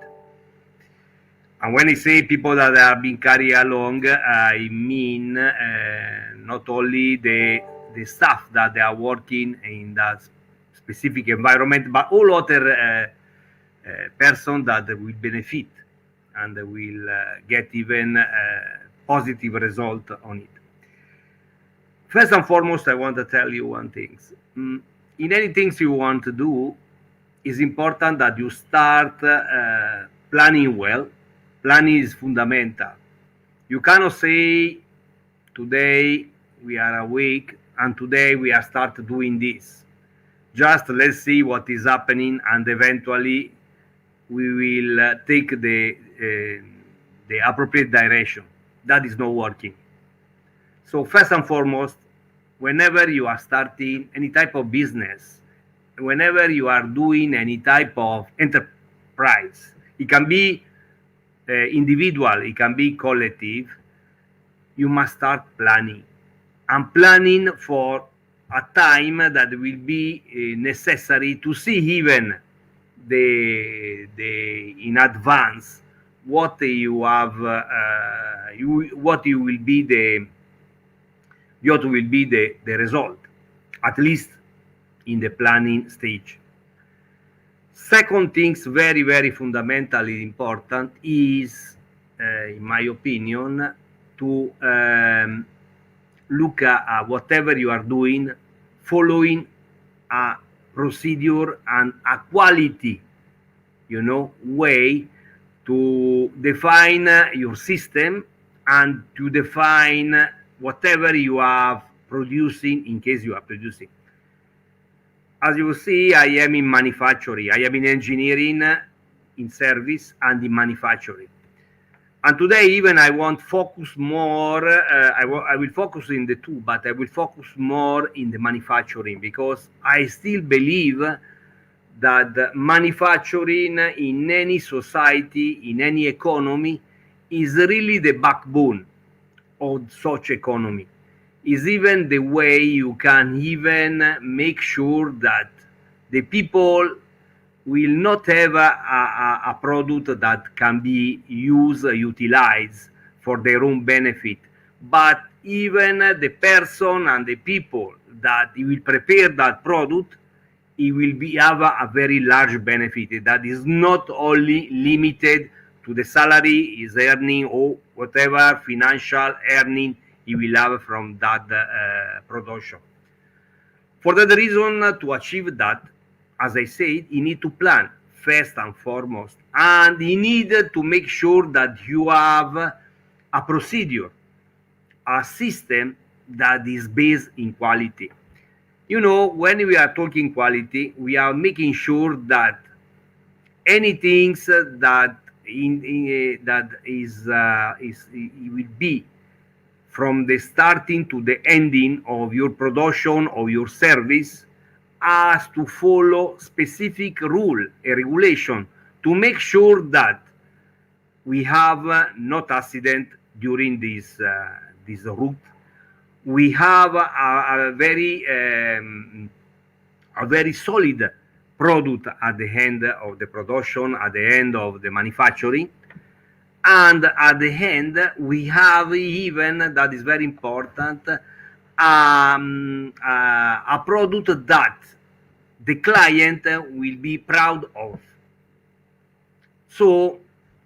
And when I say people that are being carried along, I mean not only the staff that they are working in that specific environment, but all other persons that will benefit and will get even positive result on it. First and foremost, I want to tell you one thing. In any things you want to do, it's important that you start planning well. Planning is fundamental. You cannot say, today we are awake and today we are start doing this. Just let's see what is happening and eventually we will take the appropriate direction. That is not working. So first and foremost, whenever you are starting any type of business, whenever you are doing any type of enterprise, it can be individual, it can be collective, you must start planning. And planning for a time that will be necessary to see even in advance what you have, what will be the result, at least in the planning stage. Second things very, very fundamentally important is, in my opinion, to look at whatever you are doing, following a procedure and a quality, way to define your system and to define whatever you are producing in case you are producing. As you see, I am in manufacturing, I am in engineering, in service, and in manufacturing. And today, even I want focus more, I will focus in the two, but I will focus more in the manufacturing because I still believe that manufacturing in any society, in any economy, is really the backbone of such economy. Is even the way you can even make sure that the people will not have a product that can be utilized for their own benefit, but even the person and the people that will prepare that product, it will have a very large benefit that is not only limited to the salary is earning or whatever financial earning he will have from that production. For that reason, to achieve that, as I said, you need to plan first and foremost, and you need to make sure that you have a procedure, a system that is based in quality. You know, when we are talking quality, we are making sure that anything that it will be from the starting to the ending of your production or your service has to follow specific rule, a regulation, to make sure that we have not accident during this route. We have a very solid product at the end of the production, at the end of the manufacturing. And at the end, we have even, that is very important, a product that the client will be proud of. So,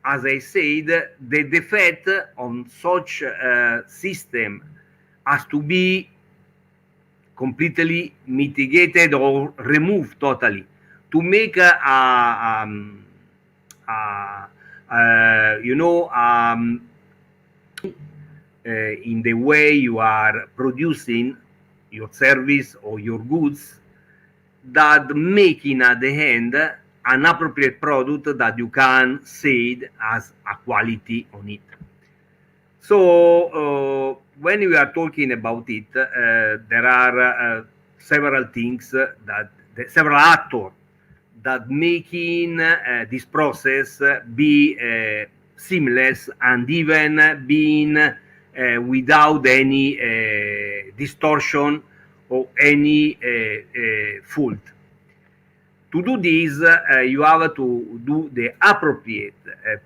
as I said, the defect on such a system has to be completely mitigated or removed totally to make in the way you are producing your service or your goods, that making at the end an appropriate product that you can say as a quality on it. So when we are talking about it, there are several things several actors that making this process be seamless and even being without any distortion or any fault. To do this, you have to do the appropriate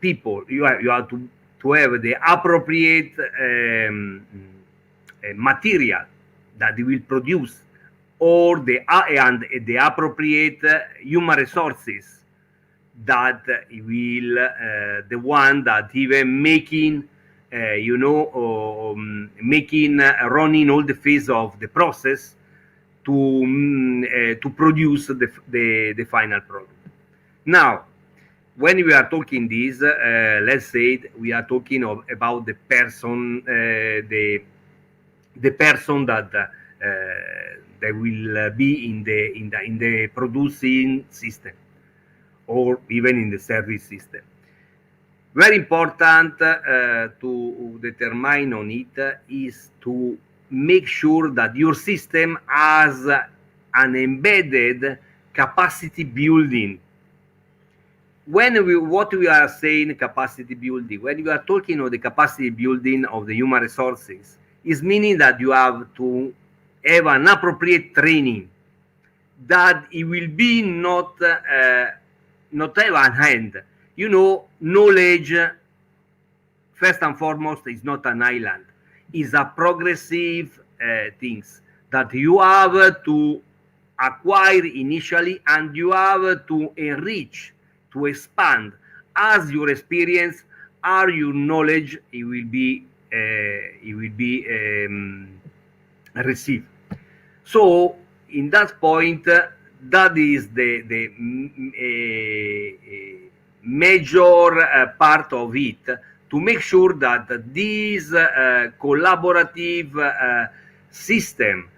people. You have to have the appropriate material that they will produce, or the appropriate human resources that will the one that even making running all the phase of the process to produce the final product. Now, when we are talking this, let's say we are talking about the person, the person that they will be in the producing system or even in the service system. Very important to determine on it is to make sure that your system has an embedded capacity building. What we are saying capacity building, when we are talking of the capacity building of the human resources, is meaning that you have to have an appropriate training, that it will be not have an hand. You know, knowledge, first and foremost, is not an island. It's a progressive things that you have to acquire initially, and you have to enrich, to expand as your experience, or your knowledge, it will be received. So, in that point, that is the major part of it, to make sure that this collaborative system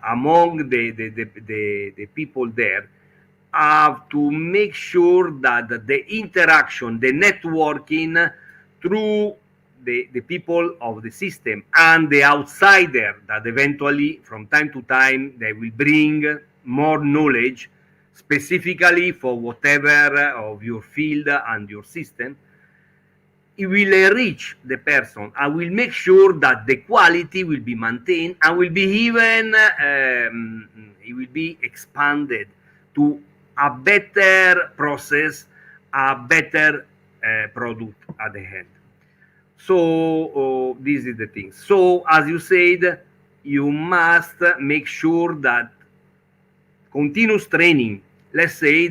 among the people there have to make sure that the interaction, the networking through the people of the system and the outsider that eventually from time to time they will bring more knowledge specifically for whatever of your field and your system, it will enrich the person and will make sure that the quality will be maintained and will be even it will be expanded to a better process, a better product at the end. So this is the thing. So as you said, you must make sure that continuous training, let's say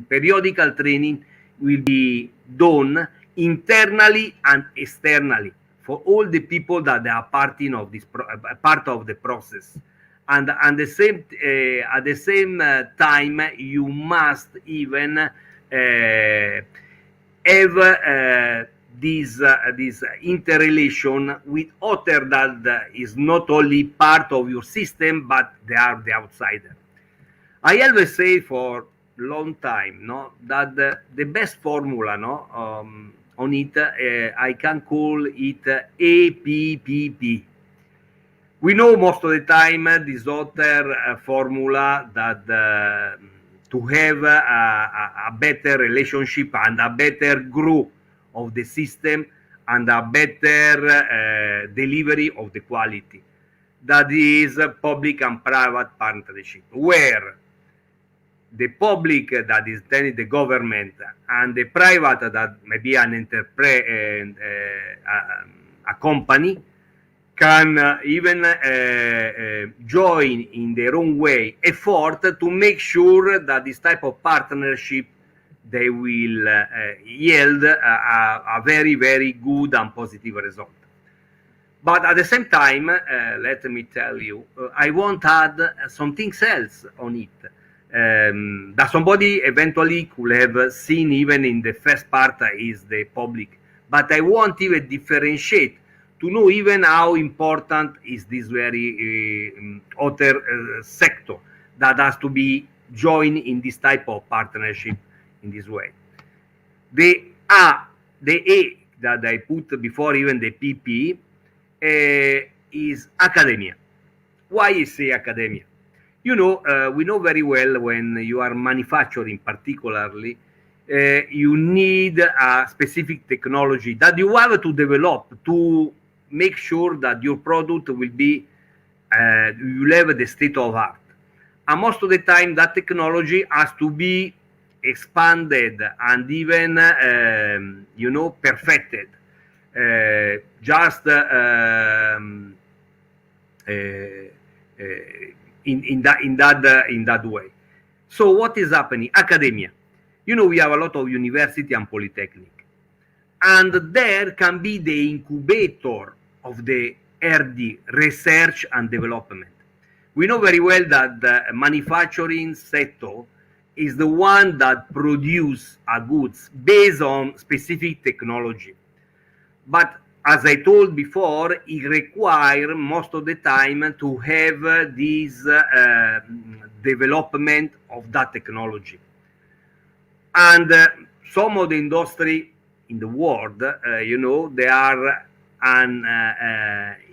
periodical training, will be done internally and externally for all the people that are part of this part of the process. And at the same time, you must even have this interrelation with other that is not only part of your system, but they are the outsider. I always say for long time, no, that the best formula, no, on it, I can call it APPP. We know most of the time this other formula that to have a better relationship and a better growth of the system and a better delivery of the quality. That is public and private partnership, where the public, that is then the government, and the private, that may be an enterprise, a company, can even join in their own way effort to make sure that this type of partnership, they will yield a very, very good and positive result. But at the same time, let me tell you, I want to add something else on it. That somebody eventually could have seen even in the first part is the public. But I want even differentiate to know even how important is this very other sector that has to be joined in this type of partnership in this way. The A that I put before even the PP is academia. Why I say academia? You know, we know very well when you are manufacturing particularly, you need a specific technology that you have to develop to make sure that your product will be, you will have the state of art. And most of the time that technology has to be expanded and even, you know, perfected. Just in that way. So what is happening? Academia. You know, we have a lot of university and polytechnic. And there can be the incubator of the RD, research and development. We know very well that the manufacturing sector is the one that produces goods based on specific technology. But as I told before, it requires most of the time to have this development of that technology. And some of the industry in the world, you know, they are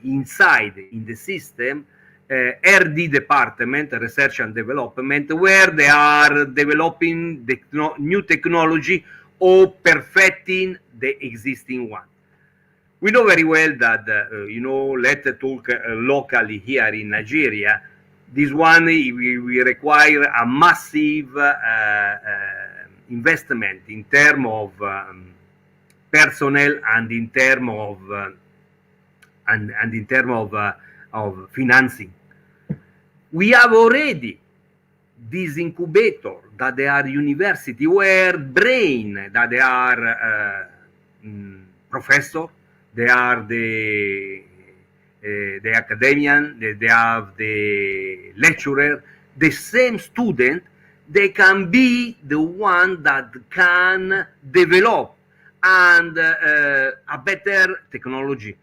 inside in the system, RD department, research and development, where they are developing the new technology or perfecting the existing one. We know very well that, you know, let's talk locally here in Nigeria, this one we require a massive investment in terms of personnel and in terms of financing. We have already this incubator that they are university where brain that they are professor, they are the academician, they have the lecturer, the same student, they can be the one that can develop and a better technology.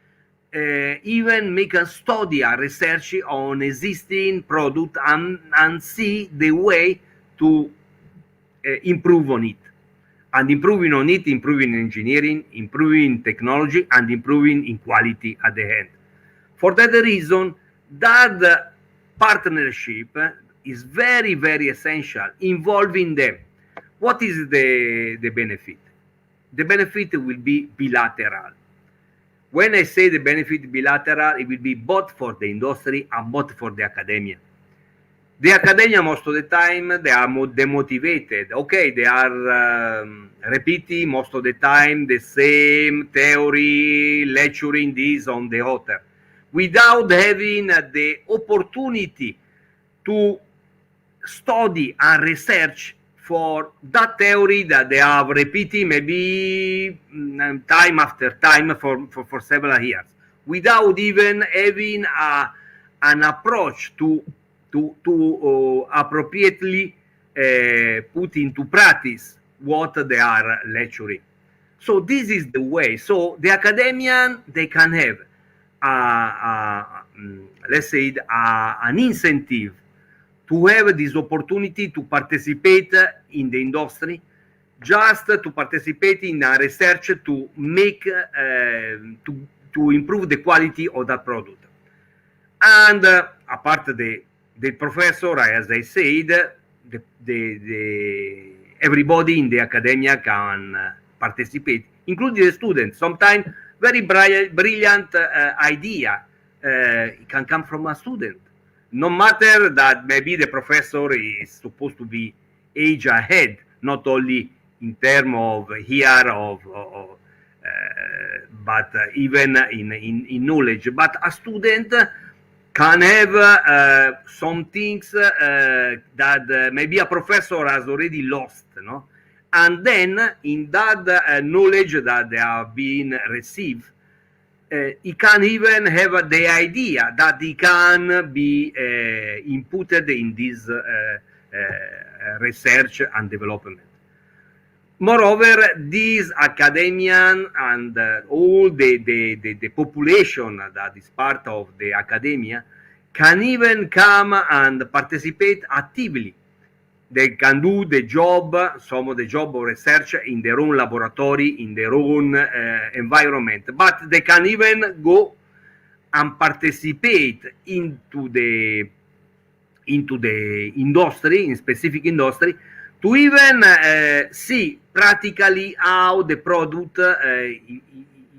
Even make a study, a research on existing product and see the way to improve on it. And improving on it, improving engineering, improving technology, and improving in quality at the end. For that reason, that partnership is very, very essential, involving them. What is the benefit? The benefit will be bilateral. When I say the benefit bilateral, it will be both for the industry and both for the academia. The academia, most of the time, they are demotivated. Okay, they are repeating most of the time the same theory, lecturing this on the other, without having the opportunity to study and research for that theory that they are repeating maybe time after time for several years, without even having an approach to appropriately put into practice what they are lecturing. So this is the way. So the academician, they can have, let's say, an incentive to have this opportunity to participate in the industry, just to participate in a research to make, to improve the quality of that product. And apart the professor, as I said, everybody in the academia can participate, including the students. Sometimes very brilliant idea can come from a student. No matter that maybe the professor is supposed to be age ahead, not only in terms of year but even in knowledge. But a student can have some things that maybe a professor has already lost, no? And then in that knowledge that they have been received, he can even have the idea that he can be inputted in this research and development. Moreover, these academicians and all the population that is part of the academia can even come and participate actively. They can do the job, some of the job of research in their own laboratory, in their own environment, but they can even go and participate into the industry, in specific industry, to even see practically how the product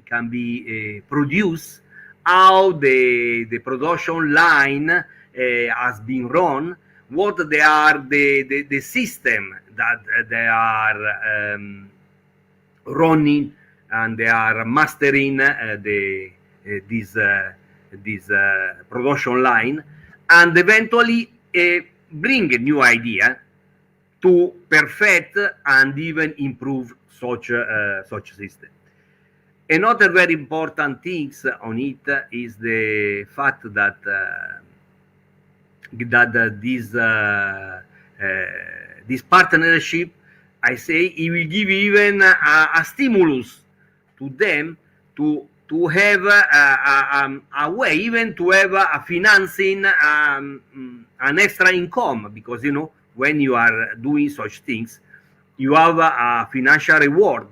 can be produced, how the production line has been run, what they are the system that they are running, and they are mastering this production line, and eventually bring a new idea to perfect and even improve such system. Another very important thing on it is the fact that this partnership, I say, it will give even a stimulus to them to have a way, even to have a financing, an extra income, because you know, when you are doing such things, you have a financial reward.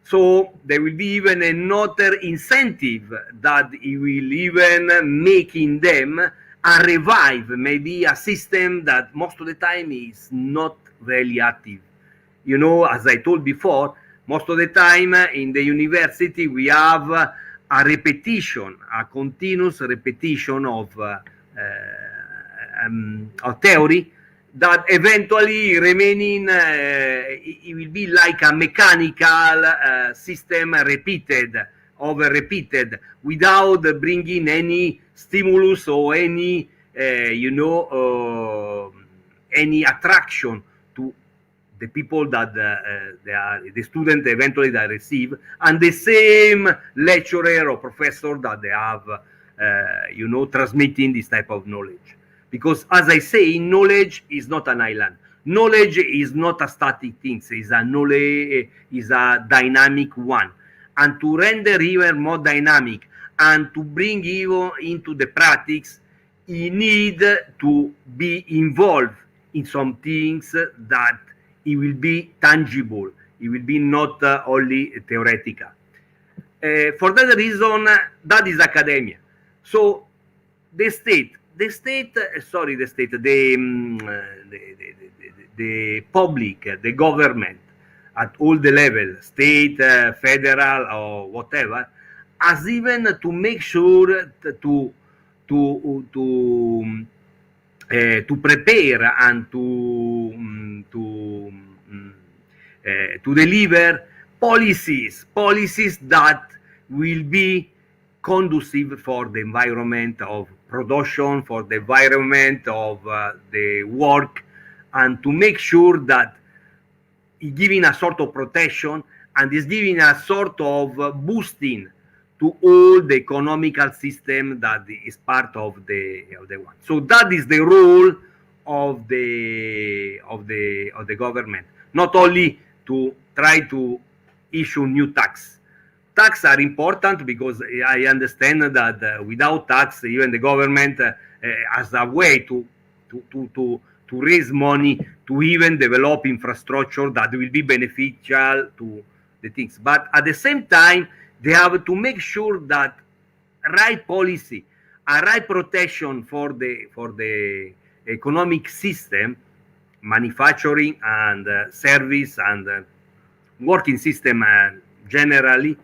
So there will be even another incentive that it will even making them and revive maybe a system that most of the time is not really active. You know, as I told before, most of the time in the university we have a repetition, a continuous repetition of theory that eventually remaining, it will be like a mechanical system repeated, over repeated, without bringing any stimulus or any, any attraction to the people that they are, the student eventually that receive, and the same lecturer or professor that they have, transmitting this type of knowledge. Because as I say, knowledge is not an island. Knowledge is not a static thing. It's a knowledge, is a dynamic one. And to render even more dynamic and to bring even into the practice, you need to be involved in some things that it will be tangible. It will be not only theoretical. For that reason, that is academia. So the public, the government, at all the levels, state, federal, or whatever, has even to make sure to to prepare and to deliver policies that will be conducive for the environment of production, for the environment of the work, and to make sure that it's giving a sort of protection and is giving a sort of boosting to all the economical system that is part of the one. So that is the role of the government, not only to try to issue new tax. Tax are important because I understand that without tax, even the government has a way to raise money to even develop infrastructure that will be beneficial to the things. But at the same time, they have to make sure that right policy, a right protection for the economic system, manufacturing and service and working system generally,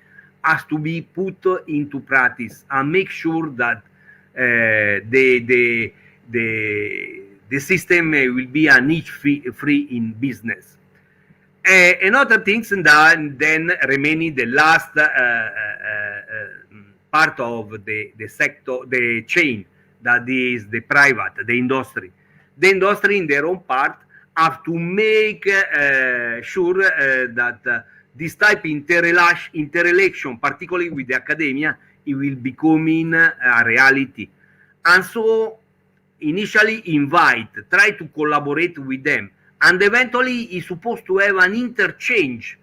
has to be put into practice and make sure that the system will be an niche free in business. Another things, and then remaining the last part of the sector, the chain, that is the private, the industry. The industry in their own part have to make sure that this type of interrelation, particularly with the academia, it will becoming a reality. And so initially try to collaborate with them. And eventually is supposed to have an interchange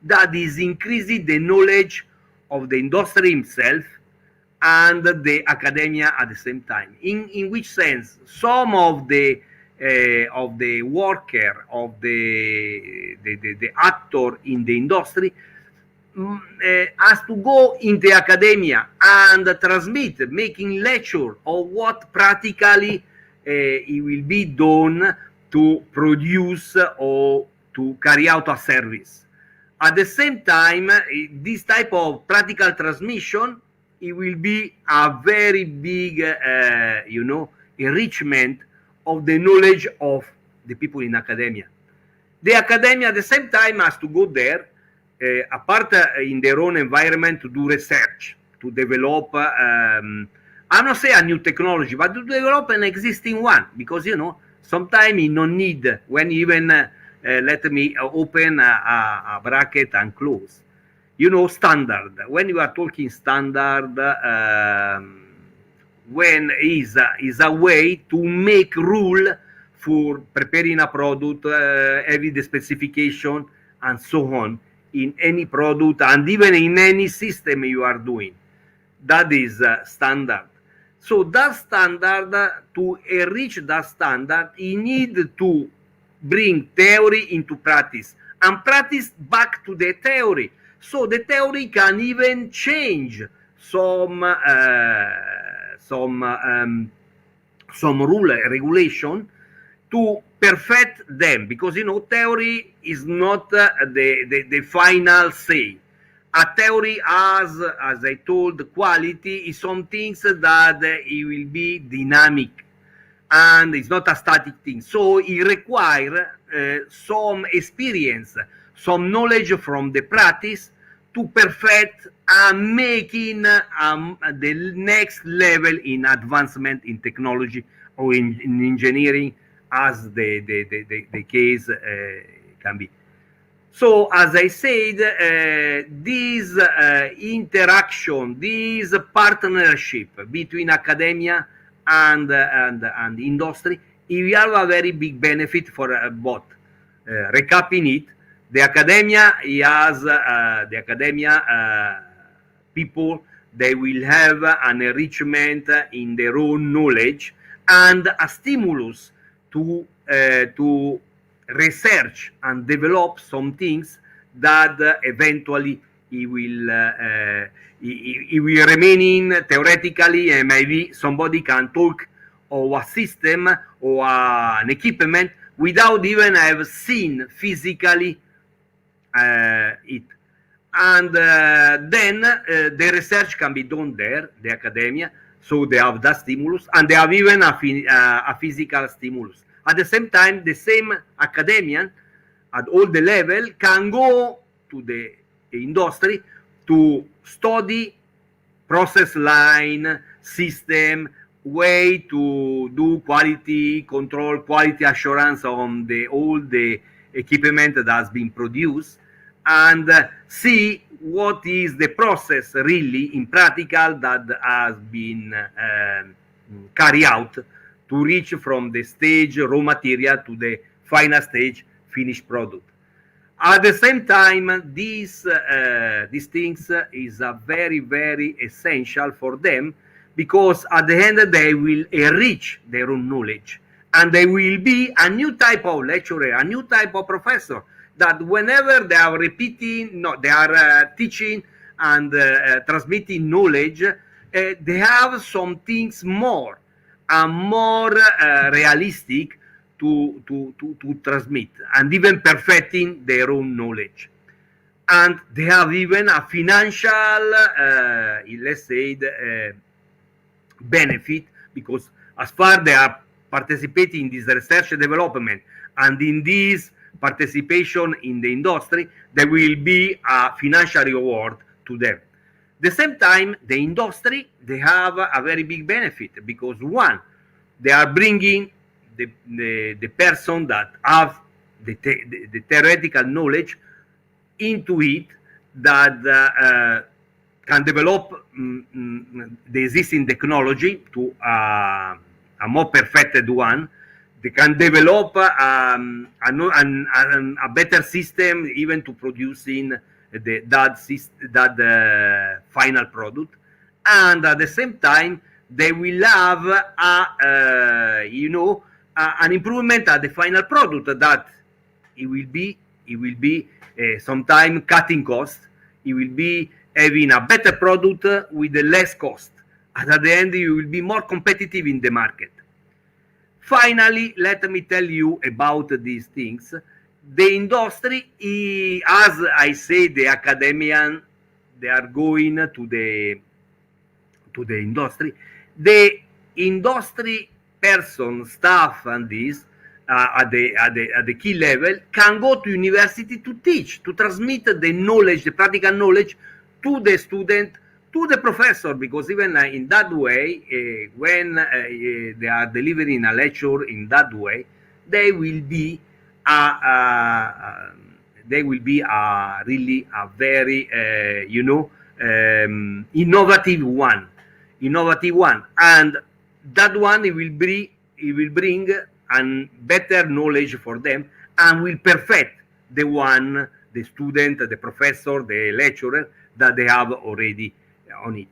that is increasing the knowledge of the industry himself and the academia at the same time. In which sense, some of the worker, of the actor in the industry has to go in the academia and transmit, making lecture of what practically it will be done to produce or to carry out a service. At the same time, this type of practical transmission, it will be a very big, enrichment of the knowledge of the people in academia. The academia at the same time has to go there, apart in their own environment, to do research, to develop, I'm not saying a new technology, but to develop an existing one, because, sometimes you don't need, when even, let me open a bracket and close. Standard. When you are talking standard, when is a way to make rule for preparing a product, having the specification and so on in any product and even in any system you are doing. That is standard. So that standard, to reach that standard, you need to bring theory into practice and practice back to the theory. So the theory can even change some rule, regulation, to perfect them, because theory is not the final say. A theory has, as I told, quality is some things that it will be dynamic and it's not a static thing. So it requires some experience, some knowledge from the practice to perfect and making the next level in advancement in technology or in engineering, as the case can be. So, as I said, this interaction, this partnership between academia and industry, it will have a very big benefit for both. Recapping it, the academia people, they will have an enrichment in their own knowledge and a stimulus to research and develop some things that eventually it will remain in theoretically, and maybe somebody can talk of a system or an equipment without even have seen physically it. And then the research can be done there, the academia. So they have that stimulus, and they have even a physical stimulus. At the same time, the same academician at all the level can go to the industry to study process line, system, way to do quality control, quality assurance on all the equipment that has been produced, and see what is the process really in practical that has been carried out to reach from the stage raw material to the final stage finished product. At the same time, these things is very, very essential for them, because at the end they will enrich their own knowledge, and they will be a new type of lecturer, a new type of professor, that whenever they are teaching and transmitting knowledge, they have some things more and more realistic to transmit, and even perfecting their own knowledge. And they have even a financial, let's say, benefit, because as far they are participating in this research and development and in this participation in the industry, there will be a financial reward to them. At the same time, the industry, they have a very big benefit, because one, they are bringing the person that have the theoretical knowledge into it, that can develop the existing technology to a more perfected one. They can develop a better system even to producing that final product, and at the same time they will have an improvement at the final product, that it will be sometime cutting costs. It will be having a better product with less cost, and at the end you will be more competitive in the market. Finally, let me tell you about these things. The industry, as I say, the academician, they are going to the industry. The industry person, staff, and this at the key level can go to university to teach, to transmit the knowledge, the practical knowledge, to the student, to the professor, because even in that way, when they are delivering a lecture in that way, they will be really a very innovative one, and that one it will bring a better knowledge for them, and will perfect the student, the professor, the lecturer that they have already on it.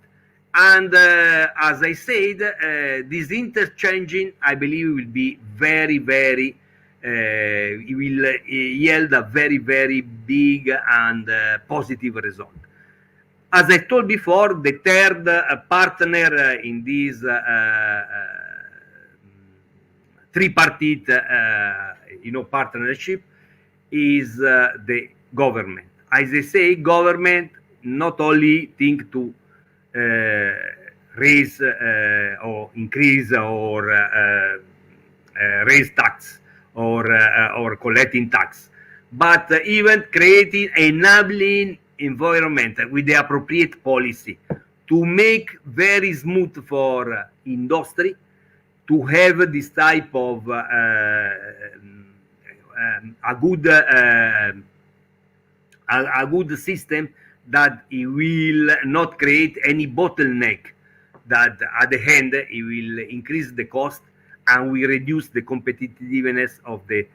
And as I said, this interchanging, I believe, will be very, very, it will yield a very, very big and positive result. As I told before, the third partner in this tripartite, partnership is the government. As I say, government not only think to raise or increase or raise tax or collecting tax, but even creating enabling environment with the appropriate policy to make very smooth for industry to have this type of a good system, that it will not create any bottleneck, that at the end it will increase the cost and will reduce the competitiveness of the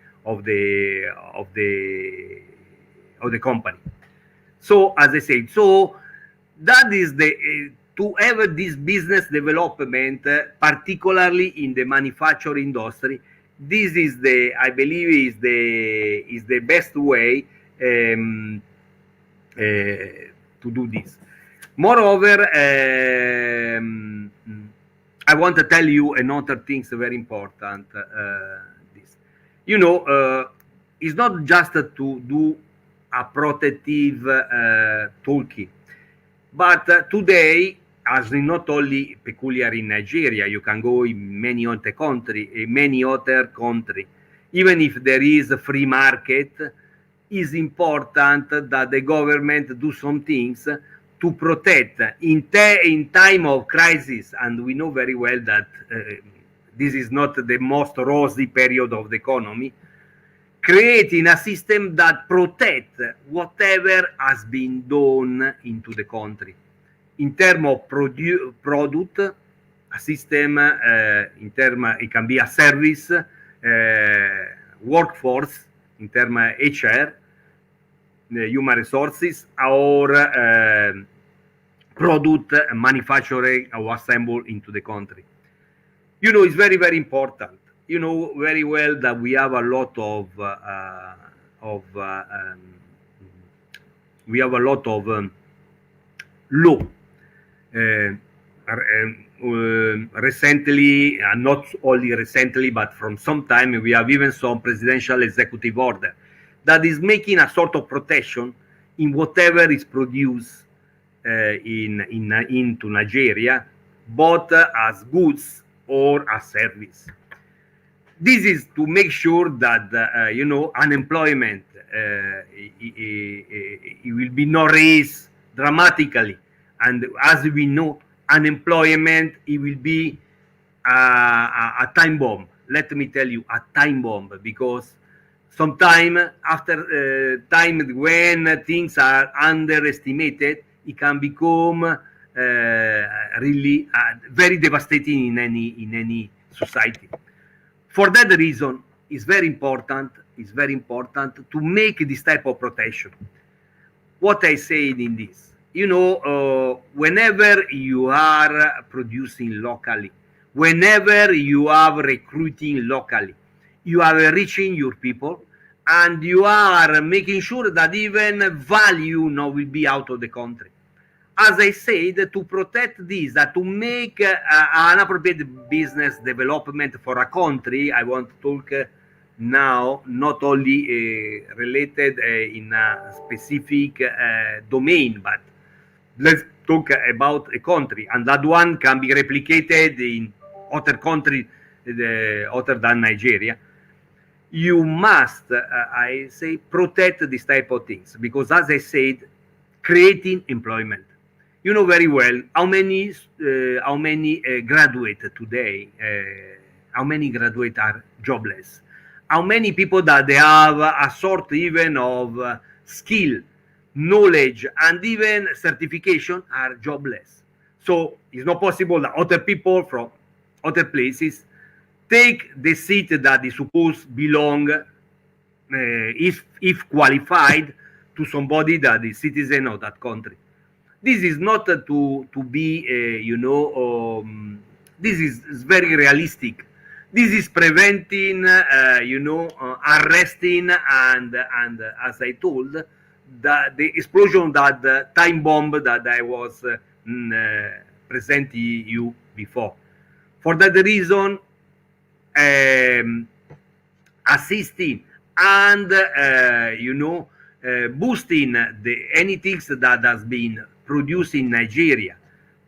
company. So as I said, so that is to have this business development, particularly in the manufacturing industry. This is I believe is the best way to do this. Moreover, I want to tell you another thing very important. It's not just to do a protective toolkit, but today as not only peculiar in Nigeria, you can go in many other country. Even if there is a free market, is important that the government do some things to protect in time of crisis. And we know very well that this is not the most rosy period of the economy. Creating a system that protect whatever has been done into the country. In terms of product, a system, it can be a service, workforce, in terms of HR, human resources, or product manufacturing or assembled into the country. You know, it's very, very important. You know very well that we have a lot of law. Recently, and not only recently, but from some time, we have even some presidential executive order that is making a sort of protection in whatever is produced into Nigeria, both as goods or as service. This is to make sure that unemployment it will be not raised dramatically, and as we know, unemployment it will be a time bomb. Let me tell you, a time bomb, because sometime after time when things are underestimated, it can become really very devastating in any society. For that reason, it's very important to make this type of protection. What I say in this, whenever you are producing locally, whenever you are recruiting locally, you are enriching your people, and you are making sure that even value will be out of the country. As I said, to protect this, to make an appropriate business development for a country, I want to talk now not only related in a specific domain, but let's talk about a country, and that one can be replicated in other countries other than Nigeria. You must, I say, protect this type of things, because as I said, creating employment. You know very well how many graduate today, how many graduate are jobless, how many people that they have a sort even of skill, knowledge, and even certification are jobless. So it's not possible that other people from other places take the seat that is supposed belong, if qualified, to somebody that is citizen of that country. This is not to be, this is very realistic. This is preventing, arresting, and as I told, the explosion, that the time bomb that I was presenting you before. For that reason, assisting and boosting anything that has been produced in Nigeria,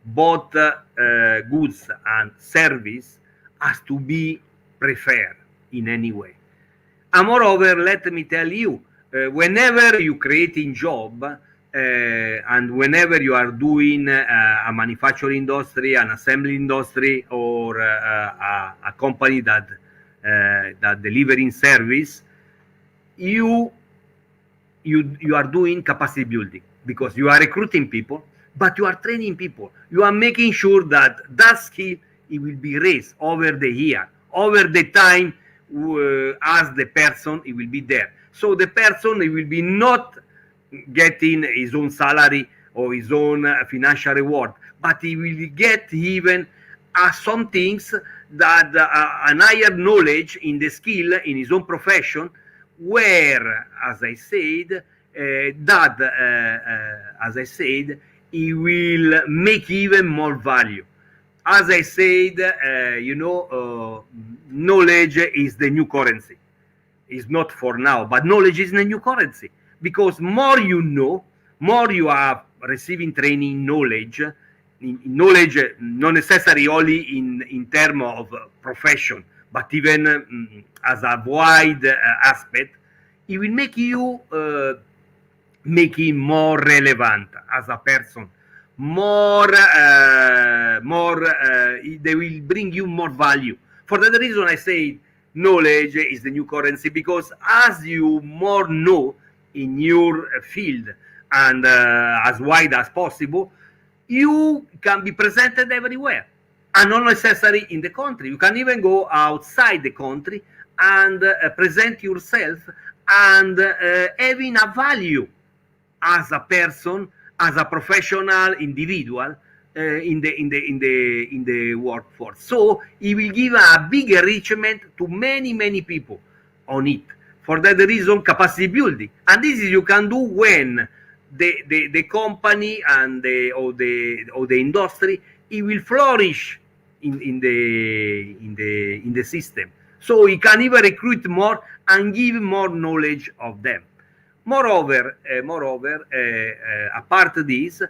both goods and service, has to be preferred in any way. And moreover, let me tell you, whenever you creating job, and whenever you are doing a manufacturing industry, an assembly industry, or a company that delivering service, you are doing capacity building, because you are recruiting people, but you are training people. You are making sure that that skill, it will be raised over the year, over the time, as the person, it will be there. So the person, it will be not getting his own salary or his own financial reward, but he will get even some things that an higher knowledge in the skill in his own profession, where, as I said, he will make even more value. As I said, knowledge is the new currency. It's not for now, but knowledge is the new currency, because more you know, more you are receiving training knowledge, knowledge, not necessarily only in terms of profession, but even as a wide aspect, it will make you more relevant as a person, they will bring you more value. For that reason, I say knowledge is the new currency, because as you more know in your field and as wide as possible, you can be presented everywhere, and not necessarily in the country. You can even go outside the country and present yourself and having a value as a person, as a professional individual in the workforce. So it will give a big enrichment to many people on it. For that reason, capacity building, and this is you can do when the company and the industry, it will flourish in the system. So it can even recruit more and give more knowledge of them. Moreover, apart of this,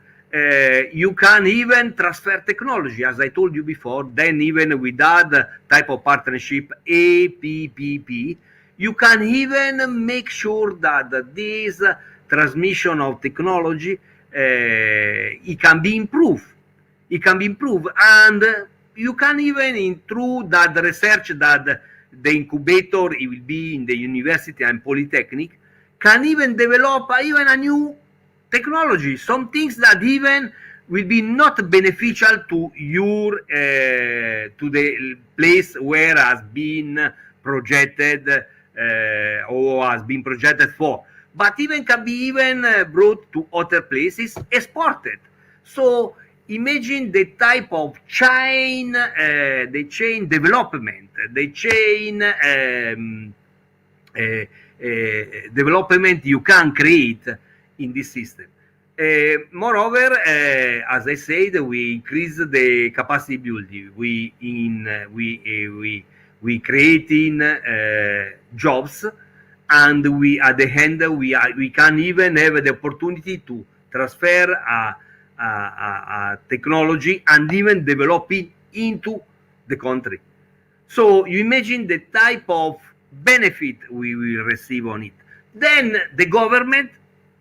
you can even transfer technology, as I told you before. Then even with that type of partnership, APPP, you can even make sure that this transmission of technology it can be improved. It can be improved, and you can even through that research that the incubator, it will be in the university and polytechnic, can even develop even a new technology, some things that even will be not beneficial to your to the place where has been projected or has been projected for, but even can be even brought to other places, exported. So imagine the type of chain, the chain development, the chain development you can create in this system. Moreover, as I said, we increase the capacity building. We creating jobs, and we at the end we can even have the opportunity to transfer technology and even develop it into the country. So you imagine the type of benefit we will receive on it. Then the government,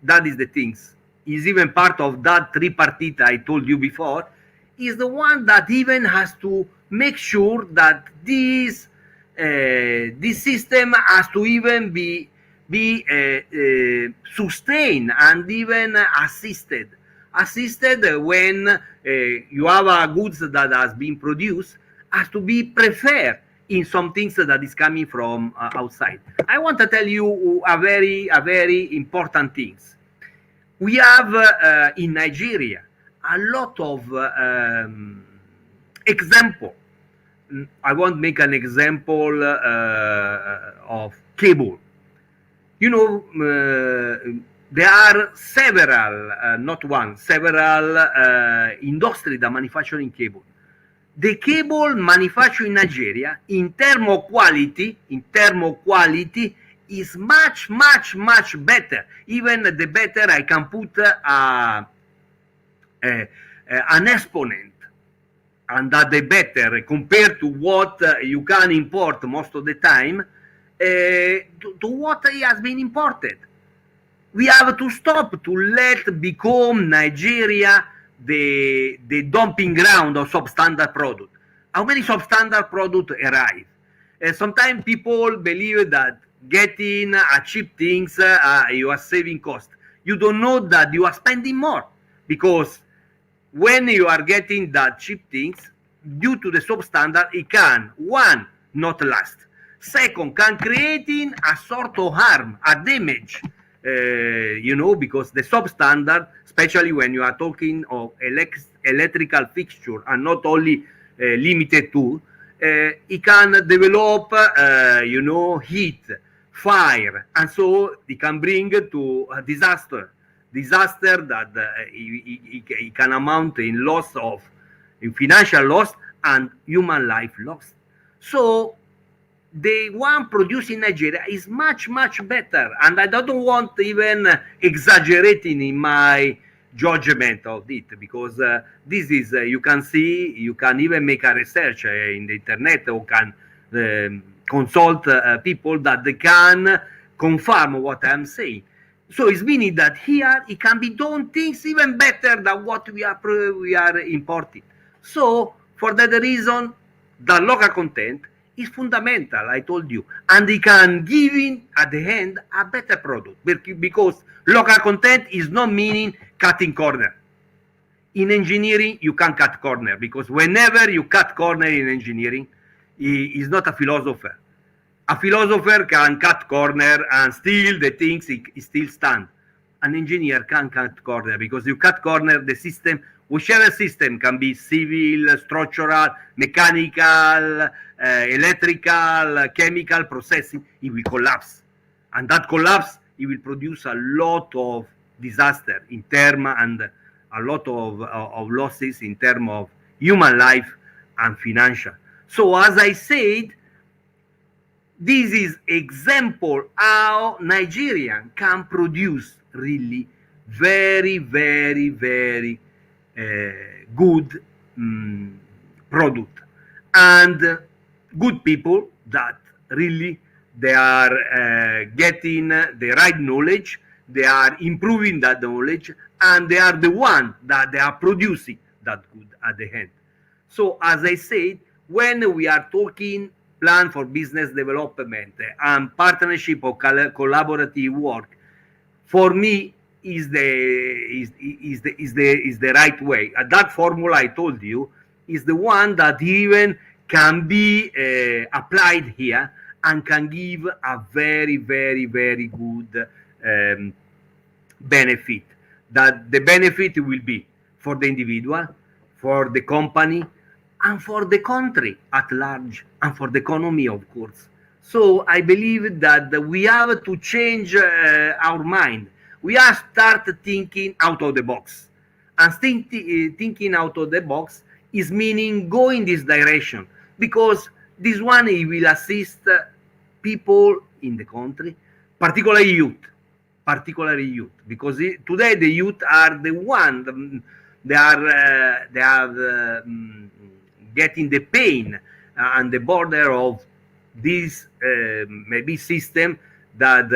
that is the things, is even part of that tripartite I told you before, is the one that even has to make sure that this system has to even be sustained and even assisted when you have a goods that has been produced, has to be preferred in some things that is coming from outside. I want to tell you a very important things. We have in Nigeria a lot of example. I want to make an example of cable. You know, there are several, not one, several industries that manufacturing cable. The cable manufactured in Nigeria, in terms of quality, is much better. Even the better I can put an exponent, and that the better compared to what you can import most of the time, to what has been imported. We have to stop to let become Nigeria the dumping ground of substandard product. How many substandard products arrive? Sometimes people believe that getting cheap things, you are saving cost. You don't know that you are spending more, because when you are getting that cheap things, due to the substandard, it can, one, not last. Second, can creating a sort of harm, a damage, you know, because the substandard, especially when you are talking of electrical fixture and not only limited to, it can develop, you know, heat, fire, and so it can bring to a disaster that it can amount in loss of, in financial loss and human life lost. So the one produced in Nigeria is much better, and I don't want even exaggerating in my judgment of it, because this is you can see, you can even make a research in the internet, or can consult people that they can confirm what I'm saying. So it's meaning that here it can be done things even better than what we are importing. So for that reason, the local content is fundamental, I told you, and it can give in at the end a better product, because local content is not meaning cutting corner. In engineering, you can cut corner, because whenever you cut corner in engineering, he is not a philosopher. A philosopher can cut corner and still the things still stand. An engineer can cut corner, because you cut corner, the system, whichever system, can be civil, structural, mechanical, electrical, chemical, processing, it will collapse. And that collapse, it will produce a lot of disaster in term, and a lot of losses in terms of human life and financial. So as I said, this is example how Nigerian can produce really very, very, very good product, and good people that really they are getting the right knowledge, they are improving that knowledge, and they are the one that they are producing that good at the end. So as I said, when we are talking plan for business development and partnership or collaborative work, for me is the right way. That formula I told you is the one that even can be applied here and can give a very, very, very good benefit. That the benefit will be for the individual, for the company, and for the country at large, and for the economy, of course. So I believe that we have to change our mind. We have to start thinking out of the box. And thinking out of the box is meaning go in this direction, because this one will assist people in the country, particularly youth, because today the youth are the one, they are getting the pain and the border of this maybe system that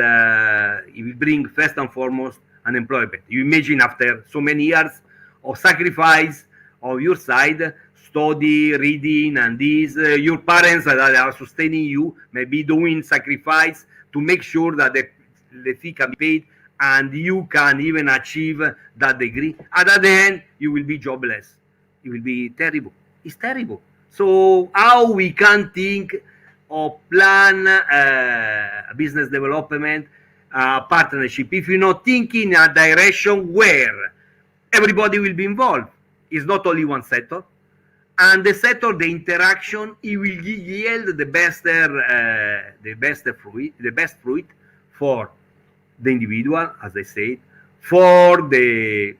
it will bring first and foremost unemployment. You imagine after so many years of sacrifice of your side, study, reading, and these your parents that are sustaining you may be doing sacrifice to make sure that the fee can be paid and you can even achieve that degree. And at the end, you will be jobless. It will be terrible. It's terrible. So how we can think or plan business development partnership if you're not thinking in a direction where everybody will be involved? It's not only one sector, and the sector, the interaction, it will yield the best fruit for the individual, as I said, for the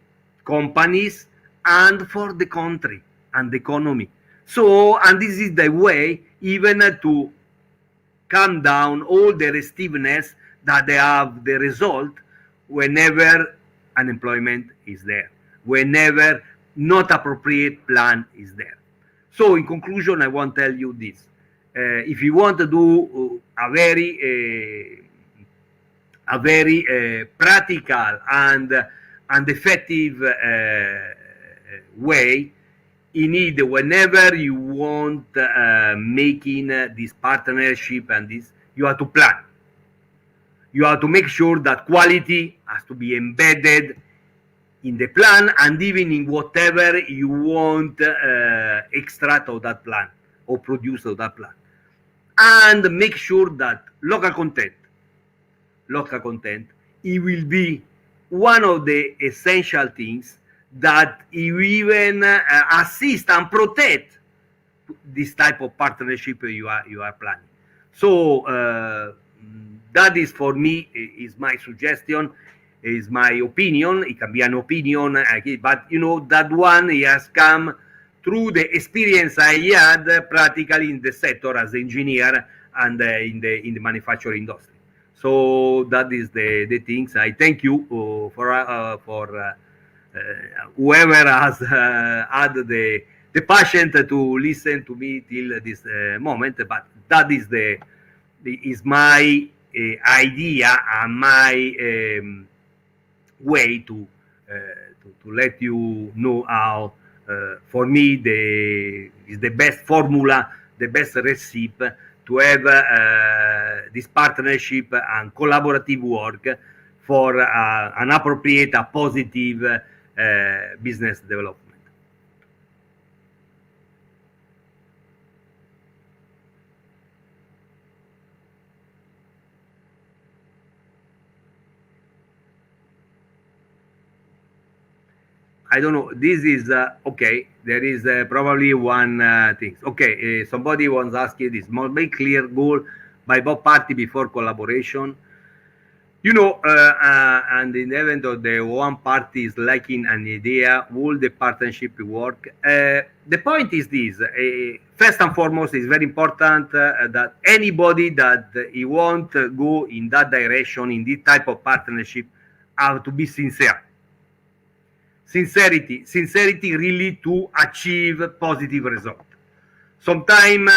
companies, and for the country and the economy. So, and this is the way even to calm down all the restiveness that they have the result whenever unemployment is there, whenever not appropriate plan is there. So in conclusion, I want to tell you this. If you want to do a very practical and effective way, you need, whenever you want making this partnership and this, you have to plan. You have to make sure that quality has to be embedded in the plan, and even in whatever you want extract of that plan or produce of that plan. And make sure that local content, it will be one of the essential things that you even assist and protect this type of partnership you are planning. So that is, for me, is my suggestion, is my opinion. It can be an opinion, but you know, that one has come through the experience I had practically in the sector as engineer and in the manufacturing industry. So that is the things. I thank you for whoever has had the patience to listen to me till this moment, but that is is my idea and my way to let you know how for me is the best formula, the best recipe to have this partnership and collaborative work for an appropriate, a positive business development. I don't know. This is okay. There is probably one thing. Okay, somebody was asking this. Must be clear goal by both parties before collaboration. You know, and in the event of the one party is lacking an idea, will the partnership work? The point is this: first and foremost, it's very important that anybody that he want to go in that direction, in this type of partnership, have to be sincere. Sincerity really to achieve positive result. Sometimes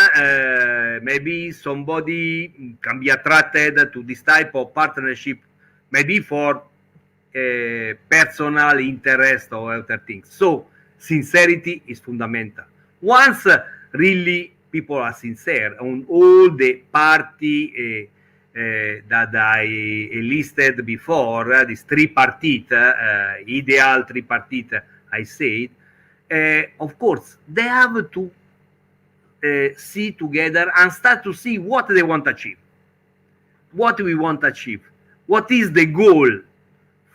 maybe somebody can be attracted to this type of partnership, maybe for personal interest or other things. So sincerity is fundamental. Once really people are sincere on all the party that I listed before, these tripartite, ideal tripartite, I said, of course, they have to see together and start to see what they want to achieve. What we want to achieve. What is the goal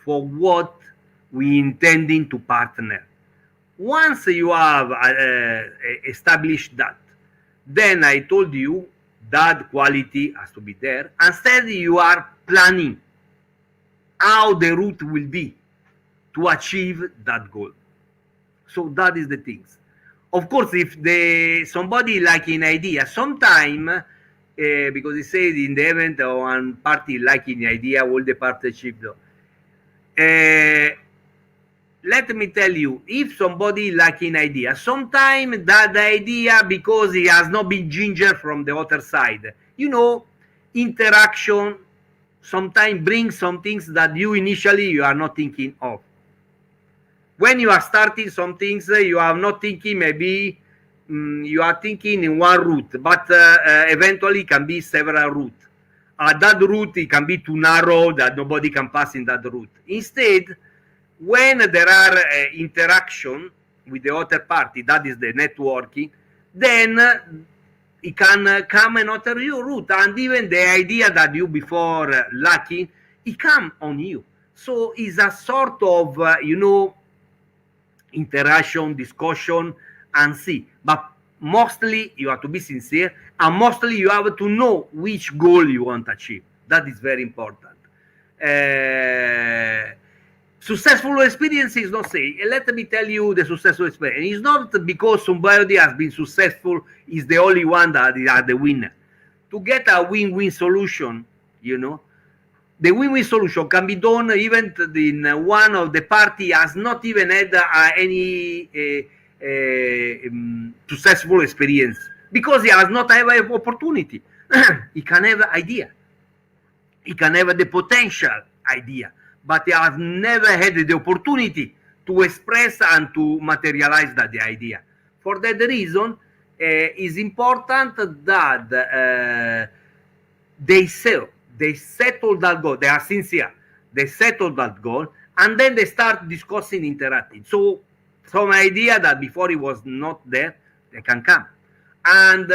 for what we intending to partner. Once you have established that, then I told you that quality has to be there. Instead, you are planning how the route will be to achieve that goal. So that is the things. Of course, if somebody like an idea, sometime because he said in the event of one party like an idea, all the partnership. Let me tell you, if somebody like an idea, sometimes that idea, because he has not been ginger from the other side, you know, interaction sometimes brings some things that you initially you are not thinking of. When you are starting some things, you are not thinking, maybe you are thinking in one route, but eventually can be several routes. That route, it can be too narrow that nobody can pass in that route. Instead, when there are interaction with the other party, that is the networking, then it can come another route, and even the idea that you before lacking, it come on you. So it's a sort of, you know, interaction, discussion, and see. But mostly you have to be sincere, and mostly you have to know which goal you want to achieve. That is very important. Successful experience is not say. Let me tell you the successful experience. It's not because somebody has been successful is the only one that is the winner. To get a win-win solution, you know, the win-win solution can be done even in one of the party has not even had any successful experience because he has not have an opportunity. He can have an idea. He can have the potential idea, but he has never had the opportunity to express and to materialize the idea. For that reason, it's important that they settle that goal. They are sincere. They settle that goal, and then they start discussing, interacting. So some idea that before it was not there, they can come. And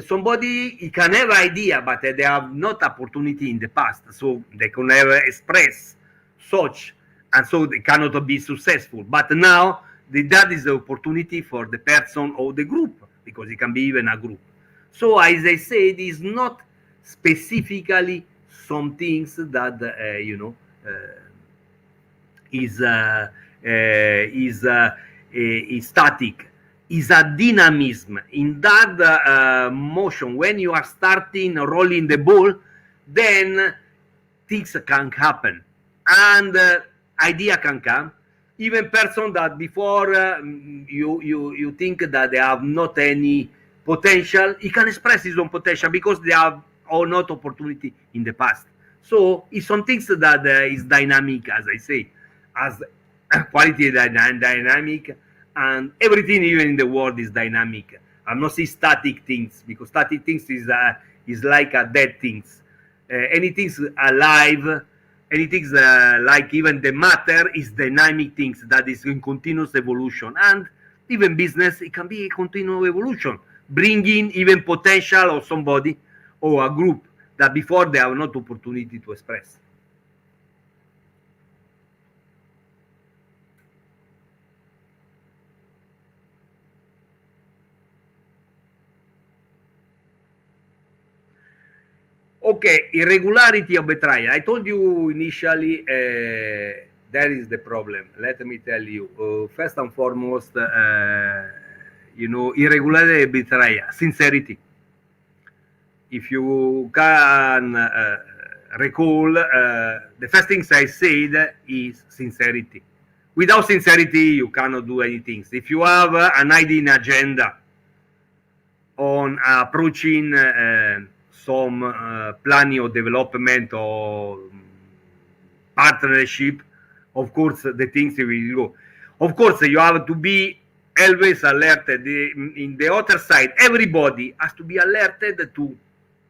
somebody, he can have idea, but they have not opportunity in the past, so they can never express such, and so they cannot be successful. But now that is the opportunity for the person or the group, because it can be even a group. So as I said, it's not specifically some things that you know is static. Is a dynamism in that motion. When you are starting rolling the ball, then things can happen and idea can come. even person that before you think that they have not any potential, he can express his own potential because they have or not opportunity in the past. So it's some things that is dynamic, as I say, as quality dynamic, and everything even in the world is dynamic. I'm not saying static things, because static things is like a dead things. Anything's alive, anything's like even the matter is dynamic things that is in continuous evolution. And even business, it can be a continual evolution, bringing even potential of somebody or a group that before they have not opportunity to express. Okay, irregularity of betrayal. I told you initially that is the problem. Let me tell you. First and foremost, irregularity of betrayal, sincerity. If you can recall, the first things I said is sincerity. Without sincerity, you cannot do anything. If you have an hidden agenda on approaching some planning or development or partnership, of course, the things will go. Of course, you have to be always alerted. In the other side, everybody has to be alerted to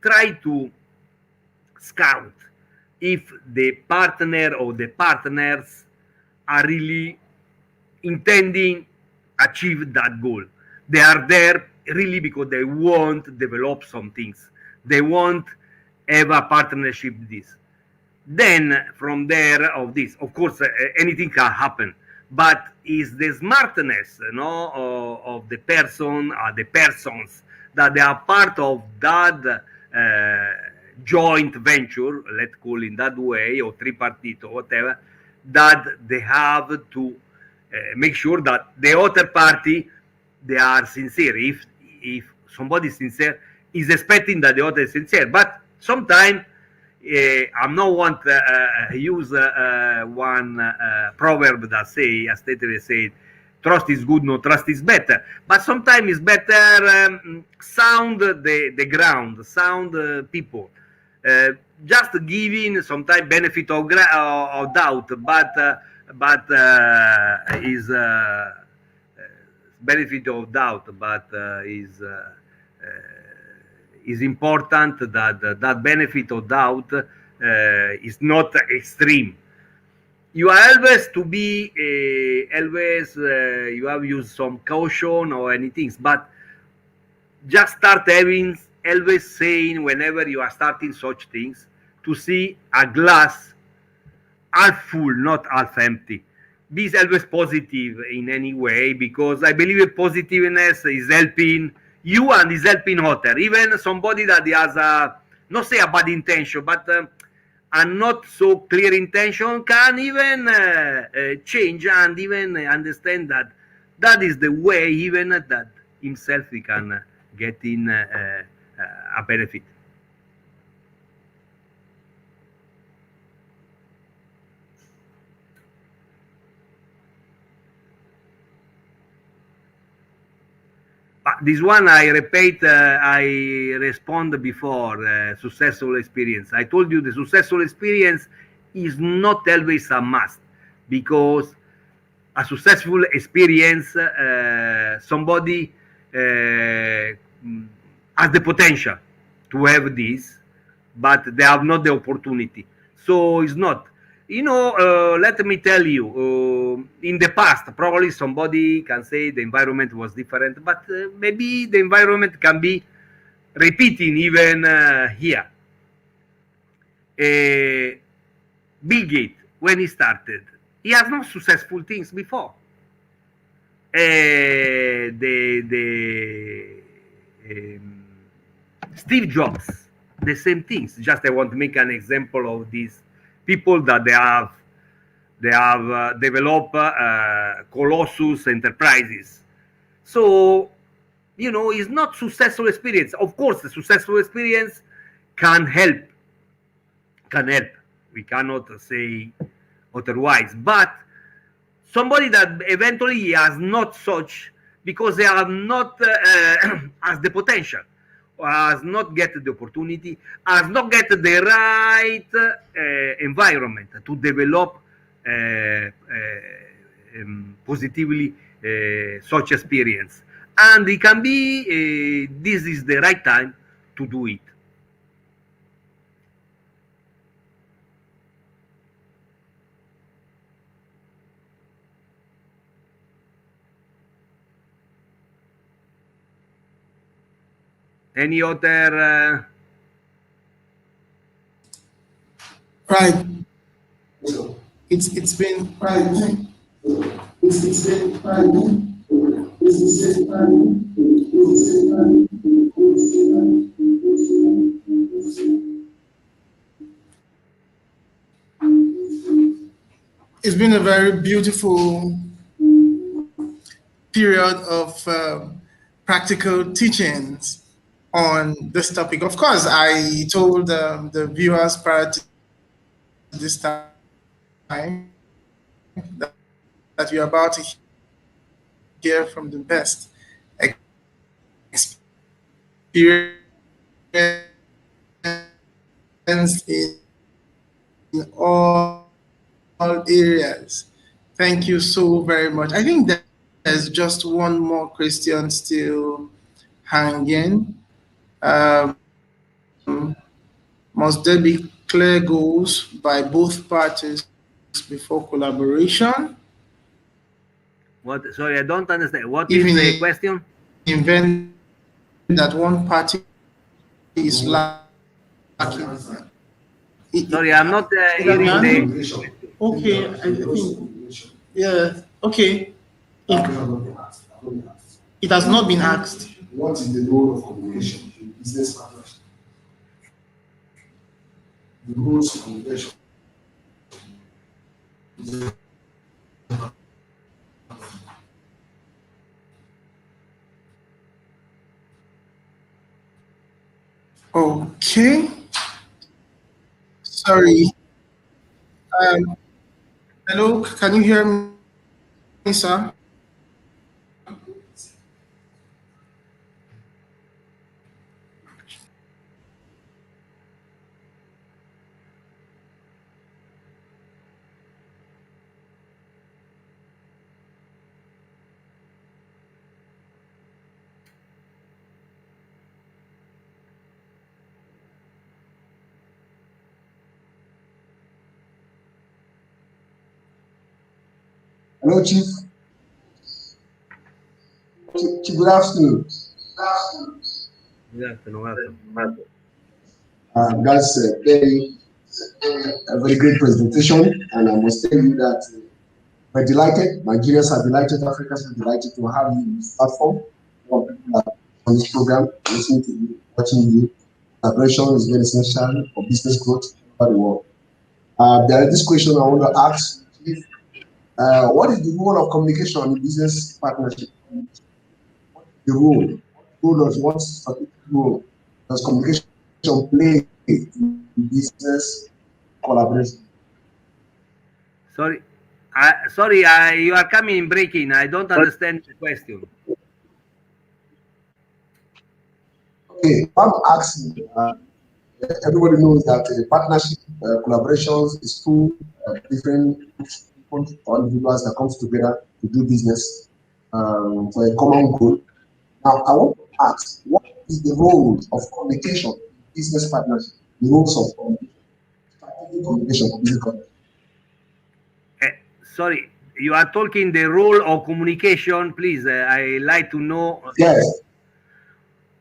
try to scout if the partner or the partners are really intending achieve that goal. They are there really because they want to develop some things. They want have a partnership with this. Then from there of this, of course, anything can happen. But is the smartness, of the person, the persons that they are part of that joint venture, let's call it that way, or tripartite or whatever, that they have to make sure that the other party, they are sincere. If somebody is sincere, is expecting that the other is sincere. But sometimes I'm not want to use one proverb that say, as Tetere said, trust is good, no trust is better. But sometimes it's better sound the ground, sound people. Just giving sometimes benefit of doubt, but is benefit of doubt, but is important that that benefit of doubt is not extreme. You are always to be always you have used some caution or anything, but just start having always saying whenever you are starting such things to see a glass half full, not half empty. Be always positive in any way, because I believe positiveness is helping you and is helping others. Even somebody that has a, not say a bad intention, but a not so clear intention can even change and even understand that that is the way even that himself he can get in a benefit. This one I repeat, I respond before, successful experience. I told you the successful experience is not always a must, because a successful experience, somebody has the potential to have this, but they have not the opportunity. So it's not. Let me tell you, in the past, probably somebody can say the environment was different, but maybe the environment can be repeating even here. Bill Gates, when he started, he has no successful things before. Steve Jobs, the same things. Just I want to make an example of these people that they have developed colossus enterprises. So, it's not successful experience. Of course, the successful experience can help. We cannot say otherwise. But somebody that eventually has not such, because they are not has the potential, or has not get the opportunity, has not get the right environment to develop positively such experience. And it can be this is the right time to do it. Any other? Right. It's been right. It's been right. It's been a very beautiful period of practical teachings on this topic. Of course, I told the viewers prior to this time that you're about to hear from the best experience in all areas. Thank you so very much. I think that there's just one more question still hanging. Must there be clear goals by both parties before collaboration? What? Sorry, I don't understand. What is the question? Event that one party is lacking. Sorry, I'm not hearing the. Okay, I think. Yeah. Okay. It has not been asked. What is the role of communication in business partnership? The rules of communication. Okay. Sorry. Hello, can you hear me, sir? Hello, Chief. Good afternoon. Good afternoon. That's a very great presentation, and I must tell you that we're delighted. Nigerians are delighted. Africans are delighted to have you on this platform. More people are on this program, listening to you, watching you. Collaboration is very essential for business growth over the world. There is this question I want to ask, Chief. What is the role of communication in business partnership? The role does what strategic role does communication play in business collaboration? Sorry, you are coming in breaking. I don't understand the question. Okay, I'm asking. Everybody knows that partnership, collaborations is two different individuals that comes together to do business for a common goal. Now, I want to ask, what is the role of communication in business partnership? The roles of communication, strategic communication for business partnership. Sorry, you are talking the role of communication, please. I like to know. Yes.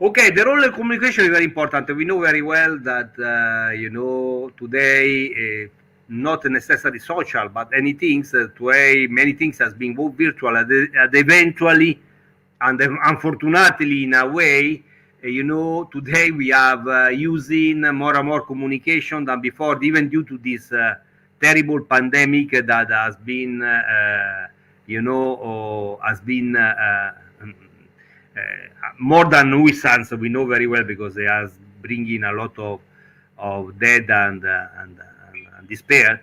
Okay, the role of communication is very important. We know very well that today. Not necessarily social, but anything. Today, many things has been both virtual and eventually, and unfortunately, in a way, today we have using more and more communication than before, even due to this terrible pandemic that has been, more than nuisance. We know very well because they are bringing a lot of dead and despair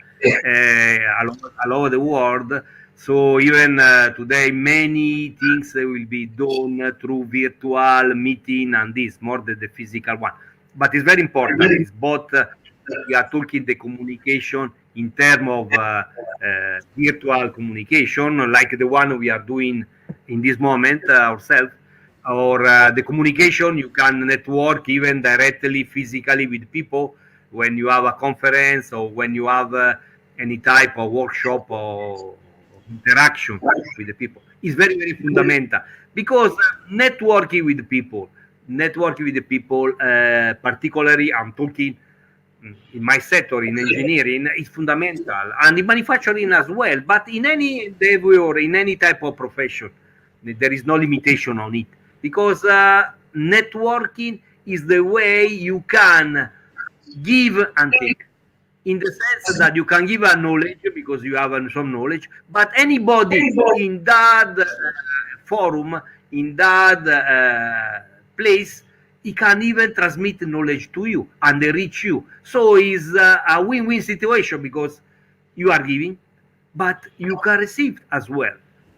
all over the world. So even today, many things will be done through virtual meeting and this more than the physical one. But it's very important. It's both we are talking the communication in terms of virtual communication, like the one we are doing in this moment ourselves, or the communication you can network even directly physically with people when you have a conference or when you have any type of workshop or interaction with the people. Is very, very fundamental, because networking with the people, particularly I'm talking in my sector, in engineering, is fundamental, and in manufacturing as well, but in any endeavor or in any type of profession, there is no limitation on it, because networking is the way you can give and take, in the sense that you can give a knowledge because you have some knowledge, but anybody in that forum, in that place, he can even transmit knowledge to you and they reach you. So it's a win-win situation, because you are giving, but you can receive as well.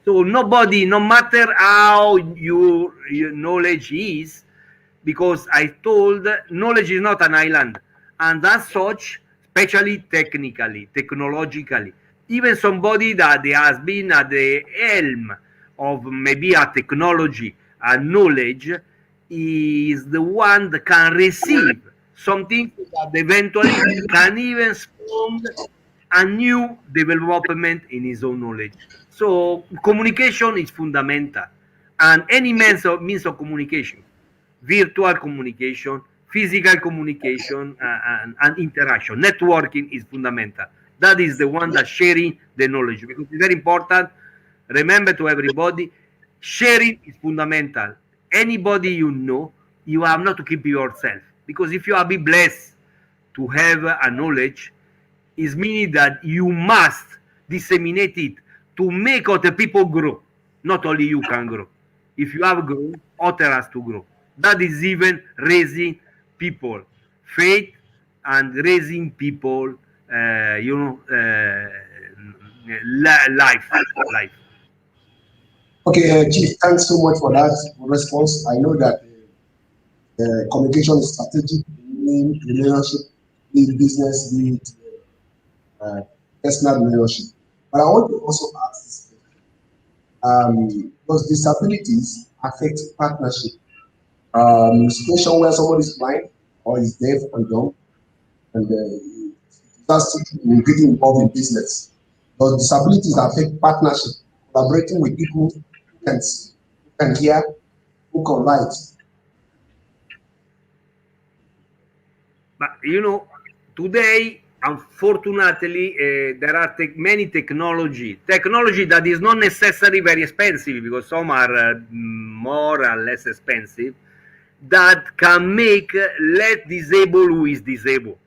So nobody, no matter how your knowledge is, because I told knowledge is not an island, and as such, especially technically, technologically, even somebody that has been at the helm of maybe a technology and knowledge is the one that can receive something that eventually can even spawn a new development in his own knowledge. So communication is fundamental, and any means of communication, virtual communication, physical communication, and interaction, networking is fundamental. That is the one that's sharing the knowledge, because it's very important. Remember, to everybody, sharing is fundamental. Anybody you know, you have not to keep yourself, because if you are be blessed to have a knowledge, is meaning that you must disseminate it to make other people grow. Not only you can grow. If you have grown, others has to grow. That is even raising people, faith, and raising people, life. Okay, Chief, thanks so much for that response. I know that communication is strategic in relationship, in business, in personal relationship. But I want to also ask this question. Does disabilities affect partnership? Situation where somebody is blind or is deaf and dumb, and that's getting involved in business. Does disabilities affect partnership, collaborating with people who can hear, who can write? But today, unfortunately, there are many technology that is not necessarily very expensive, because some are more or less expensive, that can make less disabled who is disabled.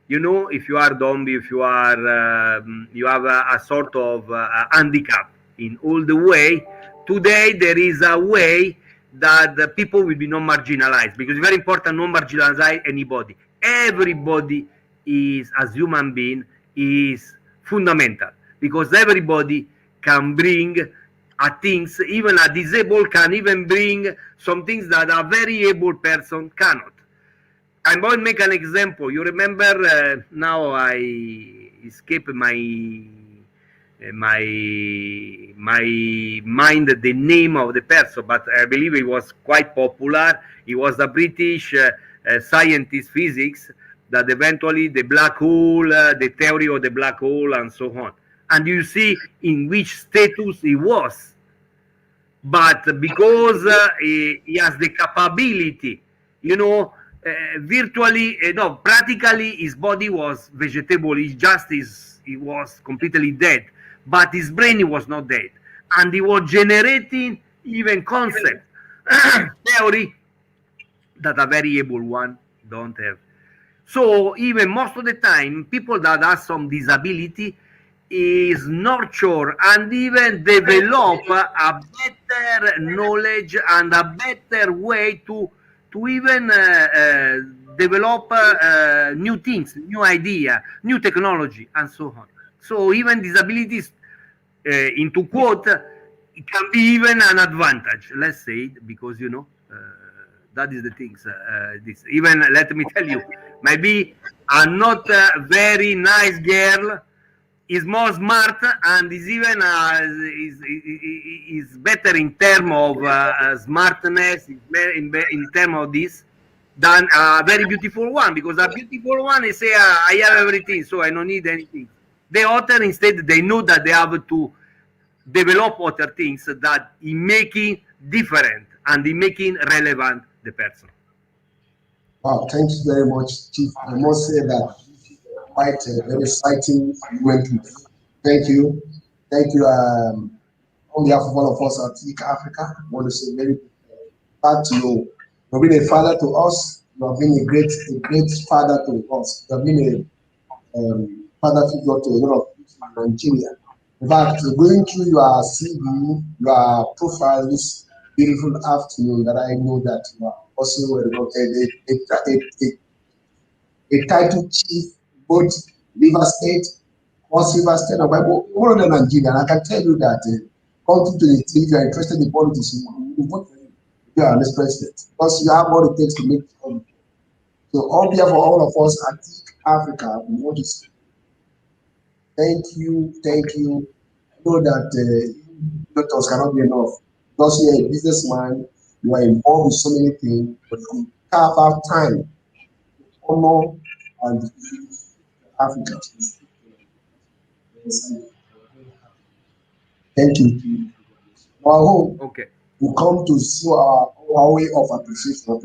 If you are dumb, if you are you have a sort of handicap in all the way, today there is a way that the people will be not marginalized, because it's very important not marginalize anybody. Everybody is, as human being, is fundamental, because everybody can bring things, even a disabled can even bring some things that a very able person cannot. I'm going to make an example. You remember, now I escape my mind the name of the person, but I believe he was quite popular. He was a British scientist, physics, that eventually the black hole, the theory of the black hole, and so on. And you see in which status he was. But because he has the capability, virtually, no, practically his body was vegetable. He was completely dead, but his brain was not dead, and he was generating even concept, theory that a very able one don't have. So even most of the time, people that have some disability is nurture and even develop a better knowledge and a better way to even develop new things, new idea, new technology, and so on. So even disabilities into quote, it can be even an advantage, let's say, because, you know, that is the things. This even, let me tell you, maybe a not very nice girl is more smart and is even is better in terms of smartness, in terms of this, than a very beautiful one, because a beautiful one is say, I have everything, so I don't need anything. The other, instead, they know that they have to develop other things that in making different and in making relevant the person. Wow, thank you very much, Chief. I must say that quite a very exciting moment. Thank you. Thank you. On behalf of all of us at EEC Africa, I want to say very glad to you. You've been a father to us. You have been a great father to us. You have been a father figure to a lot of people in Nigeria. In fact, going through your CV, your profile this beautiful afternoon, that I know that you are also a title chief, both River State, Cross River State, or all of the Nigeria. And I can tell you that, come to the team, if you are interested in politics, you vote for him. You are the president, because you have what it takes to make it happen. So, on behalf of all of us at EEC Africa, we want to say thank you, thank you. I know that doctors cannot be enough. Because you are a businessman, you are involved with so many things, but you carve out time to honor and Africa. Thank you. Now, I hope we come to see our way of appreciation.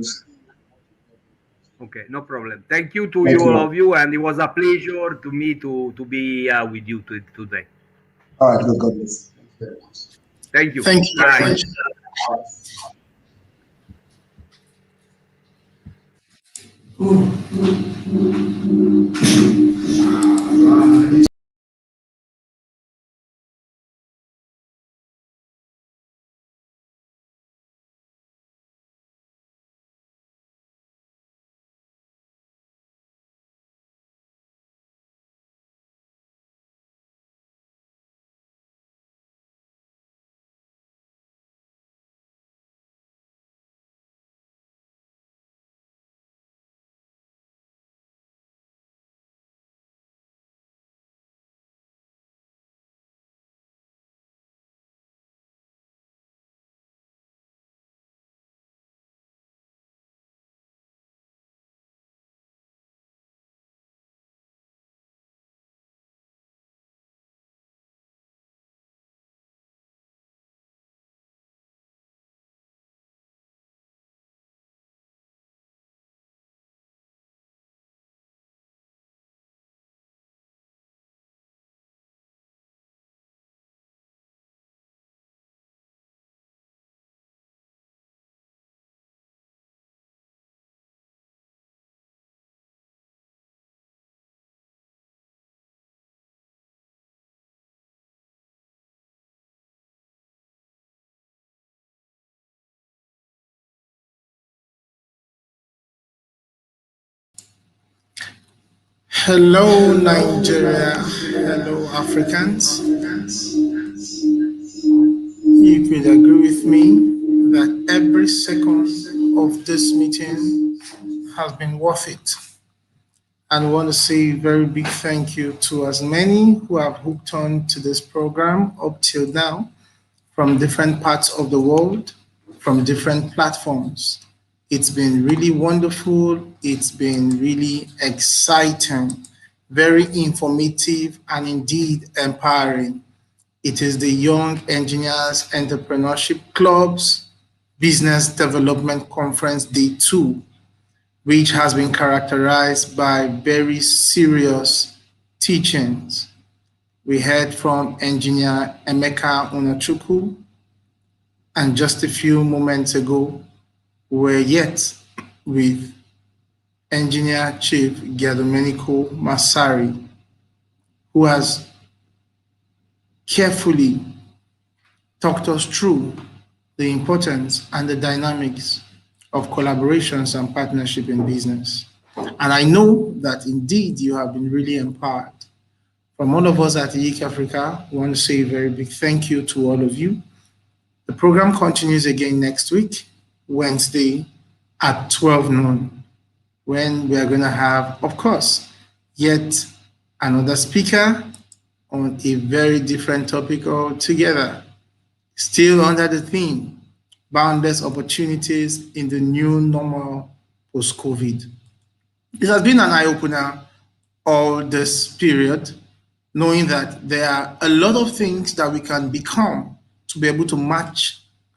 Okay, no problem. Thank you to all of you, and it was a pleasure to me to be with you today. All right, God bless. Thank you. Thank you very much. Hello, Nigeria. Hello, Africans. You could agree with me that every second of this meeting has been worth it. And I want to say a very big thank you to as many who have hooked on to this program up till now, from different parts of the world, from different platforms. It's been really wonderful. It's been really exciting, very informative, and indeed empowering. It is the Young Engineers Entrepreneurship Club's Business Development Conference Day 2, which has been characterized by very serious teachings. We heard from Engineer Emeka Onachukwu, and just a few moments ago, we were yet with Engineer Chief Giandomenico Massari, who has carefully talked us through the importance and the dynamics of collaborations and partnership in business. And I know that indeed you have been really empowered From all of us at EEC Africa, we want to say a very big thank you to all of you. The program continues again next week, Wednesday at 12 noon, when we are going to have, of course, yet another speaker on a very different topic altogether, still under the theme, boundless opportunities in the new normal post-COVID. It has been an eye-opener all this period, knowing that there are a lot of things that we can become to be able to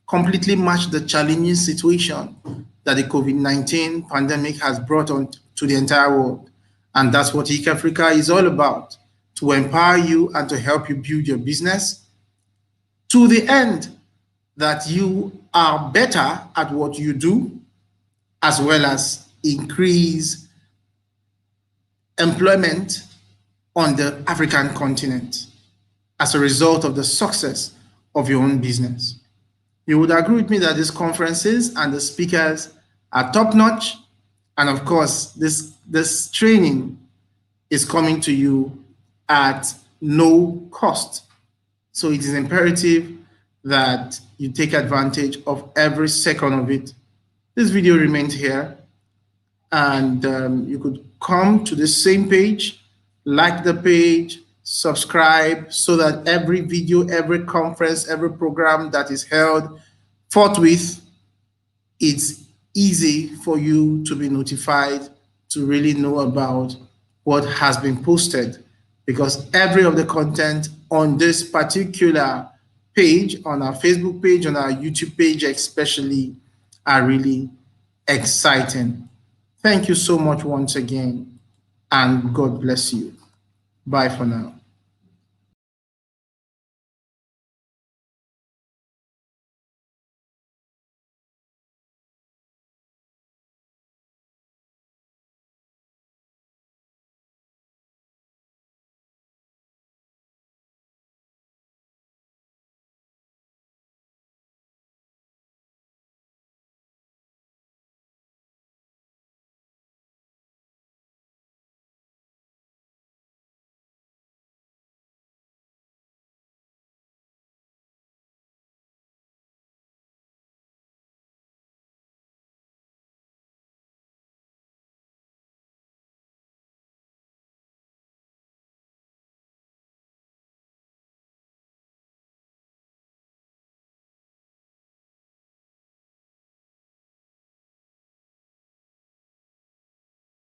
completely match the challenging situation that the COVID-19 pandemic has brought on to the entire world. And that's what EEC Africa is all about, to empower you and to help you build your business to the end that you are better at what you do, as well as increase employment on the African continent as a result of the success of your own business. You would agree with me that these conferences and the speakers are top-notch, and of course, this training is coming to you at no cost. So it is imperative that you take advantage of every second of it. This video remains here, and you could come to the same page, like the page, subscribe, so that every video, every conference, every program that is held forthwith, it's easy for you to be notified, to really know about what has been posted, because every of the content on this particular page, on our Facebook page, on our YouTube page especially, are really exciting. Thank you so much once again, and God bless you. Bye for now.